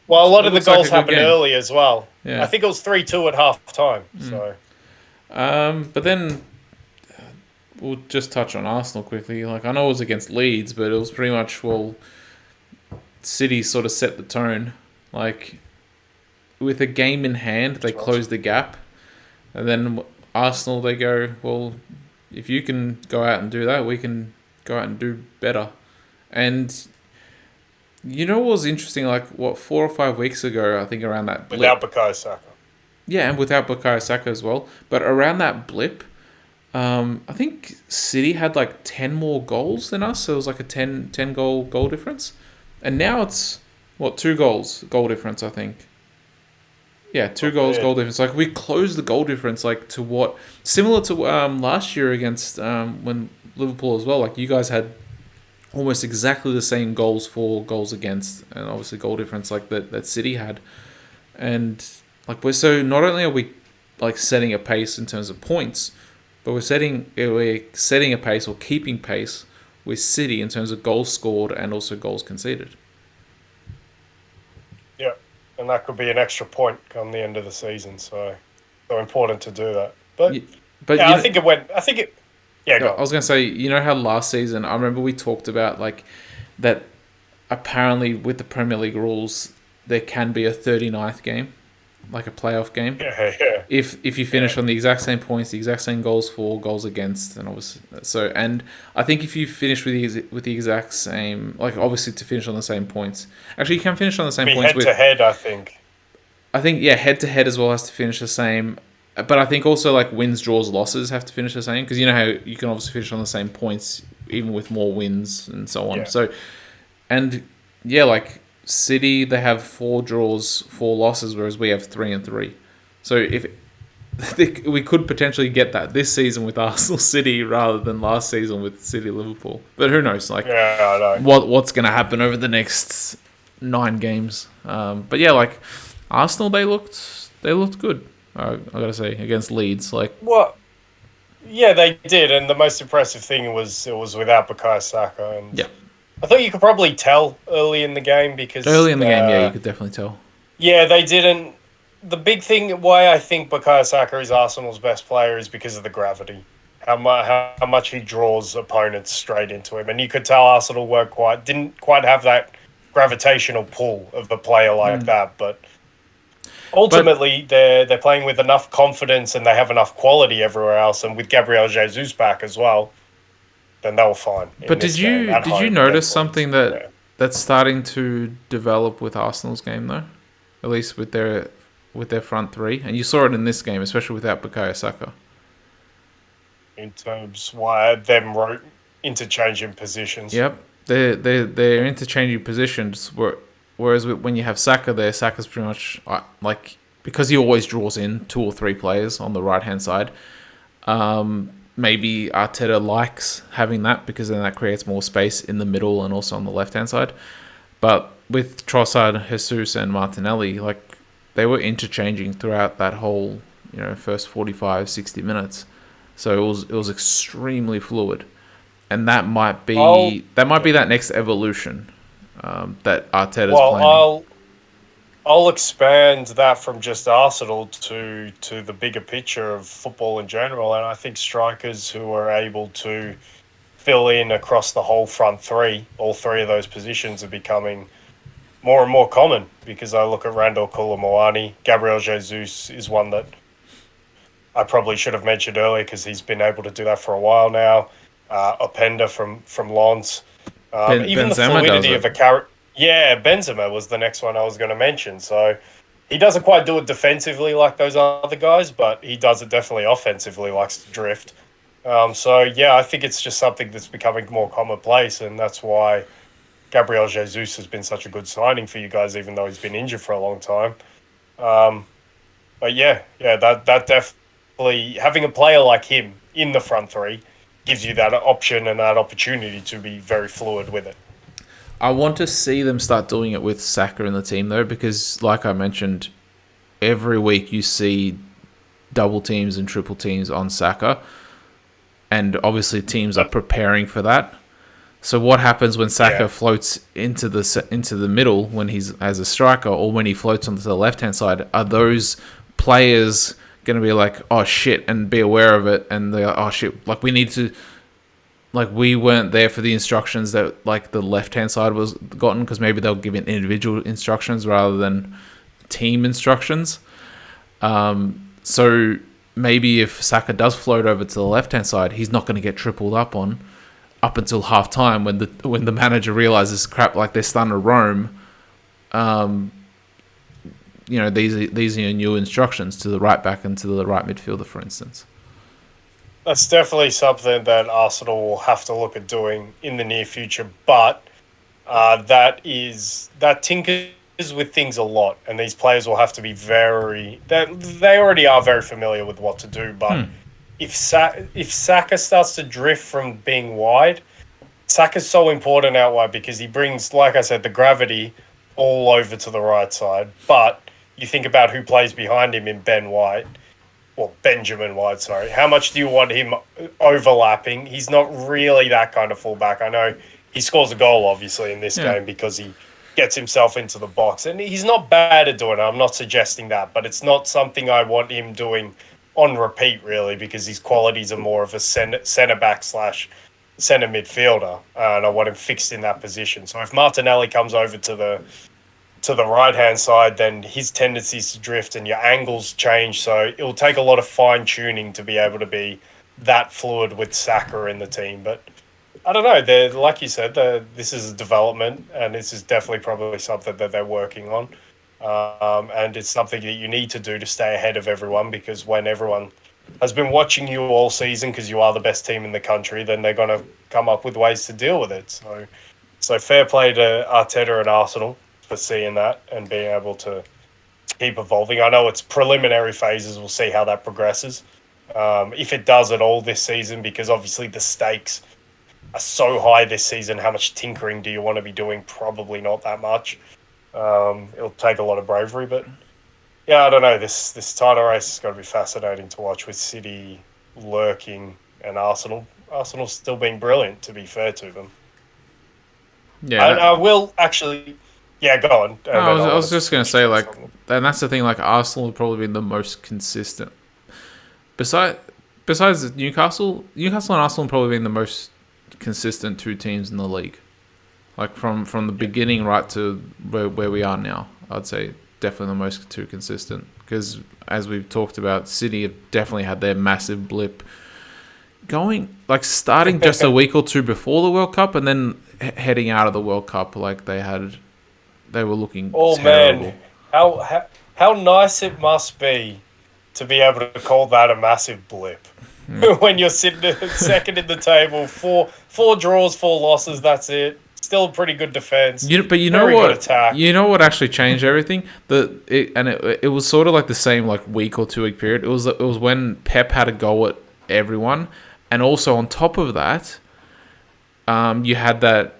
Speaker 2: Well, a lot of the goals happened early as well.
Speaker 1: Yeah.
Speaker 2: I think it was 3-2 at half time. So,
Speaker 1: but then we'll just touch on Arsenal quickly. Like I know it was against Leeds, but it was pretty much, City sort of set the tone. Like with a game in hand, they closed the gap. And then Arsenal, they go, well, if you can go out and do that, we can go out and do better. And you know what was interesting? Like, 4 or 5 weeks ago, I think around that blip.
Speaker 2: Without Bukayo Saka. Yeah,
Speaker 1: and without Bukayo Saka as well. But around that blip, I think City had like 10 more goals than us. So it was like a 10 goal difference. And now it's, 2 goal difference, I think. Yeah, 2 goal difference. Like, we closed the goal difference, like, to what... Similar to last year against when Liverpool as well. Like, you guys had almost exactly the same goals for, goals against, and obviously goal difference like that City had. And like not only are we like setting a pace in terms of points, but we're setting a pace or keeping pace with City in terms of goals scored and also goals conceded.
Speaker 2: Yeah, and that could be an extra point come the end of the season. So important to do that. But
Speaker 1: yeah,
Speaker 2: I think it went. Yeah, go on.
Speaker 1: I was gonna say, you know how last season I remember we talked about like that. Apparently, with the Premier League rules, there can be a 39th game, like a playoff game.
Speaker 2: Yeah.
Speaker 1: If you finish on the exact same points, the exact same goals for, goals against, and obviously and I think if you finish with the exact same, like obviously to finish on the same points, actually you can finish on the same points
Speaker 2: head to head. I think
Speaker 1: head to head as well has to finish the same, but I think also like wins, draws, losses have to finish the same, because you know how you can obviously finish on the same points even with more wins and so on.
Speaker 2: Yeah.
Speaker 1: So, and yeah, like City, they have 4 draws, 4 losses, whereas we have 3 and 3. So if we could potentially get that this season with Arsenal City rather than last season with City Liverpool, but who knows? Like,
Speaker 2: I know.
Speaker 1: what's going to happen over the next 9 games? But yeah, like Arsenal, they looked good. I gotta say, against Leeds, like
Speaker 2: what? Yeah, they did, and the most impressive thing was it was without Bukayo Saka, and
Speaker 1: yeah.
Speaker 2: I thought you could probably tell early in the game because
Speaker 1: Early in the game, yeah, you could definitely tell.
Speaker 2: Yeah, they didn't. The big thing why I think Bukayo Saka is Arsenal's best player is because of the gravity. How much he draws opponents straight into him, and you could tell Arsenal didn't quite have that gravitational pull of a player like that, but. Ultimately, they're playing with enough confidence and they have enough quality everywhere else, and with Gabriel Jesus back as well, then they'll fine.
Speaker 1: But did you notice something that's starting to develop with Arsenal's game though, at least with their front three, and you saw it in this game, especially without Bukayo Saka.
Speaker 2: In terms why them interchanging positions.
Speaker 1: Yep, they're interchanging positions. Whereas when you have Saka there, Saka's pretty much like, because he always draws in 2 or 3 players on the right hand side. Maybe Arteta likes having that because then that creates more space in the middle and also on the left hand side. But with Trossard, Jesus, and Martinelli, like they were interchanging throughout that whole first 45, 60 minutes. So it was extremely fluid, and that might be that next evolution. That Arteta's planning.
Speaker 2: I'll expand that from just Arsenal to the bigger picture of football in general, and I think strikers who are able to fill in across the whole front three, all 3 of those positions, are becoming more and more common. Because I look at Randall Koulibaly, Gabriel Jesus is one that I probably should have mentioned earlier because he's been able to do that for a while now. Openda from Lens. Even Benzema, the fluidity of a character. Yeah, Benzema was the next one I was going to mention. So he doesn't quite do it defensively like those other guys, but he does it definitely offensively, likes to drift. So yeah, I think it's just something that's becoming more commonplace, and that's why Gabriel Jesus has been such a good signing for you guys, even though he's been injured for a long time. But yeah, that definitely, having a player like him in the front three gives you that option and that opportunity to be very fluid with it.
Speaker 1: I want to see them start doing it with Saka in the team though, because like I mentioned, every week you see double teams and triple teams on Saka, and obviously teams are preparing for that. So what happens when Saka floats into the middle when he's as a striker, or when he floats onto the left hand side? Are those players going to be like, oh shit, and be aware of it, and they're like, oh shit, like we need to, like we weren't there for the instructions that like the left hand side was gotten, because maybe they'll give it individual instructions rather than team instructions. So maybe if Saka does float over to the left hand side, he's not going to get tripled up until half time when the manager realizes, crap, like they're starting to roam. These are your new instructions to the right back and to the right midfielder, for instance.
Speaker 2: That's definitely something that Arsenal will have to look at doing in the near future, but that tinkers with things a lot, and these players will have to be they already are very familiar with what to do, but if Saka starts to drift from being wide, Saka's so important out wide because he brings, like I said, the gravity all over to the right side. But you think about who plays behind him in Benjamin White, sorry. How much do you want him overlapping? He's not really that kind of fullback. I know he scores a goal, obviously, in this game because he gets himself into the box. And he's not bad at doing it. I'm not suggesting that. But it's not something I want him doing on repeat, really, because his qualities are more of a centre-back / centre midfielder. And I want him fixed in that position. So if Martinelli comes over to the right-hand side, then his tendencies to drift and your angles change. So it'll take a lot of fine-tuning to be able to be that fluid with Saka in the team. But I don't know. Like you said, this is a development, and this is definitely probably something that they're working on. And it's something that you need to do to stay ahead of everyone, because when everyone has been watching you all season because you are the best team in the country, then they're going to come up with ways to deal with it. So fair play to Arteta and Arsenal for seeing that and being able to keep evolving. I know it's preliminary phases. We'll see how that progresses. If it does at all this season, because obviously the stakes are so high this season. How much tinkering do you want to be doing? Probably not that much. It'll take a lot of bravery, but yeah, I don't know. This title race is going to be fascinating to watch, with City lurking and Arsenal still being brilliant, to be fair to them.
Speaker 1: Yeah,
Speaker 2: and I will actually. Yeah, go on.
Speaker 1: I was just going to say, like, and that's the thing, like, Arsenal have probably been the most consistent. Besides Newcastle and Arsenal have probably been the most consistent two teams in the league. Like, from the beginning right to where we are now, I'd say definitely the most two consistent. Because, as we've talked about, City have definitely had their massive blip starting just a week or two before the World Cup, and then heading out of the World Cup, like, they were looking terrible.
Speaker 2: Man, how nice it must be to be able to call that a massive blip. When you're sitting second in the table, four draws, 4 losses, that's it. Still a pretty good defense.
Speaker 1: But you know what? You know what actually changed everything? It was sort of like the same, like, week or 2 week period. It was when Pep had a go at everyone, and also on top of that, you had that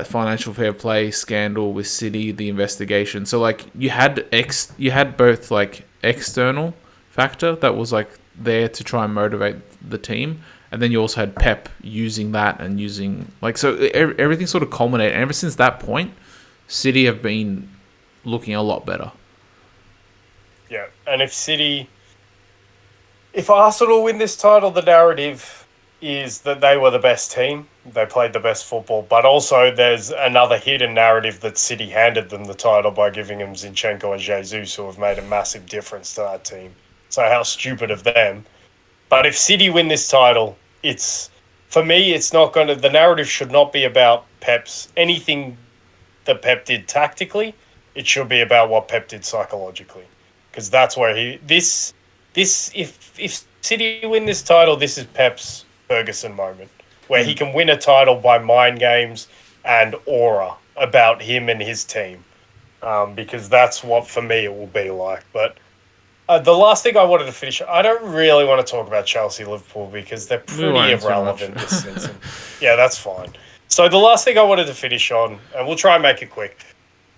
Speaker 1: financial fair play scandal with City, the investigation. So, like, you had both, like, external factor that was, like, there to try and motivate the team, and then you also had Pep using that and using, like, so everything sort of culminated. And ever since that point, City have been looking a lot better.
Speaker 2: Yeah, and if Arsenal win this title, the narrative is that they were the best team, they played the best football, but also there's another hidden narrative that City handed them the title by giving them Zinchenko and Jesus, who have made a massive difference to that team. So how stupid of them. But if City win this title, for me, it's not going to, the narrative should not be about anything that Pep did tactically. It should be about what Pep did psychologically. Because that's where if City win this title, this is Pep's Ferguson moment, where he can win a title by mind games and aura about him and his team, because that's what, for me, it will be like. But the last thing I wanted to finish, I don't really want to talk about Chelsea-Liverpool because they're pretty irrelevant this season. Yeah, that's fine. So the last thing I wanted to finish on, and we'll try and make it quick,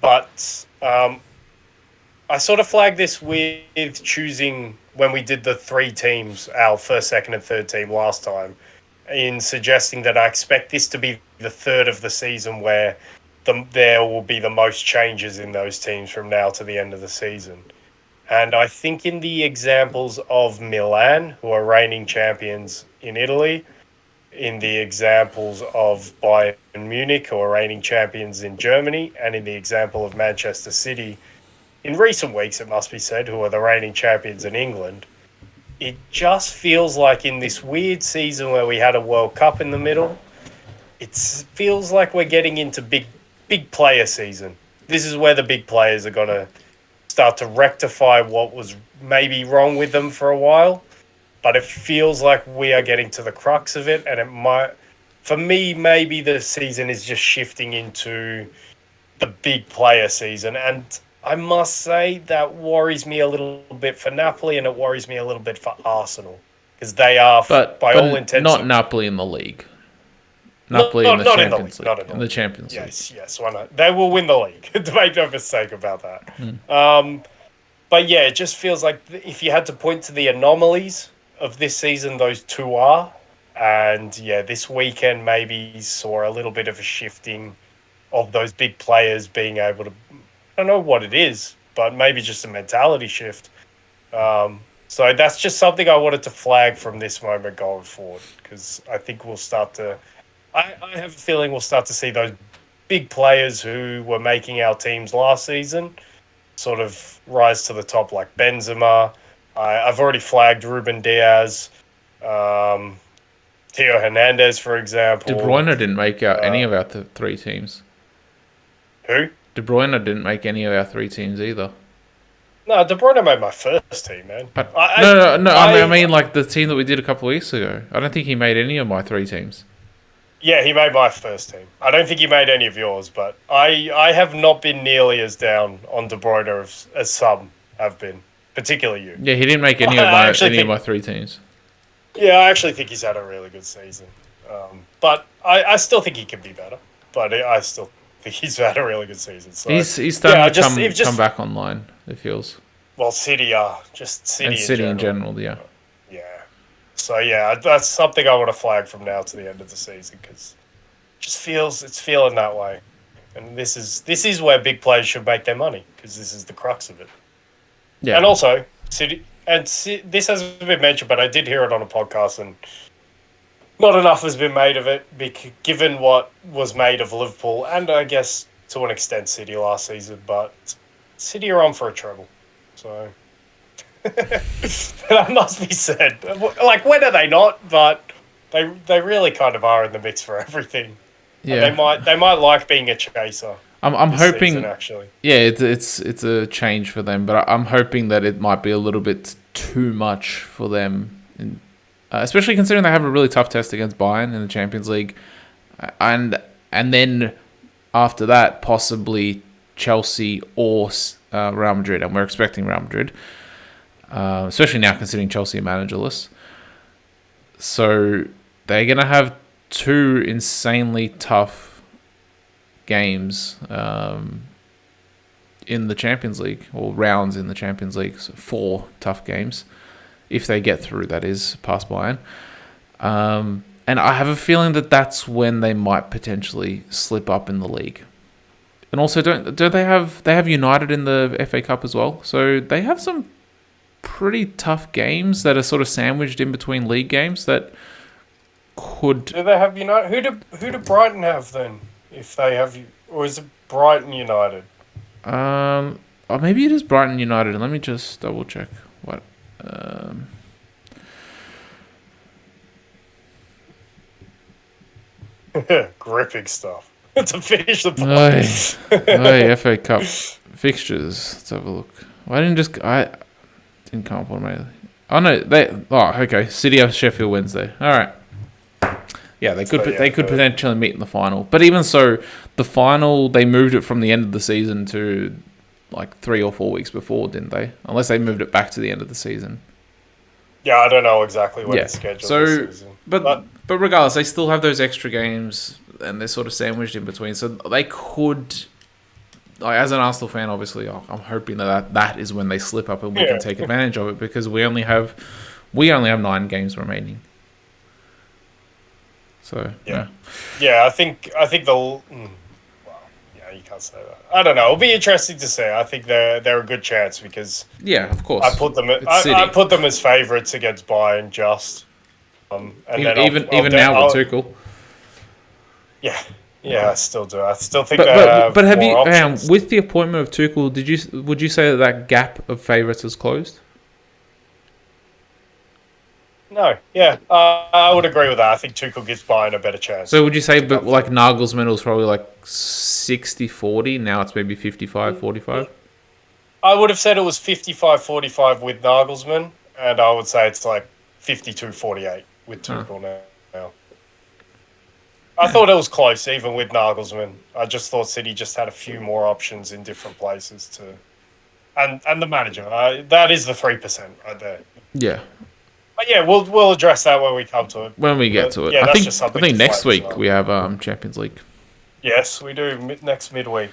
Speaker 2: but I sort of flagged this with choosing, when we did the 3 teams, our first, second, and third team last time, in suggesting that I expect this to be the third of the season where there will be the most changes in those teams from now to the end of the season. And I think in the examples of Milan, who are reigning champions in Italy, in the examples of Bayern Munich, who are reigning champions in Germany, and in the example of Manchester City, in recent weeks, it must be said, who are the reigning champions in England, it just feels like in this weird season where we had a World Cup in the middle, it feels like we're getting into big player season. This is where the big players are going to start to rectify what was maybe wrong with them for a while. But it feels like we are getting to the crux of it, and it might, for me, maybe the season is just shifting into the big player season. And I must say that worries me a little bit for Napoli, and it worries me a little bit for Arsenal, because they are, by all intents,
Speaker 1: not Napoli in the league. Napoli in the
Speaker 2: not in the
Speaker 1: Champions
Speaker 2: league.
Speaker 1: League.
Speaker 2: Not
Speaker 1: In the Champions League.
Speaker 2: Yes, why not? They will win the league. Make no mistake about that. But yeah, it just feels like if you had to point to the anomalies of this season, those two are. And yeah, this weekend maybe saw a little bit of a shifting of those big players being able to, I don't know what it is, but maybe just a mentality shift. So that's just something I wanted to flag from this moment going forward, because I think we'll start to, I have a feeling we'll start to see those big players who were making our teams last season sort of rise to the top, like Benzema. I've already flagged Ruben Diaz, Theo Hernandez, for example.
Speaker 1: De Bruyne didn't make out any of our three teams.
Speaker 2: Who?
Speaker 1: De Bruyne didn't make any of our three teams either.
Speaker 2: No, De Bruyne made my first team, man.
Speaker 1: No. I mean, like the team that we did a couple of weeks ago. I don't think he made any of my three teams.
Speaker 2: Yeah, he made my first team. I don't think he made any of yours, but I have not been nearly as down on De Bruyne as some have been, particularly you.
Speaker 1: Yeah, he didn't make any of my three teams.
Speaker 2: Yeah, I actually think he's had a really good season. But I still think he can be better. But I still think he's had a really good season. So,
Speaker 1: he's starting to come back online, it feels.
Speaker 2: Well, City are. Just City,
Speaker 1: and City in general, yeah.
Speaker 2: Yeah. So, yeah, that's something I want to flag from now to the end of the season, because it's feeling that way. And this is where big players should make their money, because this is the crux of it.
Speaker 1: Yeah.
Speaker 2: And also, City... And this hasn't been mentioned, but I did hear it on a podcast, and not enough has been made of it, given what was made of Liverpool, and I guess to an extent City last season. But City are on for a treble, so that must be said. Like, when are they not? But they really kind of are in the mix for everything. Yeah, and they might like being a chaser.
Speaker 1: I'm hoping
Speaker 2: season, actually.
Speaker 1: Yeah, it's a change for them, but I'm hoping that it might be a little bit too much for them, especially considering they have a really tough test against Bayern in the Champions League, and then after that possibly Chelsea or Real Madrid, and we're expecting Real Madrid, especially now considering Chelsea are managerless. So they're gonna have two insanely tough games in the Champions League, or rounds in the Champions League, so 4 tough games if they get through, that is, past Bayern. And I have a feeling that that's when they might potentially slip up in the league. And also, do they have United in the FA Cup as well? So they have some pretty tough games that are sort of sandwiched in between league games that could.
Speaker 2: Do they have United? Who do Brighton have then? If they have, or is it Brighton United?
Speaker 1: Or maybe it is Brighton United. Let me just double check what.
Speaker 2: Gripping stuff to finish the play.
Speaker 1: FA Cup fixtures. Let's have a look. I didn't come up automatically. Oh no, okay. City have Sheffield Wednesday. All right. Yeah, they could potentially meet in the final. But even so, the final, they moved it from the end of the season to like 3 or 4 weeks before, didn't they? Unless they moved it back to the end of the season.
Speaker 2: Yeah, I don't know exactly when it's scheduled this season.
Speaker 1: But regardless, they still have those extra games, and they're sort of sandwiched in between. So they could, like, as an Arsenal fan, obviously, I'm hoping that is when they slip up and we can take advantage of it, because we only have 9 games remaining. So
Speaker 2: yeah, I think you can't say that. I don't know. It'll be interesting to see. I think they're a good chance, because
Speaker 1: of course
Speaker 2: I put them as favourites against Bayern just. And
Speaker 1: even now with Tuchel.
Speaker 2: Yeah, I still do. I still think.
Speaker 1: But have you with the appointment of Tuchel? Would you say that gap of favourites is closed?
Speaker 2: No, I would agree with that. I think Tuchel gives Bayern a better chance.
Speaker 1: So would you say, but like Nagelsmann was probably like 60-40, now it's maybe 55-45?
Speaker 2: I would have said it was 55-45 with Nagelsmann, and I would say it's like 52-48 with Tuchel now. I thought it was close, even with Nagelsmann. I just thought City just had a few more options in different places and the manager. That is the 3% right there.
Speaker 1: Yeah.
Speaker 2: But yeah, we'll address that when we come to it.
Speaker 1: When we get to it.
Speaker 2: Yeah,
Speaker 1: I
Speaker 2: that's just something
Speaker 1: think
Speaker 2: to
Speaker 1: next
Speaker 2: flag as
Speaker 1: week
Speaker 2: well.
Speaker 1: we have Champions League.
Speaker 2: Yes, we do. Next midweek.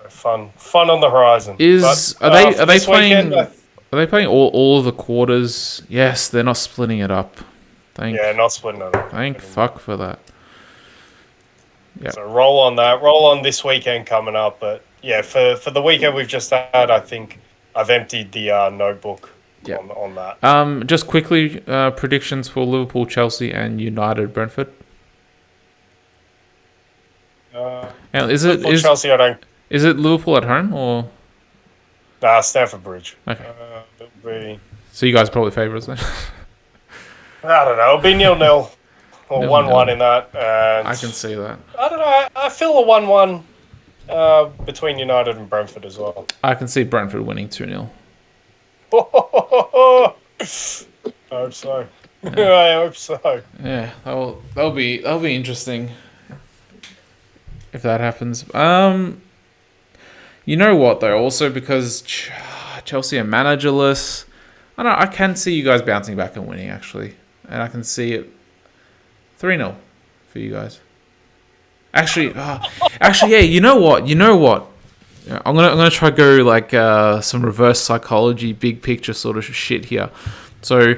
Speaker 2: Fun on the horizon.
Speaker 1: Are they playing?
Speaker 2: Weekend,
Speaker 1: Are they playing all of the quarters? Yes, they're not splitting it up.
Speaker 2: not splitting it up.
Speaker 1: Thank fuck for that.
Speaker 2: Yep. So roll on that. Roll on this weekend coming up. But yeah, for the weekend we've just had, I think I've emptied the notebook on that.
Speaker 1: Just quickly, predictions for Liverpool, Chelsea, and United, Brentford. Is
Speaker 2: Chelsea? I don't.
Speaker 1: Is it Liverpool at home or?
Speaker 2: Nah, Stamford Bridge.
Speaker 1: Okay.
Speaker 2: It'll be.
Speaker 1: So you guys are probably favourites then.
Speaker 2: I don't know. It'll be 0-0 or 1-1 in that. And
Speaker 1: I can see that.
Speaker 2: I don't know. I feel a 1-1 between United and Brentford as well.
Speaker 1: I can see Brentford winning 2-0.
Speaker 2: I hope so. Yeah. I hope so.
Speaker 1: Yeah, that'll be interesting if that happens. You know what though? Also because Chelsea are managerless, I can see you guys bouncing back and winning actually, and I can see it 3-0 for you guys. Actually, yeah. You know what? I'm gonna try to go like some reverse psychology, big picture sort of shit here. So,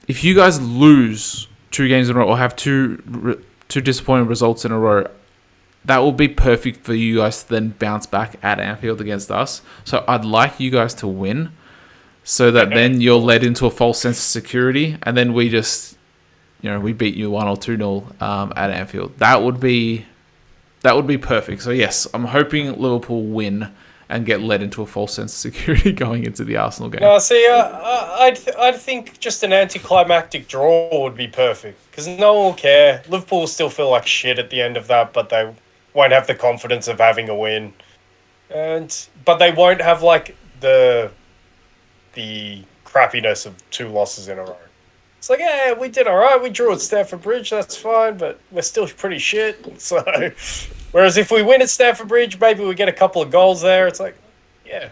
Speaker 1: if you guys lose 2 games in a row or have two disappointing results in a row, that will be perfect for you guys to then bounce back at Anfield against us. So I'd like you guys to win, so that then you're led into a false sense of security, and then we just, we beat you 1 or 2-0 at Anfield. That would be perfect. So yes, I'm hoping Liverpool win and get led into a false sense of security going into the Arsenal game.
Speaker 2: No, see, I'd think just an anticlimactic draw would be perfect because no one will care. Liverpool will still feel like shit at the end of that, but they won't have the confidence of having a win, but they won't have like the crappiness of 2 losses in a row. It's like, yeah, we did all right. We drew at Stamford Bridge, that's fine, but we're still pretty shit. So, whereas if we win at Stamford Bridge, maybe we get a couple of goals there. It's like, yeah,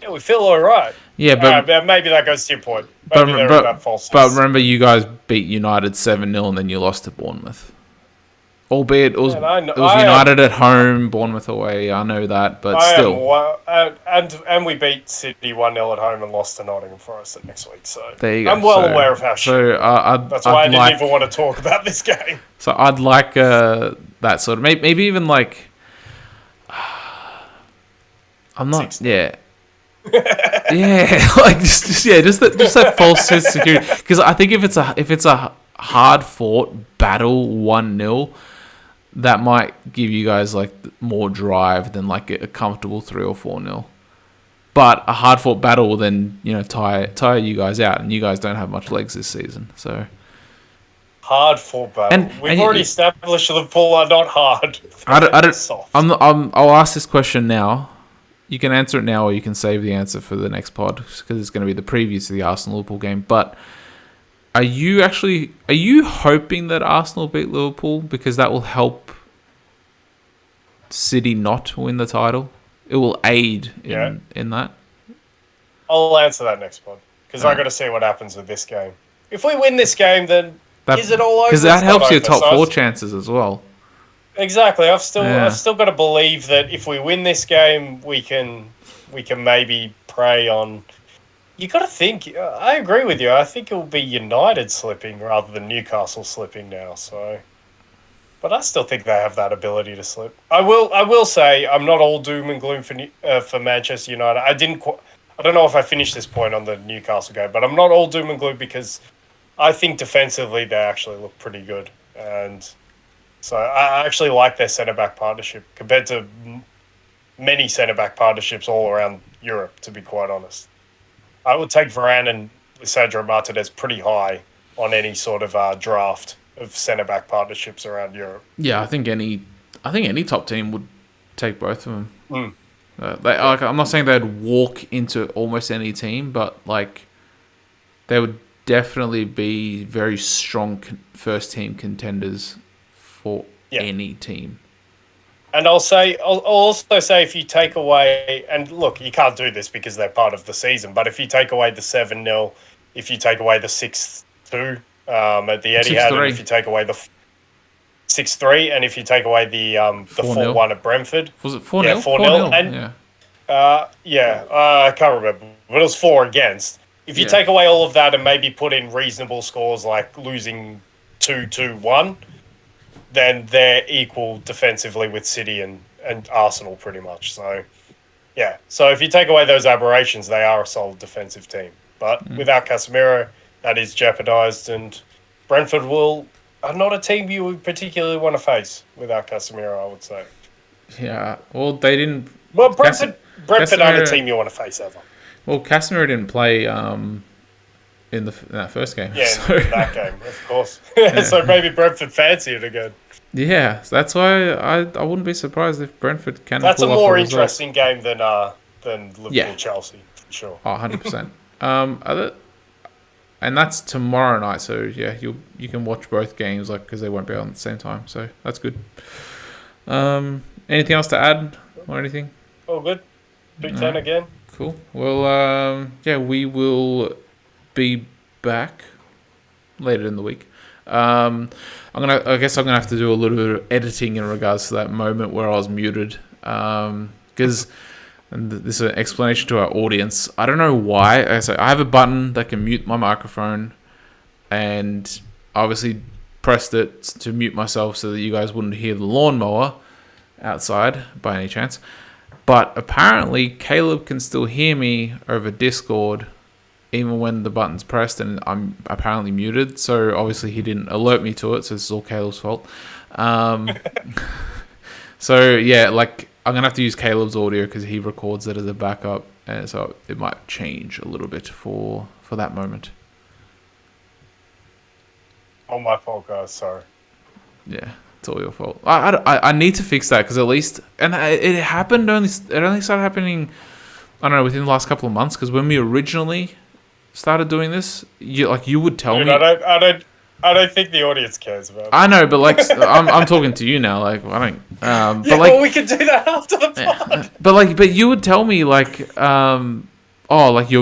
Speaker 2: we feel all right.
Speaker 1: Yeah, but
Speaker 2: maybe that goes to your point.
Speaker 1: But remember, you guys beat United 7-0 and then you lost to Bournemouth. Albeit it was United at home, Bournemouth away. I know that, but still.
Speaker 2: And we beat City 1-0 at home and lost to Nottingham Forest next week. So
Speaker 1: there you go.
Speaker 2: I'm well aware of how shit. That's why I didn't even want to talk about this game.
Speaker 1: So I'd like that sort of maybe even like I'm not
Speaker 2: 16.
Speaker 1: yeah. Yeah, like just that false sense of security. Because I think if it's a hard fought battle 1-0, that might give you guys like more drive than like a comfortable 3 or 4-0. But a hard fought battle will then tire you guys out, and you guys don't have much legs this season. So
Speaker 2: hard fought battle. We've already established Liverpool are not hard.
Speaker 1: I'll ask this question now. You can answer it now, or you can save the answer for the next pod because it's going to be the preview to the Arsenal-Liverpool game. But are you hoping that Arsenal beat Liverpool because that will help City not win the title? It will aid in that.
Speaker 2: I'll answer that next pod because I got to see what happens with this game. If we win this game, then is it all over?
Speaker 1: Because that helps your top 4 chances as well.
Speaker 2: Exactly. I've still got to believe that if we win this game, we can maybe prey on. You got to think. I agree with you. I think it will be United slipping rather than Newcastle slipping now. So, but I still think they have that ability to slip. I will say I'm not all doom and gloom for Manchester United. I don't know if I finished this point on the Newcastle game, but I'm not all doom and gloom because I think defensively they actually look pretty good, and so I actually like their centre-back partnership compared to many centre-back partnerships all around Europe, to be quite honest. I would take Varane and Lisandro Martinez pretty high on any sort of draft of centre-back partnerships around Europe.
Speaker 1: Yeah, I think any top team would take both of them. I'm not saying they'd walk into almost any team, but like they would definitely be very strong first-team contenders for any team.
Speaker 2: And I'll also say if you take away, and look, you can't do this because they're part of the season, but if you take away the 7-0, if you take away the 6-3 6-2 at the Etihad.
Speaker 1: 6-3.
Speaker 2: And if you take away the 6-3, and if you take away the 4-1 at Brentford,
Speaker 1: Was it 4-0?
Speaker 2: Yeah, 4-0. And I can't remember, but it was 4 against. If you take away all of that and maybe put in reasonable scores like losing 2-2-1, then they're equal defensively with City and Arsenal pretty much. So, yeah. So if you take away those aberrations, they are a solid defensive team. But without Casemiro, that is jeopardised, and Brentford are not a team you would particularly want to face without Casemiro, I would say.
Speaker 1: Yeah. Well, they didn't.
Speaker 2: Well, Brentford aren't a
Speaker 1: Casemiro-
Speaker 2: team you want to face ever.
Speaker 1: Well, Casemiro didn't play in that first game.
Speaker 2: Yeah,
Speaker 1: so.
Speaker 2: in that game, of course. So maybe Brentford fancy it again.
Speaker 1: Yeah, so that's why I wouldn't be surprised if Brentford can.
Speaker 2: That's a
Speaker 1: pull off
Speaker 2: more
Speaker 1: result.
Speaker 2: interesting game than Liverpool Chelsea, for sure.
Speaker 1: Oh, 100%. And that's tomorrow night, so yeah, you can watch both games because they won't be on at the same time, so that's good. Anything else to add or anything?
Speaker 2: All good. 2-10 again.
Speaker 1: Cool. Well, we will be back later in the week. I guess I'm gonna have to do a little bit of editing in regards to that moment where I was muted, because. And this is an explanation to our audience. I don't know why. So I have a button that can mute my microphone, and obviously pressed it to mute myself so that you guys wouldn't hear the lawnmower outside by any chance. But apparently Caleb can still hear me over Discord even when the button's pressed and I'm apparently muted. So obviously he didn't alert me to it, so this is all Caleb's fault. So yeah, I'm going to have to use Caleb's audio because he records it as a backup. And so it might change a little bit for that moment.
Speaker 2: All my fault, guys. Sorry.
Speaker 1: Yeah, it's all your fault. I need to fix that because at least... And it happened only... It only started happening, I don't know, within the last couple of months. Because when we originally started doing this, you would tell me...
Speaker 2: I don't think the audience cares about it.
Speaker 1: I know, but I'm talking to you now. I don't.
Speaker 2: But we can do that after the pod.
Speaker 1: But you would tell me you're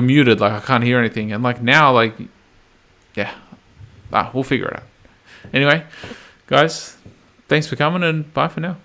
Speaker 1: muted. I can't hear anything. And now, we'll figure it out. Anyway, guys, thanks for coming and bye for now.